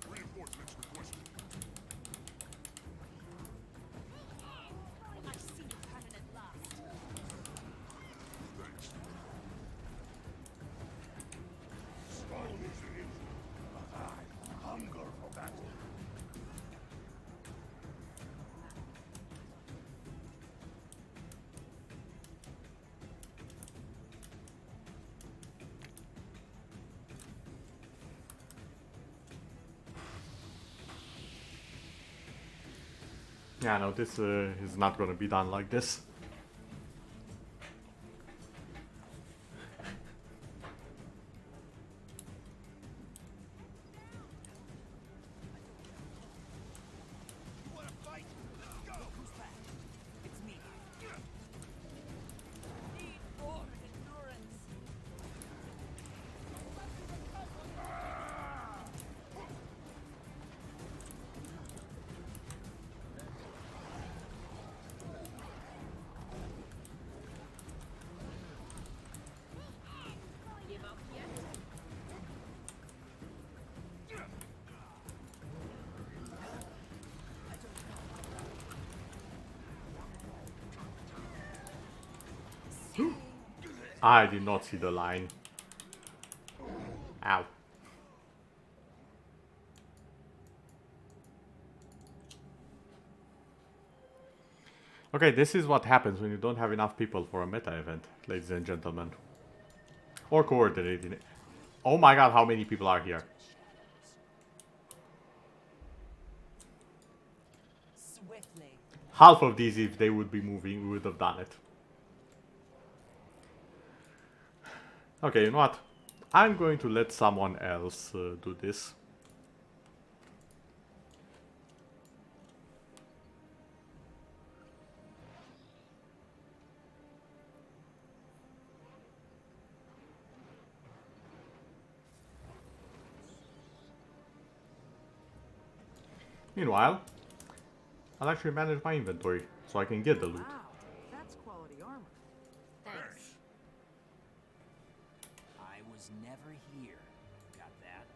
[SPEAKER 6] Reinforcements requested.
[SPEAKER 8] I see your passion at last.
[SPEAKER 6] Thanks. Stone is an engine, but I hunger for battle.
[SPEAKER 1] Yeah, no, this is not gonna be done like this.
[SPEAKER 11] You wanna fight? Let's go! Who's back? It's me.
[SPEAKER 3] Need more endurance.
[SPEAKER 8] Give up yet?
[SPEAKER 1] I did not see the line. Ow. Okay, this is what happens when you don't have enough people for a meta event, ladies and gentlemen. Or coordinating it. Oh my god, how many people are here?
[SPEAKER 3] Swiftly.
[SPEAKER 1] Half of these, if they would be moving, we would have done it. Okay, you know what? I'm going to let someone else do this. Meanwhile, I'll actually manage my inventory so I can get the loot.
[SPEAKER 3] Wow, that's quality armor.
[SPEAKER 4] Thanks.
[SPEAKER 11] I was never here. Got that?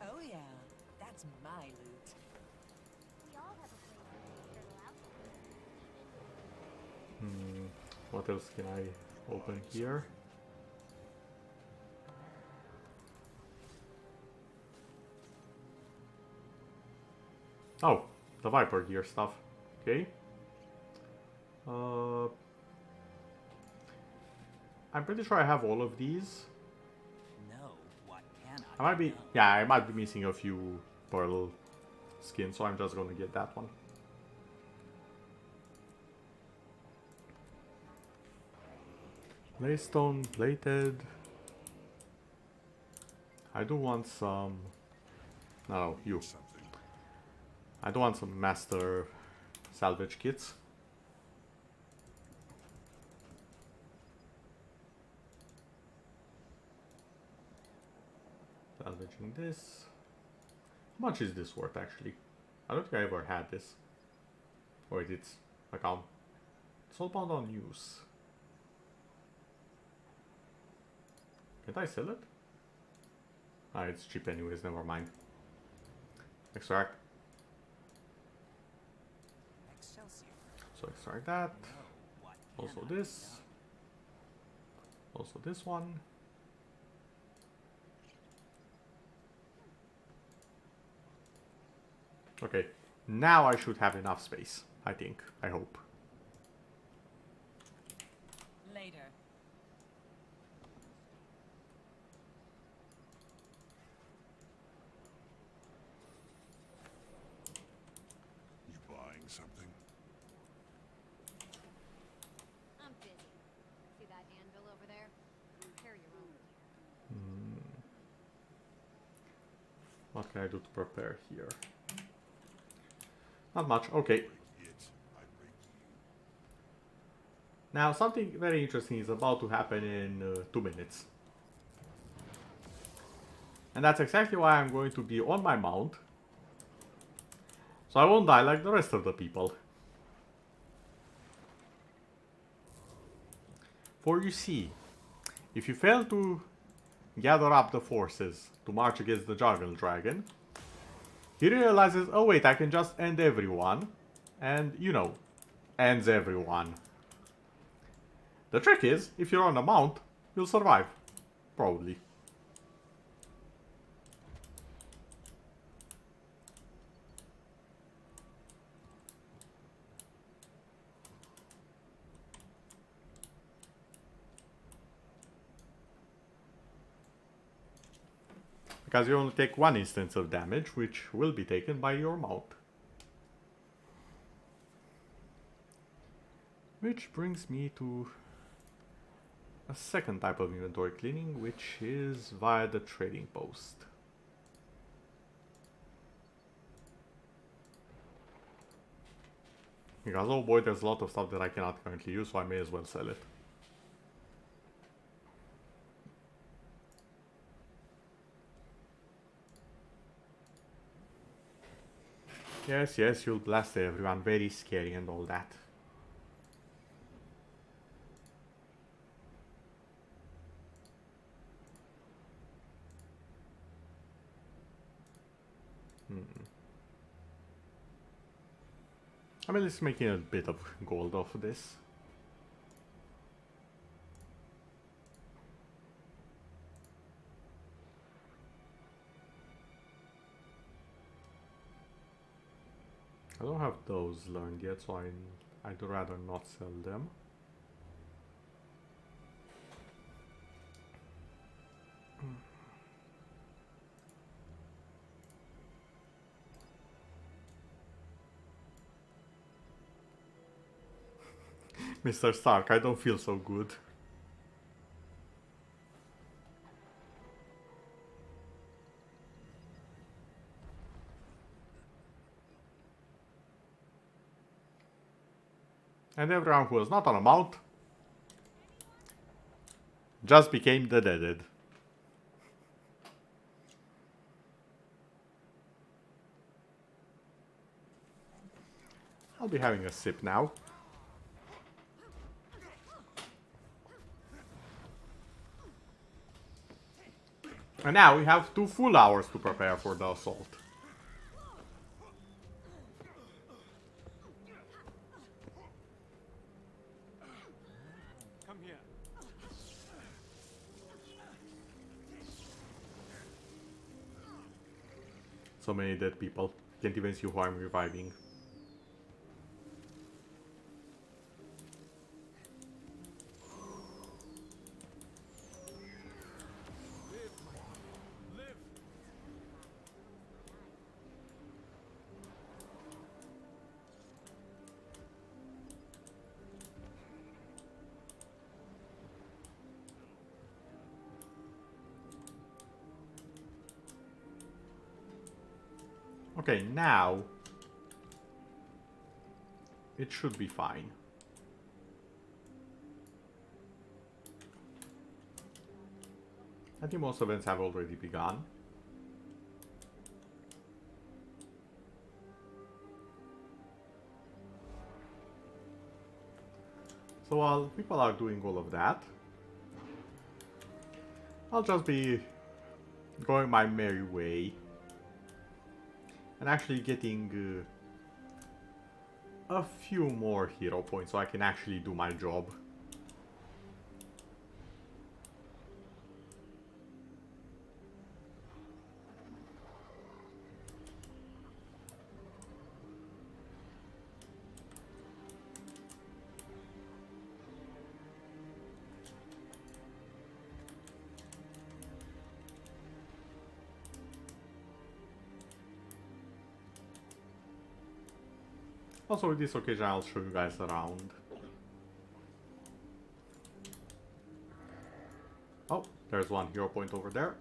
[SPEAKER 3] Oh yeah, that's my loot.
[SPEAKER 4] We all have a place to fill out.
[SPEAKER 1] What else can I open here? Oh, the Viper gear stuff. Okay. I'm pretty sure I have all of these.
[SPEAKER 11] No, what cannot
[SPEAKER 1] I might be,
[SPEAKER 11] done?
[SPEAKER 1] yeah, I might be missing a few pearl skins, so I'm just gonna get that one. Laystone plated. I do want some. No, you.
[SPEAKER 6] Something.
[SPEAKER 1] I do want some master salvage kits. Salvaging this. How much is this worth actually? I don't think I ever had this. Wait, it's account. Soulbound on use. Can't I sell it? Ah, it's cheap anyways, never mind. Extract.
[SPEAKER 11] Excelsior.
[SPEAKER 1] So extract that.
[SPEAKER 11] No, what
[SPEAKER 1] Also
[SPEAKER 11] cannot be
[SPEAKER 1] this.
[SPEAKER 11] done?
[SPEAKER 1] Also this one. Okay, now I should have enough space, I think, I hope.
[SPEAKER 3] Later.
[SPEAKER 6] You buying something?
[SPEAKER 4] I'm busy. See that anvil over there? Repair your own.
[SPEAKER 1] What can I do to prepare here? Not much, okay.
[SPEAKER 6] It, I break you.
[SPEAKER 1] Now something very interesting is about to happen in 2 minutes. And that's exactly why I'm going to be on my mount. So I won't die like the rest of the people. For you see, if you fail to gather up the forces to march against the Jungle Dragon, he realizes, oh wait, I can just end everyone. And, you know, ends everyone. The trick is, if you're on a mount, you'll survive. Probably. Because you only take 1 instance of damage, which will be taken by your mount. Which brings me to a second type of inventory cleaning, which is via the trading post. Because oh boy, there's a lot of stuff that I cannot currently use, so I may as well sell it. Yes, yes, you'll blast everyone, very scary and all that. I mean, it's making a bit of gold off of this. I don't have those learned yet, so I'd rather not sell them. Mr. Stark, I don't feel so good. And everyone who was not on a mount just became the deaded. I'll be having a sip now. And now we have 2 full hours to prepare for the assault.
[SPEAKER 3] Come here.
[SPEAKER 1] So many dead people. Can't even see who I'm reviving. Okay, now it should be fine. I think most events have already begun. So while people are doing all of that, I'll just be going my merry way and actually getting a few more hero points so I can actually do my job. Also, with this occasion, I'll show you guys around. Oh, there's one hero point over there.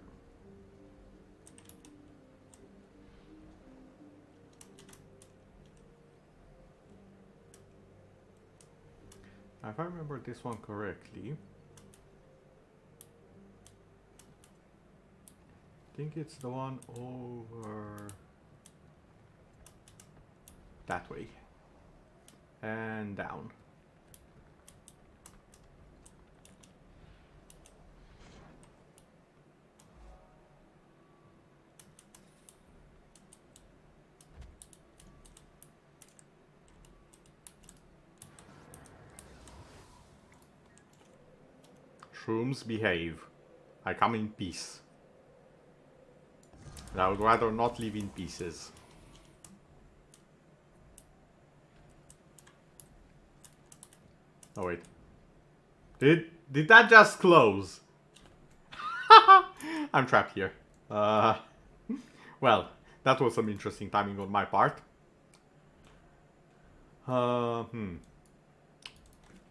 [SPEAKER 1] Now, if I remember this one correctly, I think it's the one over that way. And down. Shrooms, behave. I come in peace. And I would rather not live in pieces. Oh wait. Did that just close? I'm trapped here. Well, that was some interesting timing on my part.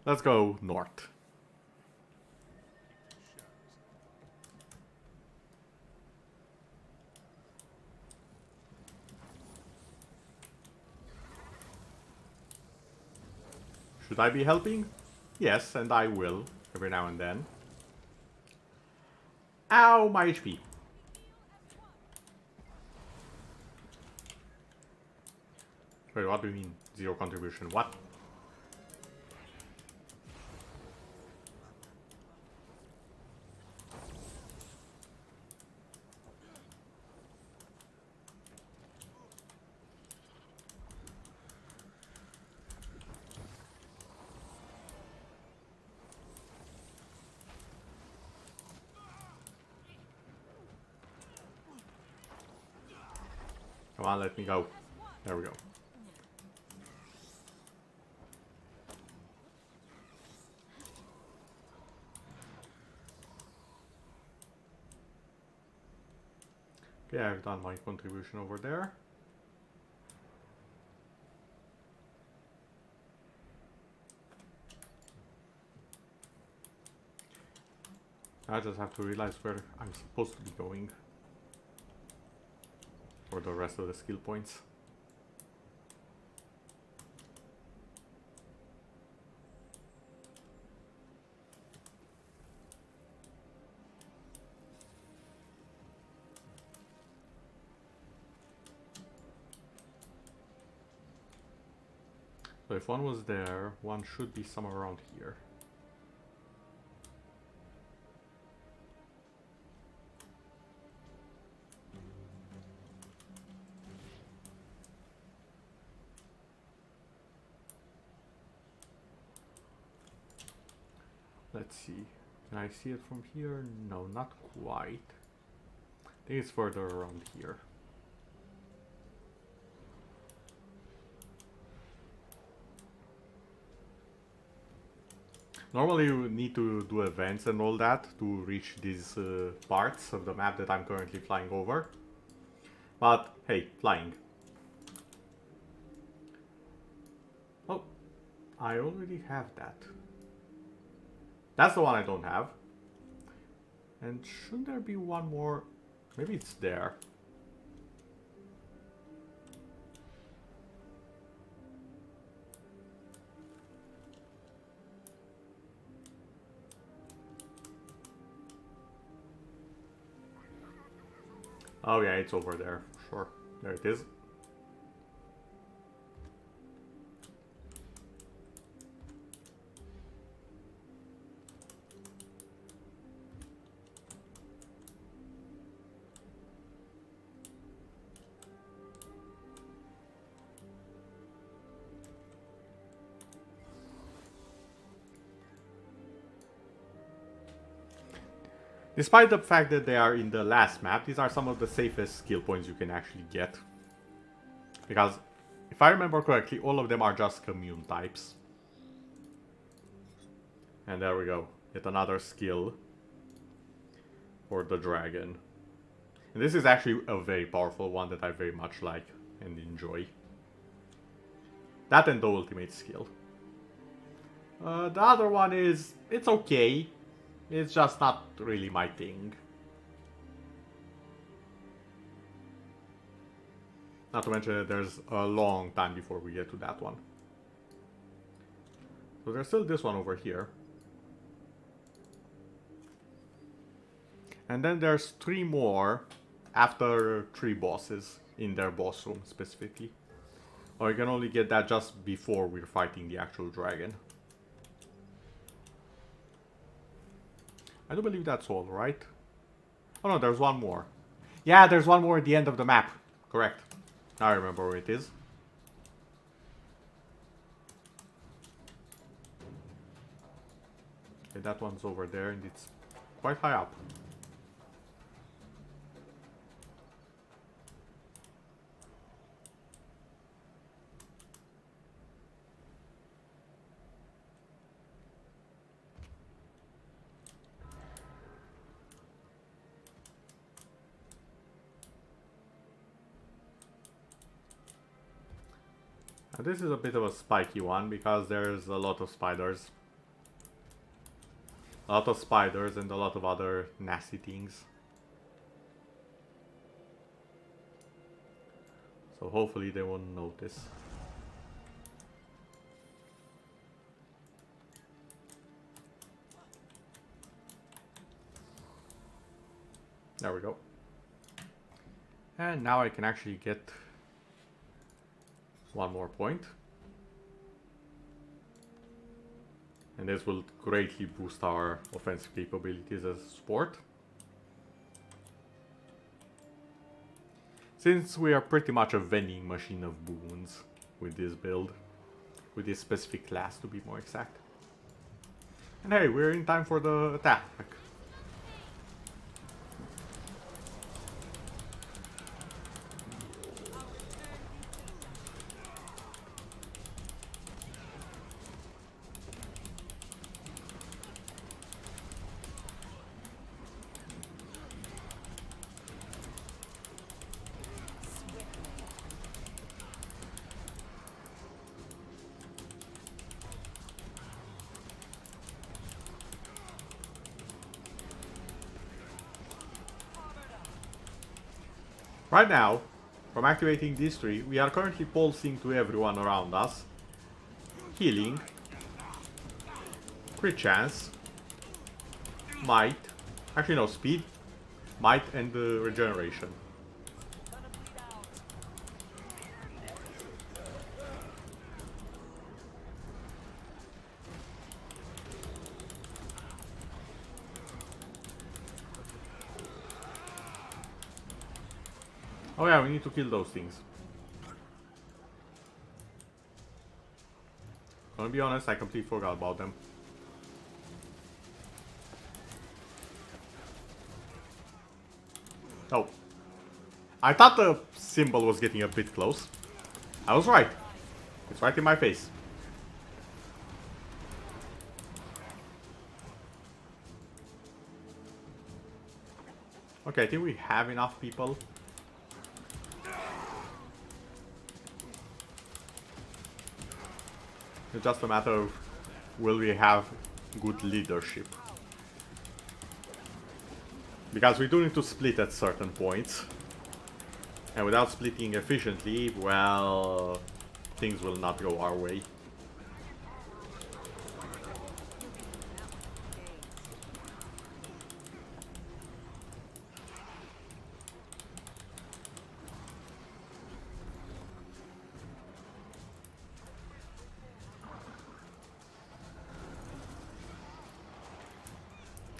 [SPEAKER 1] Let's go north. Should I be helping? Yes, and I will, every now and then. Ow, my HP. Wait, what do you mean? Zero contribution? What? Come on, let me go. There we go. Okay, I've done my contribution over there. I just have to realize where I'm supposed to be going for the rest of the skill points. So if one was there, one should be somewhere around here. Let's see. Can I see it from here? No, not quite. I think it's further around here. Normally you need to do events and all that to reach these parts of the map that I'm currently flying over. But hey, flying. Oh, I already have that. That's the one I don't have. And should there be one more? Maybe it's there. Oh yeah, it's over there. Sure. There it is. Despite the fact that they are in the last map, these are some of the safest skill points you can actually get. Because, if I remember correctly, all of them are just commune types. And there we go. Yet another skill for the dragon. And this is actually a very powerful one that I very much like and enjoy. That and the ultimate skill. The other one is, it's okay. It's just not really my thing. Not to mention that there's a long time before we get to that one. So there's still this one over here. And then there's 3 more after 3 bosses in their boss room specifically. Or you can only get that just before we're fighting the actual dragon. I do believe that's all, right? Oh no, there's one more. Yeah, there's one more at the end of the map. Correct. I remember where it is. Okay, that one's over there and it's quite high up. This is a bit of a spiky one because there's a lot of spiders. A lot of spiders and a lot of other nasty things. So hopefully they won't notice. There we go. And now I can actually get one more point. And this will greatly boost our offensive capabilities as a support. Since we are pretty much a vending machine of boons with this build. With this specific class to be more exact. And hey, we're in time for the attack. Right now, from activating these three, we are currently pulsing to everyone around us. Healing. Crit chance. Might. Actually no, speed. Might and regeneration. Oh yeah, we need to kill those things. Gonna be honest, I completely forgot about them. Oh. I thought the symbol was getting a bit close. I was right. It's right in my face. Okay, I think we have enough people. It's just a matter of will we have good leadership. Because we do need to split at certain points. And without splitting efficiently, well, things will not go our way.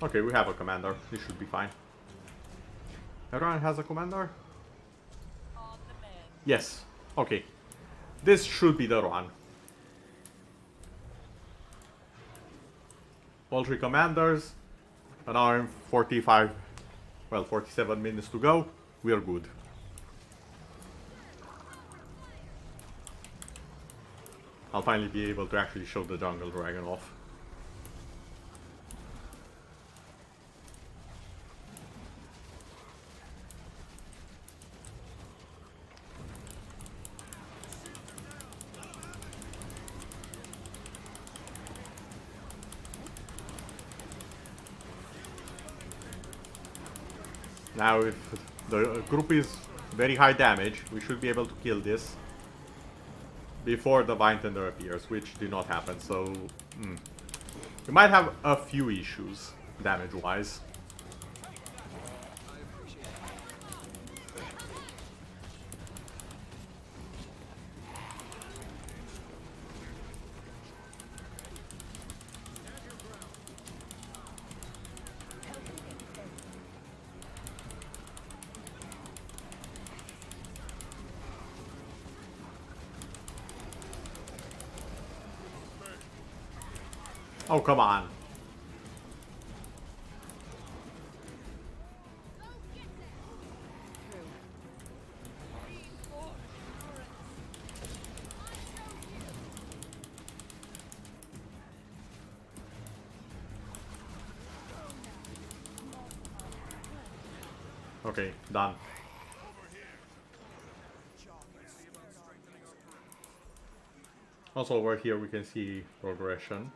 [SPEAKER 1] Okay, we have a commander. This should be fine. Everyone has a commander? Yes. Okay. This should be the run. All three commanders. An hour and 45, well, 47 minutes to go. We are good. I'll finally be able to actually show the jungle dragon off. Now if the group is very high damage, we should be able to kill this before the Vine Tender appears, which did not happen, so we might have a few issues damage-wise. Oh, come on. Okay, done. Also over here we can see progression.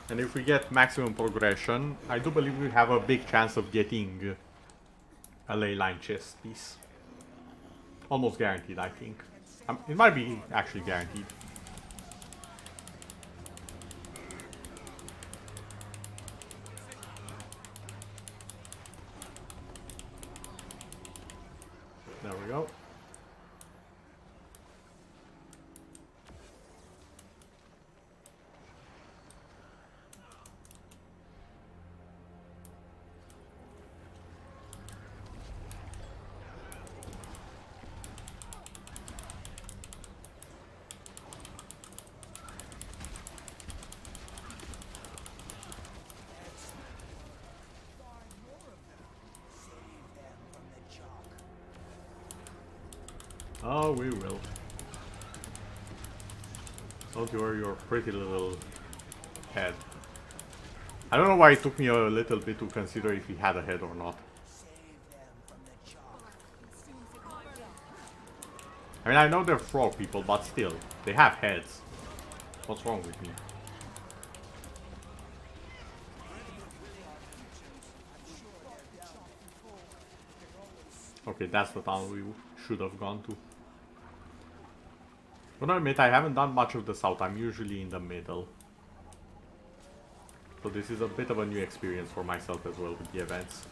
[SPEAKER 1] And if we get maximum progression, I do believe we have a big chance of getting a ley line chest piece. Almost guaranteed, I think. It might be actually guaranteed. There we go. Oh, we will. Don't you worry your pretty little head. I don't know why it took me a little bit to consider if he had a head or not. I mean, I know they're frog people, but still, they have heads. What's wrong with me? Okay, that's the town we should have gone to. But I admit, I haven't done much of the south. I'm usually in the middle. So this is a bit of a new experience for myself as well with the events.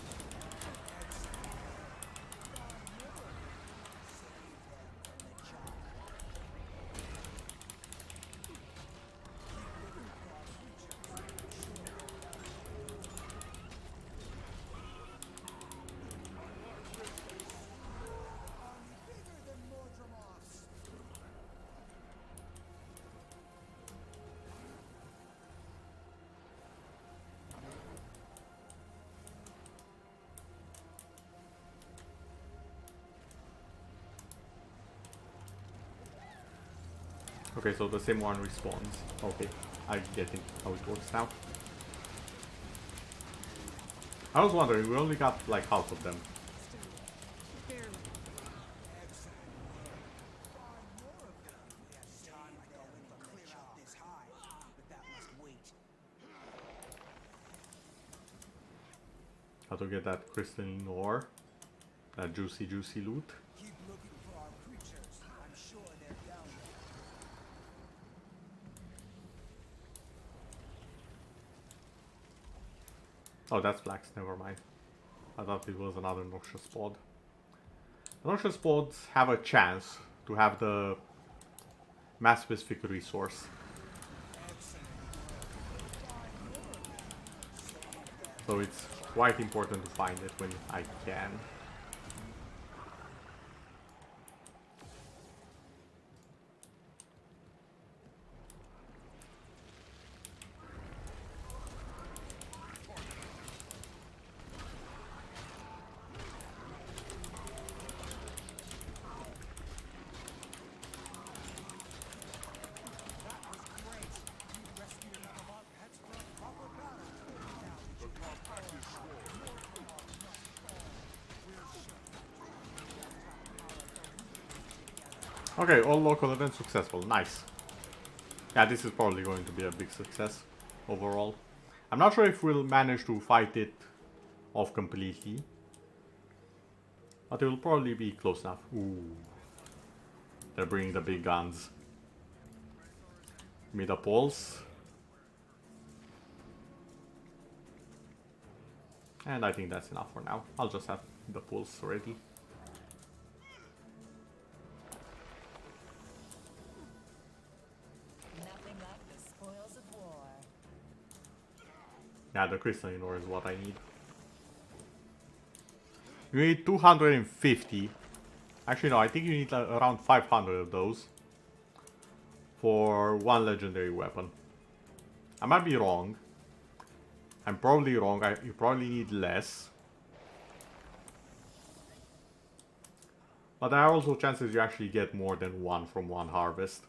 [SPEAKER 1] Okay, so the same one respawns. Okay, I'm getting how it works now. I was wondering, we only got like half of them. How to get that crystalline ore, that juicy loot.
[SPEAKER 2] Keep looking for our creatures. I'm sure they're down there.
[SPEAKER 1] Oh, that's flax, never mind. I thought it was another noxious pod. The noxious pods have a chance to have the mass specific resource. So it's quite important to find it when I can. Okay, all local events successful. Nice. Yeah, this is probably going to be a big success overall. I'm not sure if we'll manage to fight it off completely, but it will probably be close enough. Ooh. They're bringing the big guns. Give me the pulse. And I think that's enough for now. I'll just have the pulse ready. Yeah, the crystalline ore is what I need. You need 250. Actually, no, I think you need around 500 of those for one legendary weapon. I might be wrong. I'm probably wrong. You probably need less. But there are also chances you actually get more than one from one harvest.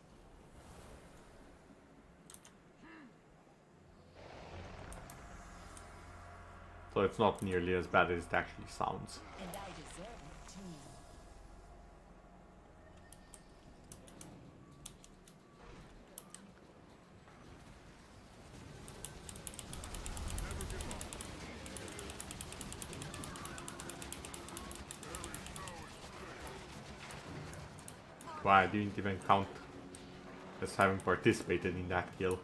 [SPEAKER 1] So it's not nearly as bad as it actually sounds.
[SPEAKER 7] And I deserve it too.
[SPEAKER 1] Wow, I didn't even count as having participated in that kill.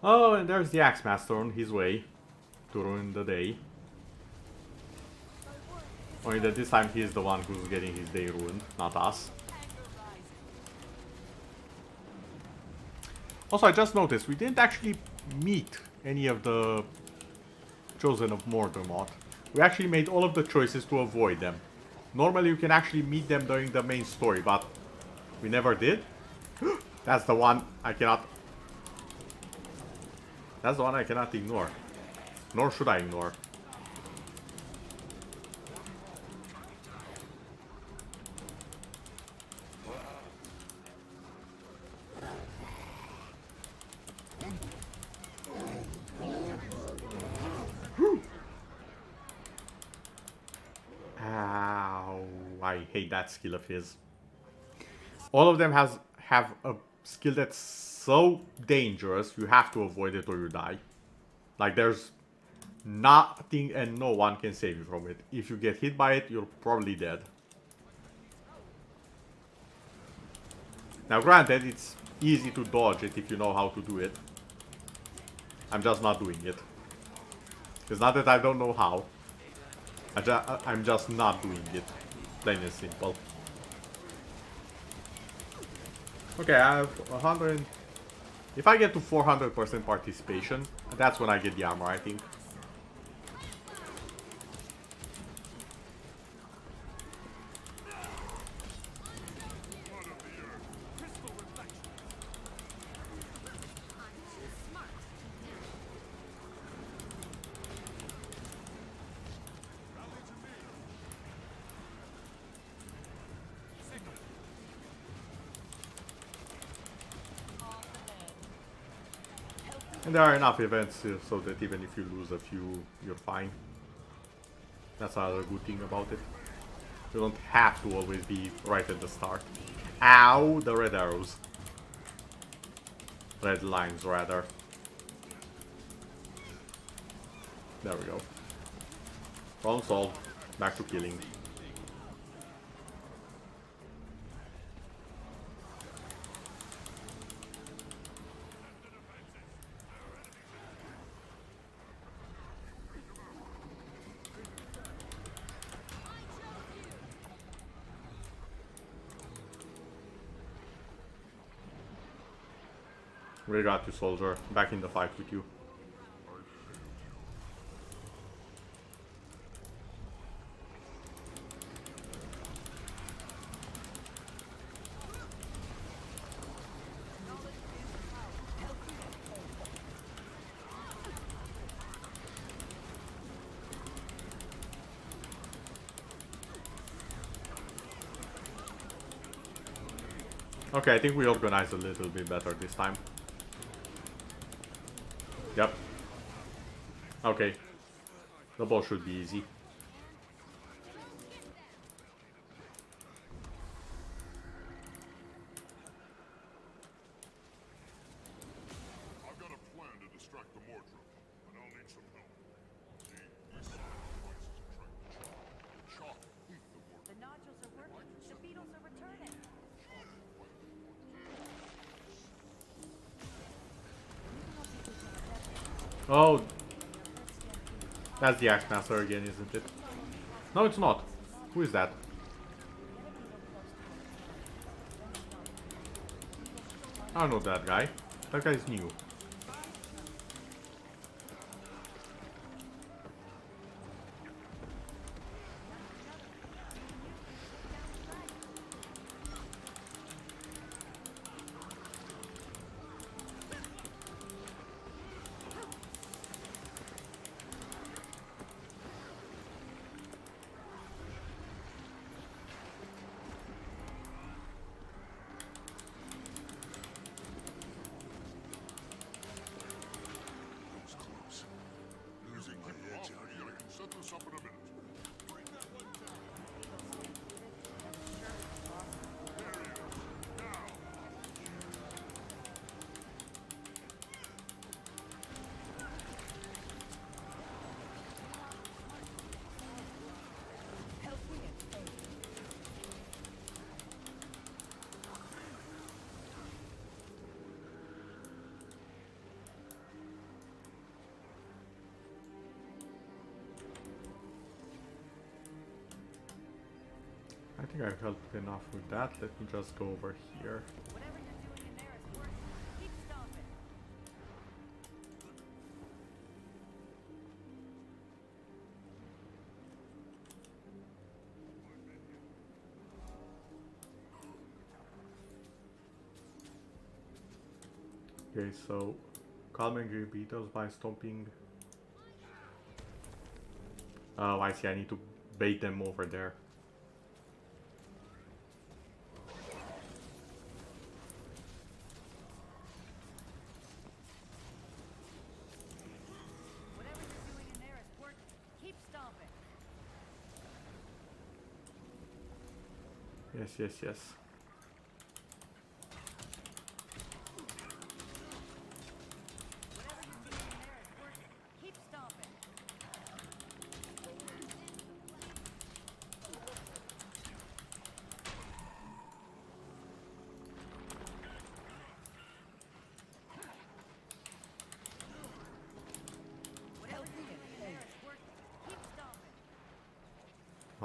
[SPEAKER 1] Oh, and there's the Axemaster on his way to ruin the day. Only that this time he's the one who's getting his day ruined, not us. Also, I just noticed we didn't actually meet any of the Chosen of Mordermoth. We actually made all of the choices to avoid them. Normally you can actually meet them during the main story, but we never did. That's the one I cannot... That's the one I cannot ignore. Nor should I ignore. Ow, I hate that skill of his. All of them have a skill that's so dangerous, you have to avoid it or you die. Like, there's nothing and no one can save you from it. If you get hit by it, you're probably dead. Now granted, it's easy to dodge it if you know how to do it. I'm just not doing it. It's not that I don't know how. I'm just not doing it. Plain and simple. Okay, I have 100... If I get to 400% participation, that's when I get the armor, I think. And there are enough events so that even if you lose a few, you're fine. That's another good thing about it. You don't have to always be right at the start. Ow! The red arrows. Red lines, rather. There we go. Problem solved. Back to killing. We got you, soldier. Back in the fight with you. Okay, I think we organized a little bit better this time. Yep. Okay. The boss should be easy.
[SPEAKER 6] I've got a plan to distract the Mordrum, but I'll need some help. See, these sacrifices attract Chop, eat the Mordrum.
[SPEAKER 8] The nodules are working. The beetles are returning.
[SPEAKER 1] Oh. That's the Axe Master again, isn't it? No, it's not. Who is that? I don't know that guy. That guy's new. I think I've helped enough with that. Let me just go over here.
[SPEAKER 8] Whatever you're doing in there is working. Keep stomping.
[SPEAKER 1] Okay, so calm angry beetles by stomping. Oh, I see. I need to bait them over there.
[SPEAKER 8] Whatever you're doing in there is working. Keep stomping.
[SPEAKER 1] Yes, yes, yes.
[SPEAKER 8] Whatever you're doing in there is working. Keep stomping.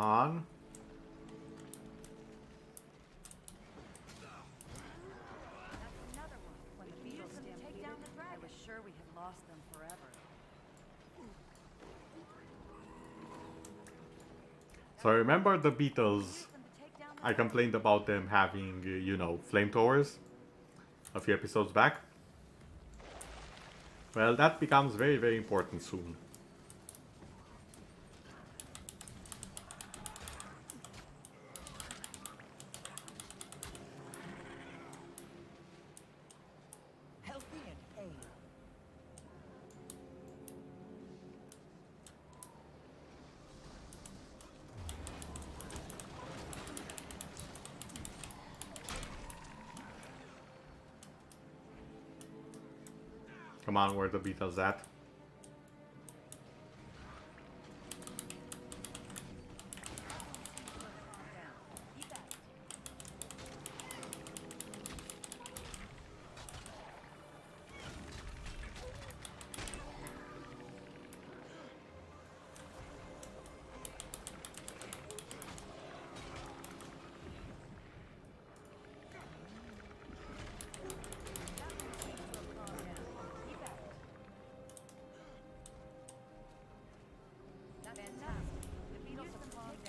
[SPEAKER 1] on.
[SPEAKER 8] That's another one. When the beetles stampeded, I was sure we had lost them forever.
[SPEAKER 1] So remember the Beatles? I complained about them having, you know, flamethrowers a few episodes back. Well, that becomes very, very important soon.
[SPEAKER 11] Healthy and hale.
[SPEAKER 1] Come on, where the Beatles at?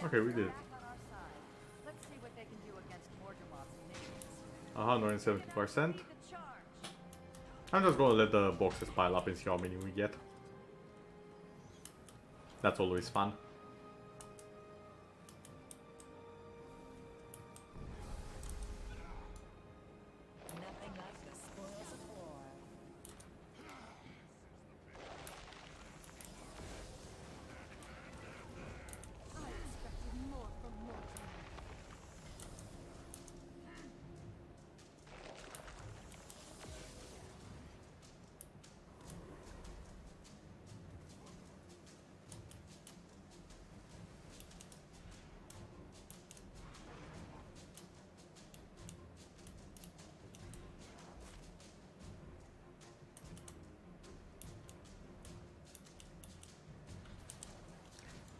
[SPEAKER 1] Okay, we did.
[SPEAKER 8] Let's see what they can do against Mordremoth's minions.
[SPEAKER 1] 170%. I'm just gonna let the boxes pile up and see how many we get. That's always fun.
[SPEAKER 7] Nothing like the spoils of war.
[SPEAKER 8] I expected more from Mordremoth.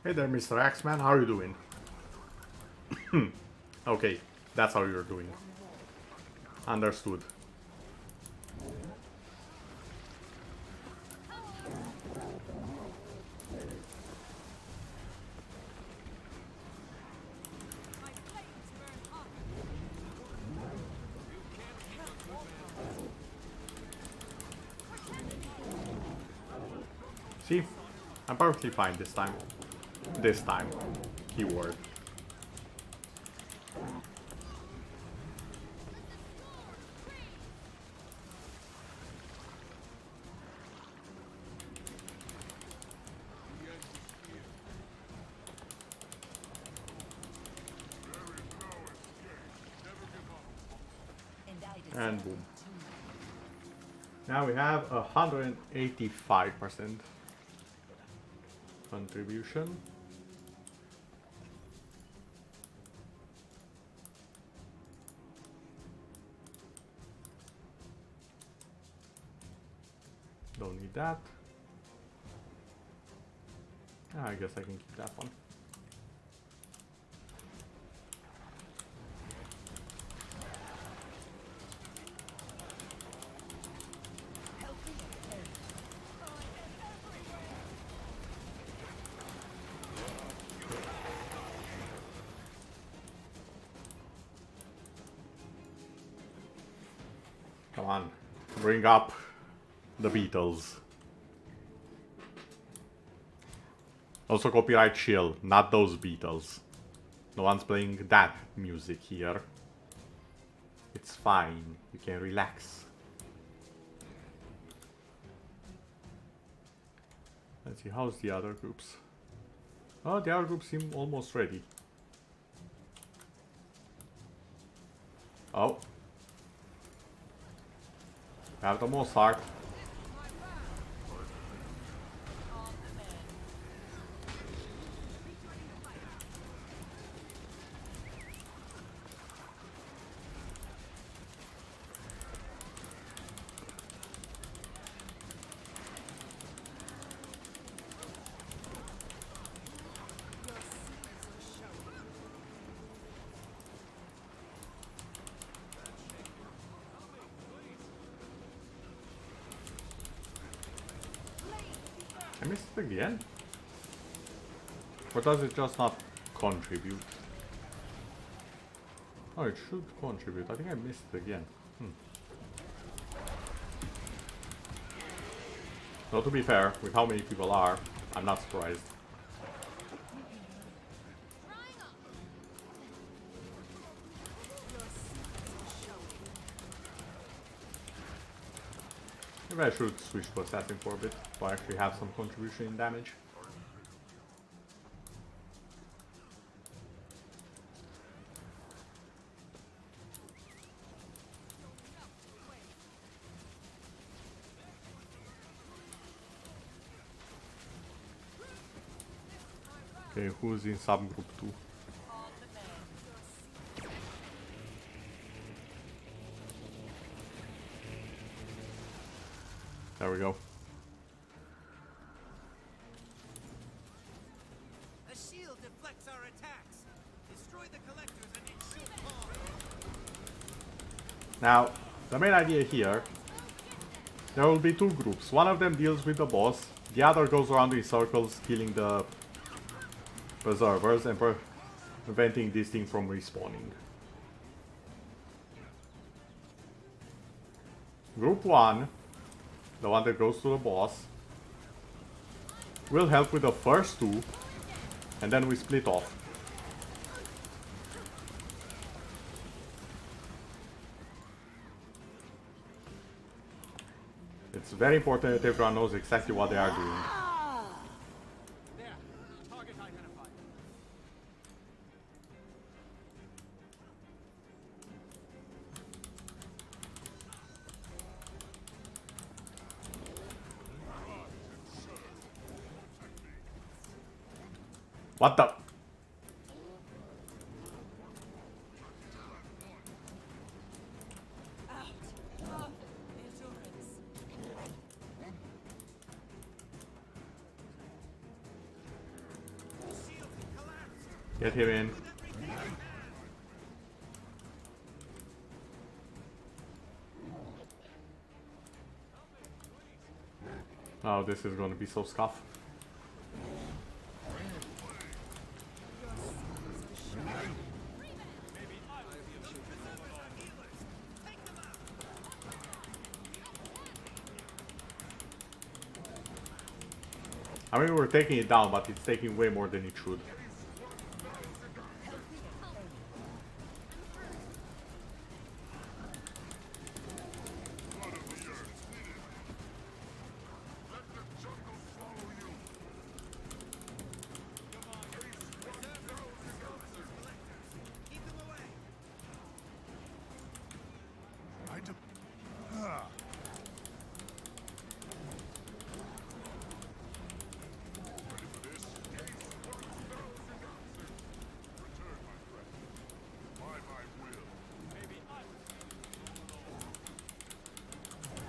[SPEAKER 1] Hey there, Mr. Axeman, how are you doing? Okay, that's how you're doing. Understood. See? I'm perfectly fine this time. This time. Keyword. And boom. Now we have 185% contribution. Don't need that. I guess I can keep that one. Come on, bring up the Beatles. Also copyright chill, not those Beatles. No one's playing that music here. It's fine, you can relax. Let's see, how's the other groups? Oh, the other groups seem almost ready. Oh. We have the Mozart. missed it again? Or does it just not contribute? Oh, it should contribute. I think I missed it again. Though to be fair, with how many people are, I'm not surprised. Maybe I should switch to assassin for a bit, so I actually have some contribution in damage. Okay, who's in subgroup 2? There we go.
[SPEAKER 11] A shield deflects our attacks. Destroy the collectors and it should fall.
[SPEAKER 1] Now, the main idea here, there will be two groups. One of them deals with the boss, the other goes around in circles killing the preservers and preventing this thing from respawning. Group 1, the one that goes to the boss, will help with the first two, and then we split off. It's very important that everyone knows exactly what they are doing.
[SPEAKER 3] There. Target identified.
[SPEAKER 1] What the? Get him in. Oh, this is going to be so scuff. I mean, we're taking it down, but it's taking way more than it should.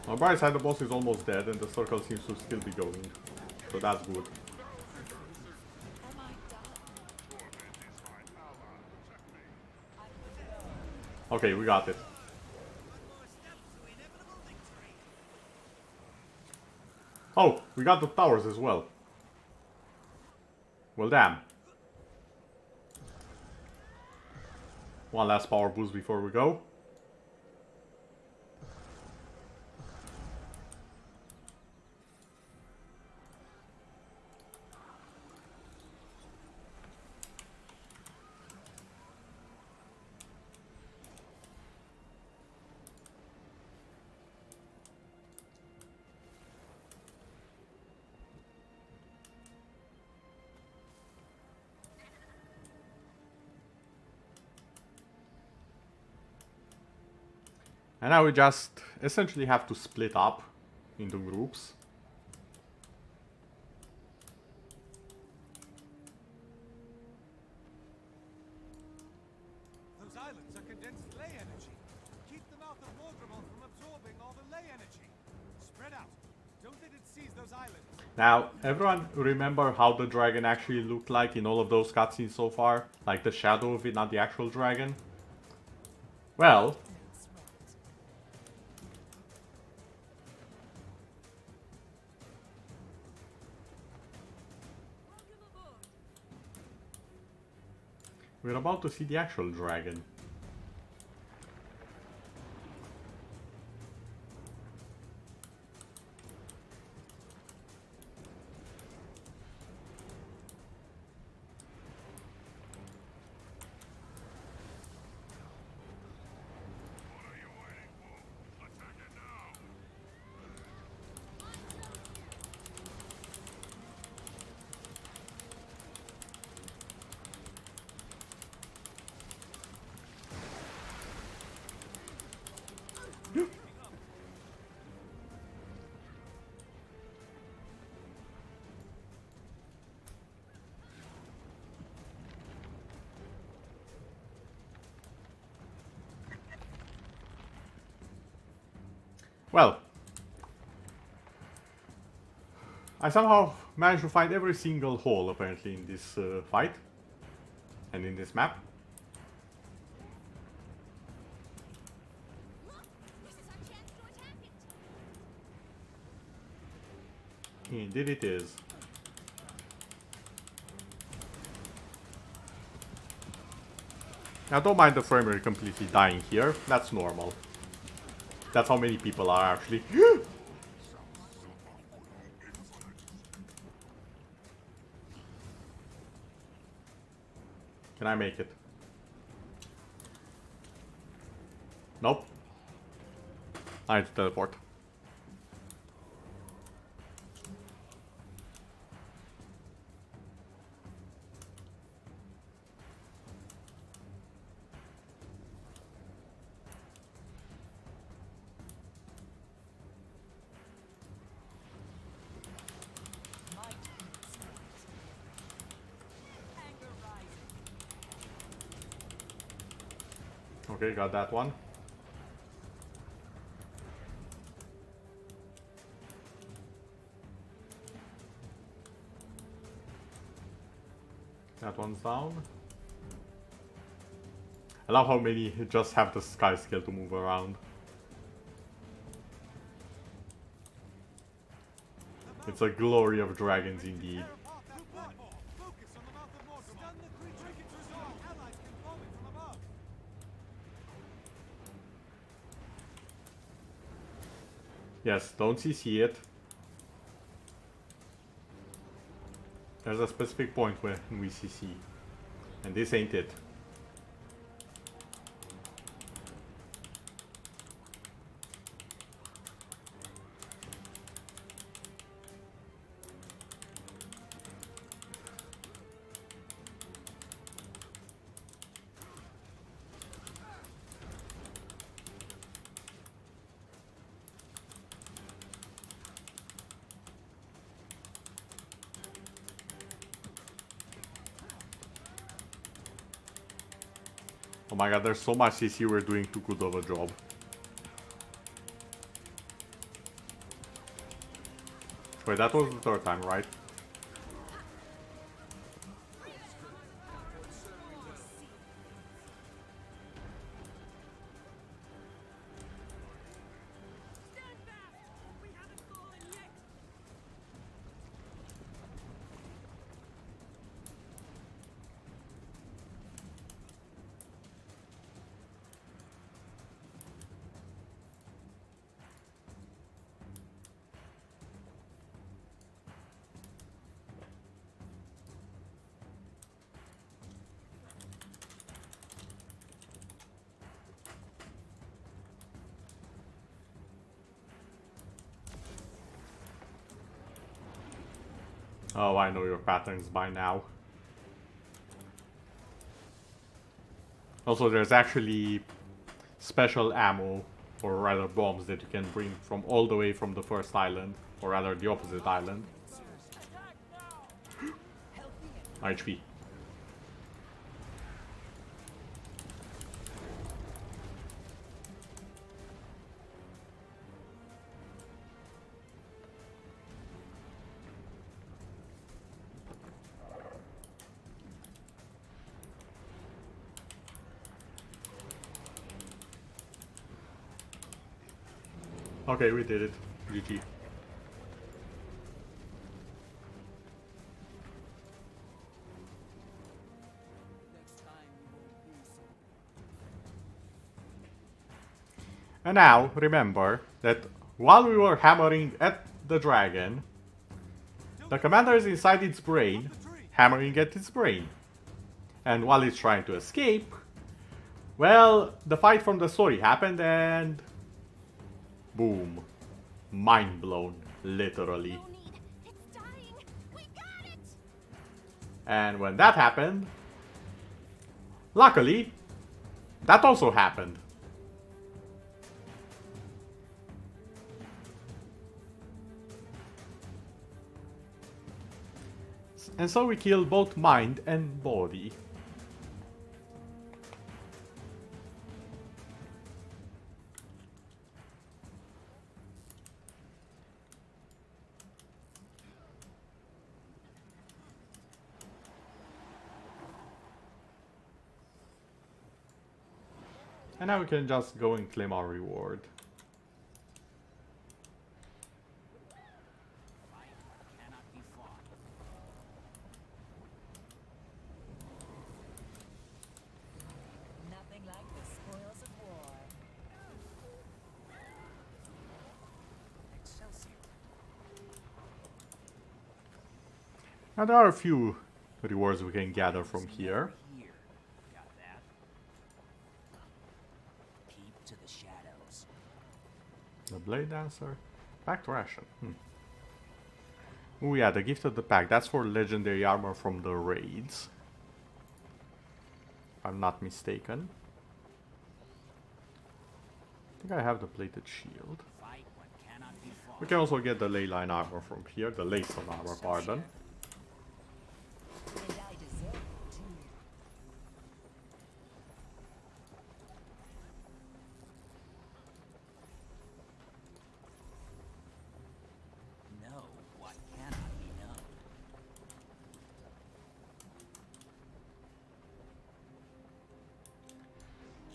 [SPEAKER 1] On the bright side, the boss is almost dead and the circle seems to still be going. So that's good. Okay, we got it. Oh, we got the towers as well. Well, damn. One last power boost before we go. And now we just essentially have to split up into groups.
[SPEAKER 2] Those islands are condensed ley energy. Keep the mouth of Mordremoth from absorbing all the ley energy. Spread out. Don't let it seize those islands.
[SPEAKER 1] Now, everyone remember how the dragon actually looked like in all of those cutscenes so far? Like the shadow of it, not the actual dragon? Well, We're about to see the actual dragon. Well, I somehow managed to find every single hole apparently in this fight and in this map.
[SPEAKER 4] Look! This is our chance to attack it!
[SPEAKER 1] Indeed it is. Now don't mind the frame rate completely dying here, that's normal. That's how many people are actually. Can I make it? Nope. I need to teleport. Okay, got that one. That one's down. I love how many just have the sky skill to move around. It's a glory of dragons indeed. Yes, don't CC it. There's a specific point where we CC. And this ain't it. Oh my god, there's so much CC, we're doing too good of a job. Wait, that was the third time, right? Oh, I know your patterns by now. Also, there's actually special ammo, or rather bombs, that you can bring from all the way from the first island, or rather the opposite island. HP. Okay, we did it. GG.
[SPEAKER 3] Next time,
[SPEAKER 1] And now, remember that while we were hammering at the dragon, the commander is inside its brain, hammering at its brain. And while it's trying to escape, well, the fight from the story happened and... boom. Mind blown, literally.
[SPEAKER 4] No need. It's dying. We got it.
[SPEAKER 1] And when that happened, luckily, that also happened. And so we kill both mind and body. And now we can just go and claim our reward.
[SPEAKER 7] Nothing like the spoils of war.
[SPEAKER 11] Excelsior.
[SPEAKER 1] Now there are a few rewards we can gather from here.
[SPEAKER 11] Here. Got that. Peep to the shadows.
[SPEAKER 1] The Blade Dancer. Packed ration. Oh yeah, the Gift of the Pack. That's for legendary armor from the raids. If I'm not mistaken. I think I have the Plated Shield.
[SPEAKER 11] Fight what cannot be fought.
[SPEAKER 1] We can also get the ley line armor from here. The Leyson armor, pardon.
[SPEAKER 7] And I deserve it too.
[SPEAKER 11] Know what cannot be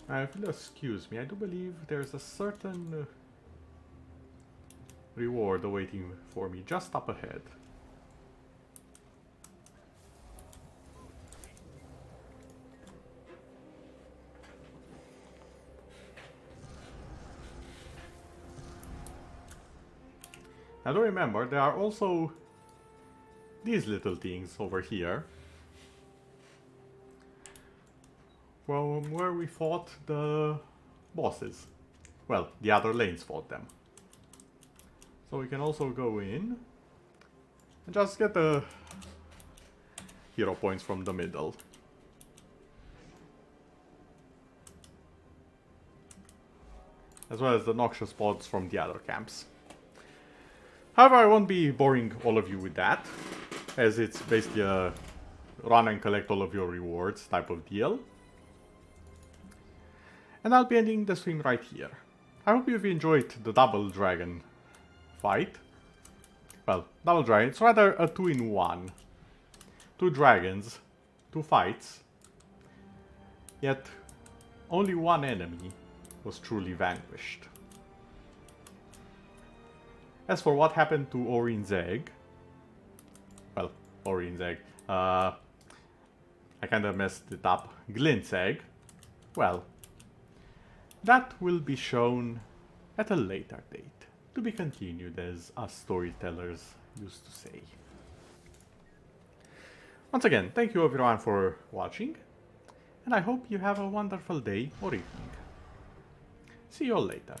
[SPEAKER 11] known.
[SPEAKER 1] If you'll excuse me, I do believe there's a certain reward awaiting for me just up ahead. Now do remember, there are also these little things over here. From where we fought the bosses. Well, the other lanes fought them. So we can also go in and just get the hero points from the middle. As well as the noxious pods from the other camps. However, I won't be boring all of you with that, as it's basically a run and collect all of your rewards type of deal. And I'll be ending the stream right here. I hope you've enjoyed the double dragon fight. Well, double dragon, it's rather a 2-in-1. 2 dragons, 2 fights. Yet, only one enemy was truly vanquished. As for what happened to Orin's egg, well, Orin's egg, I kinda messed it up, Glint's egg, well, that will be shown at a later date, to be continued as us storytellers used to say. Once again, thank you everyone for watching, and I hope you have a wonderful day or evening. See you all later.